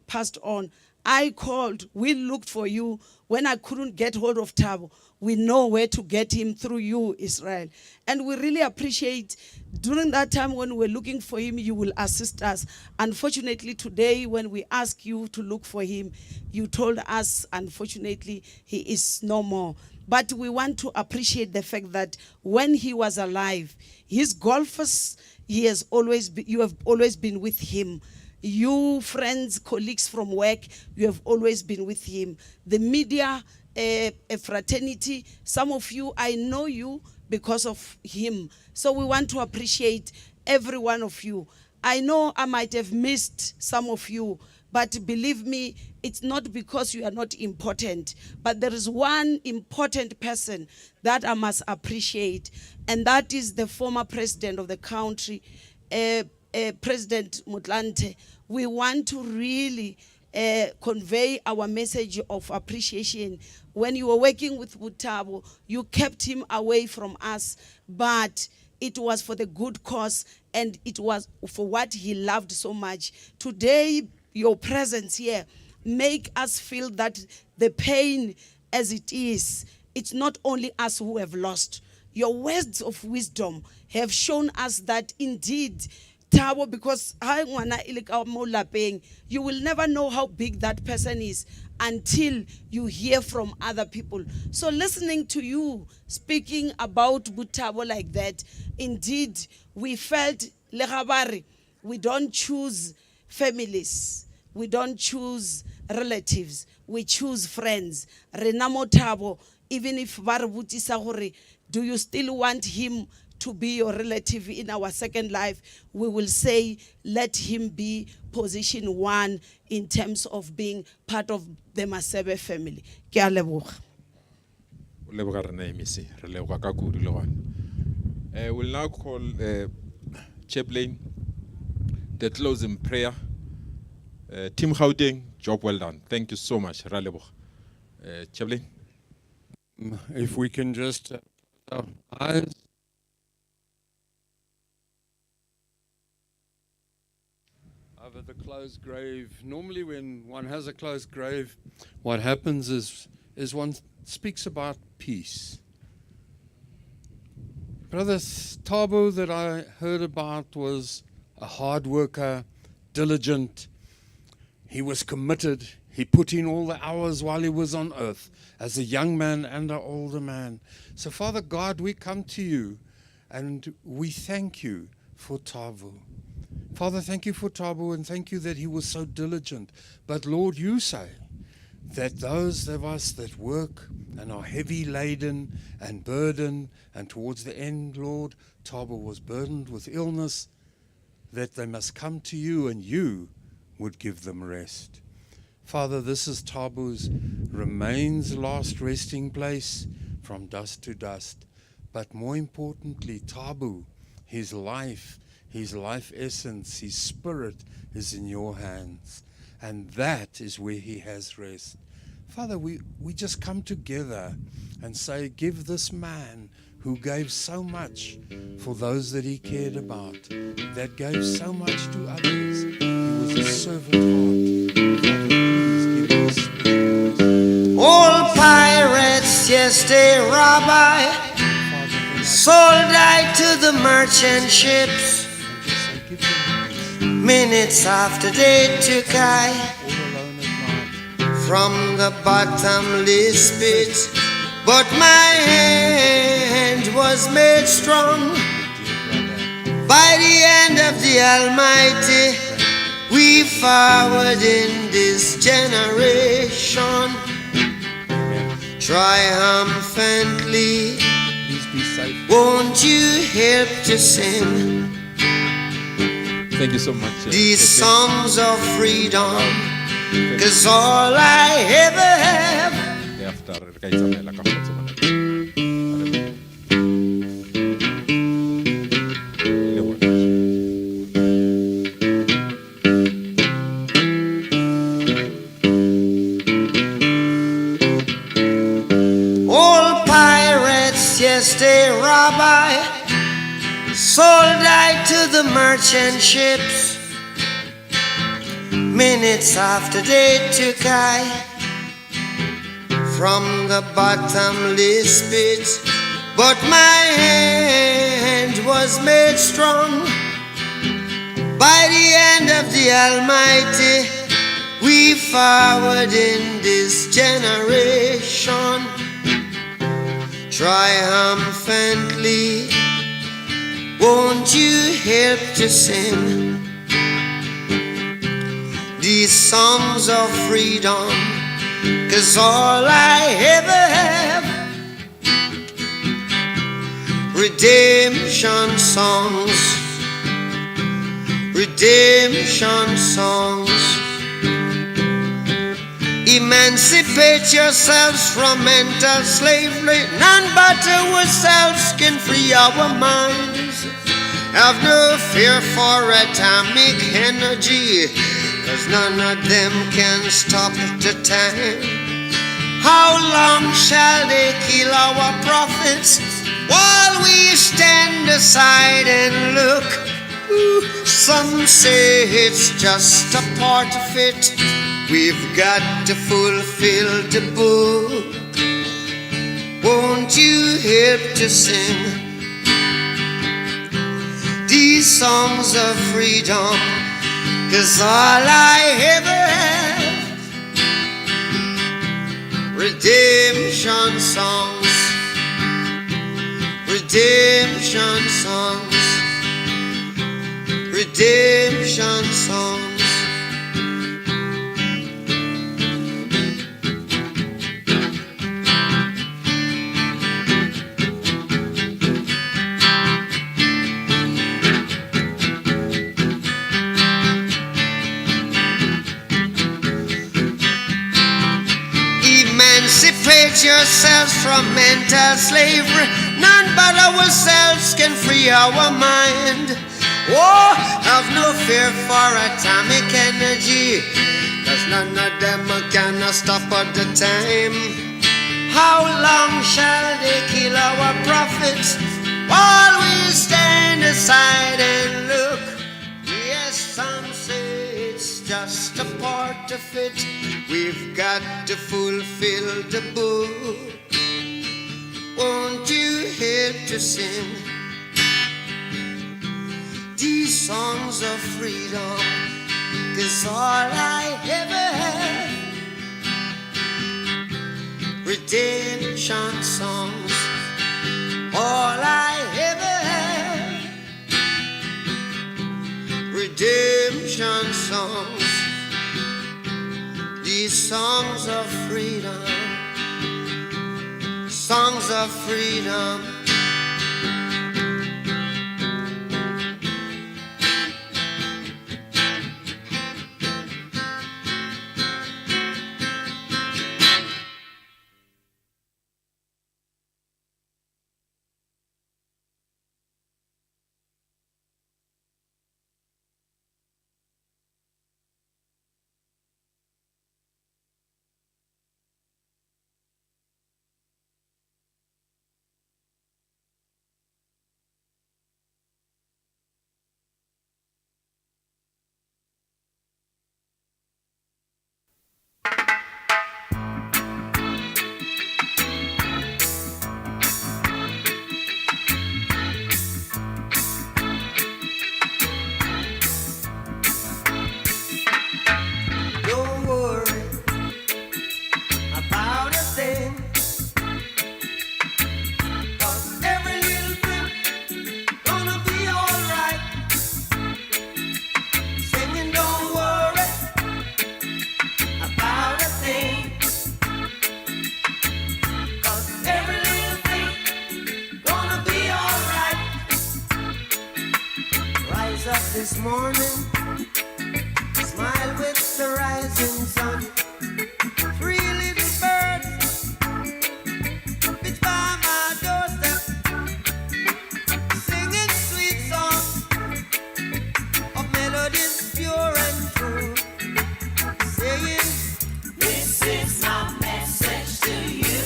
passed on, I called, we looked for you. When I couldn't get hold of Thabo, we know where to get him through you, Israel. And we really appreciate, during that time when we're looking for him, you will assist us. Unfortunately, today, when we ask you to look for him, you told us, unfortunately, he is no more. But we want to appreciate the fact that when he was alive, his golfers, you have always been with him. You, friends, colleagues from work, you have always been with him. The media fraternity, some of you, I know you because of him. So we want to appreciate every one of you. I know I might have missed some of you, but believe me, it's not because you are not important, but there is one important person that I must appreciate, and that is the former president of the country, President Motlanthe. We want to really convey our message of appreciation. When you were working with Thabo, you kept him away from us, but it was for the good cause, and it was for what he loved so much. Today, your presence here make us feel that the pain as it is, it's not only us who have lost. Your words of wisdom have shown us that indeed, Thabo, because you will never know how big that person is until you hear from other people. So listening to you speaking about Thabo like that, indeed, we felt, we don't choose families. We don't choose relatives. We choose friends. Renamo Thabo, even if do you still want him to be your relative in our second life? We will say, let him be position 1 in terms of being part of the Masebe family. Ke a leboga. We'll now call Chaplain, the closing prayer. Team Gauteng, job well done. Thank you so much. Chaplain. If we can just our eyes. Over the closed grave. Normally when one has a closed grave, what happens is one speaks about peace. Brother Thabo that I heard about was a hard worker, diligent. He was committed. He put in all the hours while he was on earth as a young man and an older man. So Father God, we come to you and we thank you for Thabo. Father, thank you for Thabo and thank you that he was so diligent. But Lord, you say that those of us that work and are heavy laden and burdened, and towards the end, Lord, Thabo was burdened with illness, that they must come to you and you would give them rest. Father, this is Thabo's remains last resting place from dust to dust. But more importantly, Thabo, his life essence, his spirit is in your hands. And that is where he has rest. Father, we just come together and say, give this man who gave so much for those that he cared about, that gave so much to others. He was a servant heart. Father, please give us yesterday, Rabbi, sold I to the merchant ships. Minutes after they took I from the bottomless pit, but my hand was made strong by the hand of the Almighty. We forward in this generation triumphantly. Won't you help to sing Thank you so much. these songs of freedom? 'Cause all I ever have all pirates, yes, they Rabbi, sold I to the merchant ships. Minutes after they took I from the bottomless pit, but my hand was made strong by the hand of the Almighty. We forward in this generation triumphantly. Won't you help to sing these songs of freedom? 'Cause all I ever have, redemption songs, redemption songs. Emancipate yourselves from mental slavery. None but ourselves can free our minds. Have no fear for atomic energy, 'cause none of them can stop the time. How long shall they kill our prophets while we stand aside and look? Ooh, some say it's just a part of it. We've got to fulfill the book. Won't you help to sing these songs of freedom? 'Cause all I ever have, redemption songs, redemption songs, redemption songs. Emancipate yourselves from mental slavery. None but ourselves can free our mind. Oh, have no fear for atomic energy, 'cause none of them can stop at the time. How long shall they kill our prophets while we stand aside and look? Yes, some say it's just a part of it. We've got to fulfill the book. Won't you help to sing these songs of freedom? 'Cause all I ever have, redemption songs. All I ever have, redemption songs. These songs of freedom, songs of freedom. Rise up this morning, smile with the rising sun. Three little birds pitch by my doorstep, singing sweet songs of melodies pure and true, saying, this is my message to you.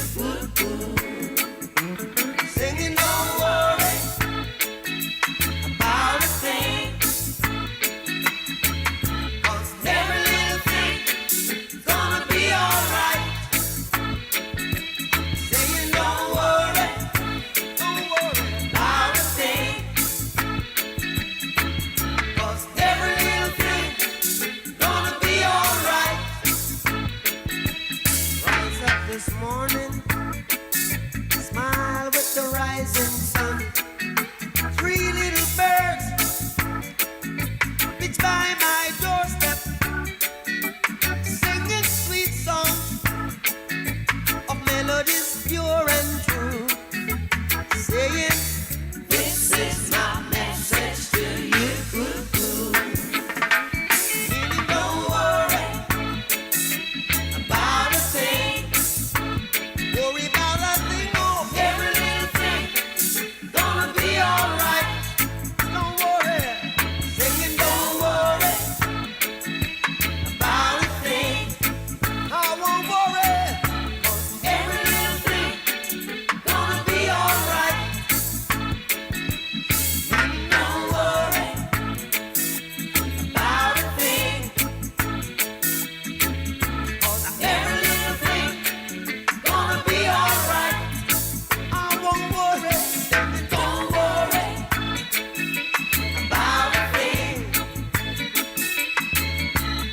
Singing, don't worry about a thing, 'cause every little thing's gonna be alright. Saying, don't worry about a thing, 'cause every little thing's gonna be alright. Rise up this morning, smile with the rising sun. Three little birds pitch by my doorstep, singing sweet songs of melodies pure and true, saying, this is my message to you. Meaning, don't worry about a thing. Worry about a thing, oh, every little thing gonna be alright. Don't worry, singing, don't worry about a thing. I won't worry, 'cause every little thing gonna be alright. Don't worry about a thing, 'cause every little thing gonna be alright. I won't worry, don't worry about a thing,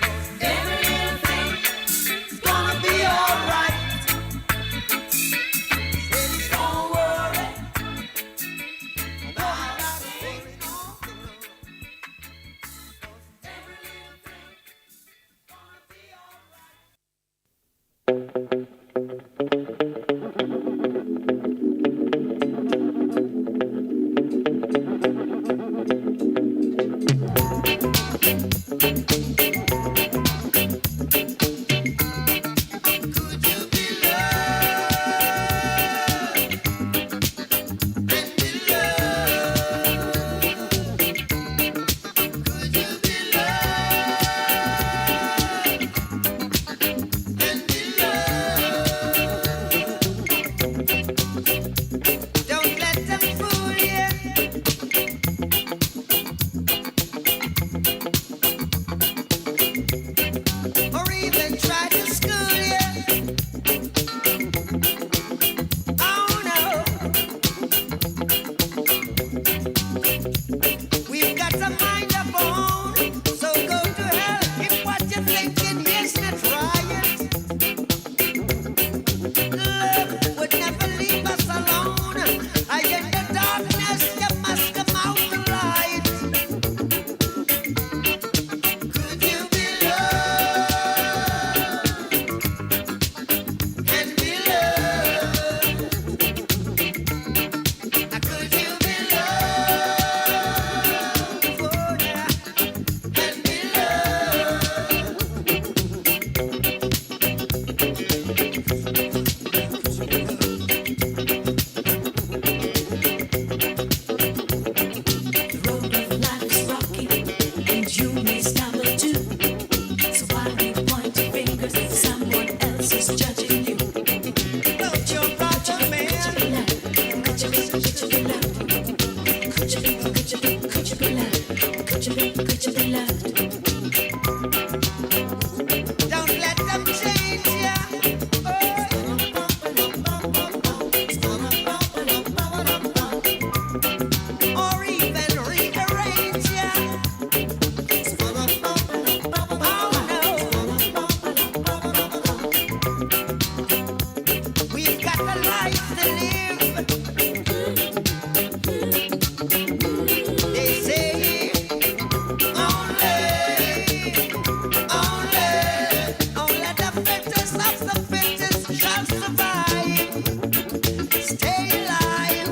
'cause every little thing's gonna be alright. Don't worry about a thing, 'cause every little thing's gonna be alright. Don't let them fool you, or even try to school you. Oh no, we've got a mind of our own, so go to hell if what you're thinking is not right. Love would never leave us alone. I in the darkness, you must come out the light. Could you be loved and be loved? Could you be loved, oh yeah, and be The road of life is rocky, and you may stumble too. So why do you point your fingers? Someone else is judging you. Don't your brother, man. Could you be loved? Could you be loved? Could you be loved? Could you be loved? Don't let them change ya. Or even rearrange ya. Oh no, we've got a life to live. They say only the fittest of the fittest shall survive. Stay alive.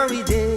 every day.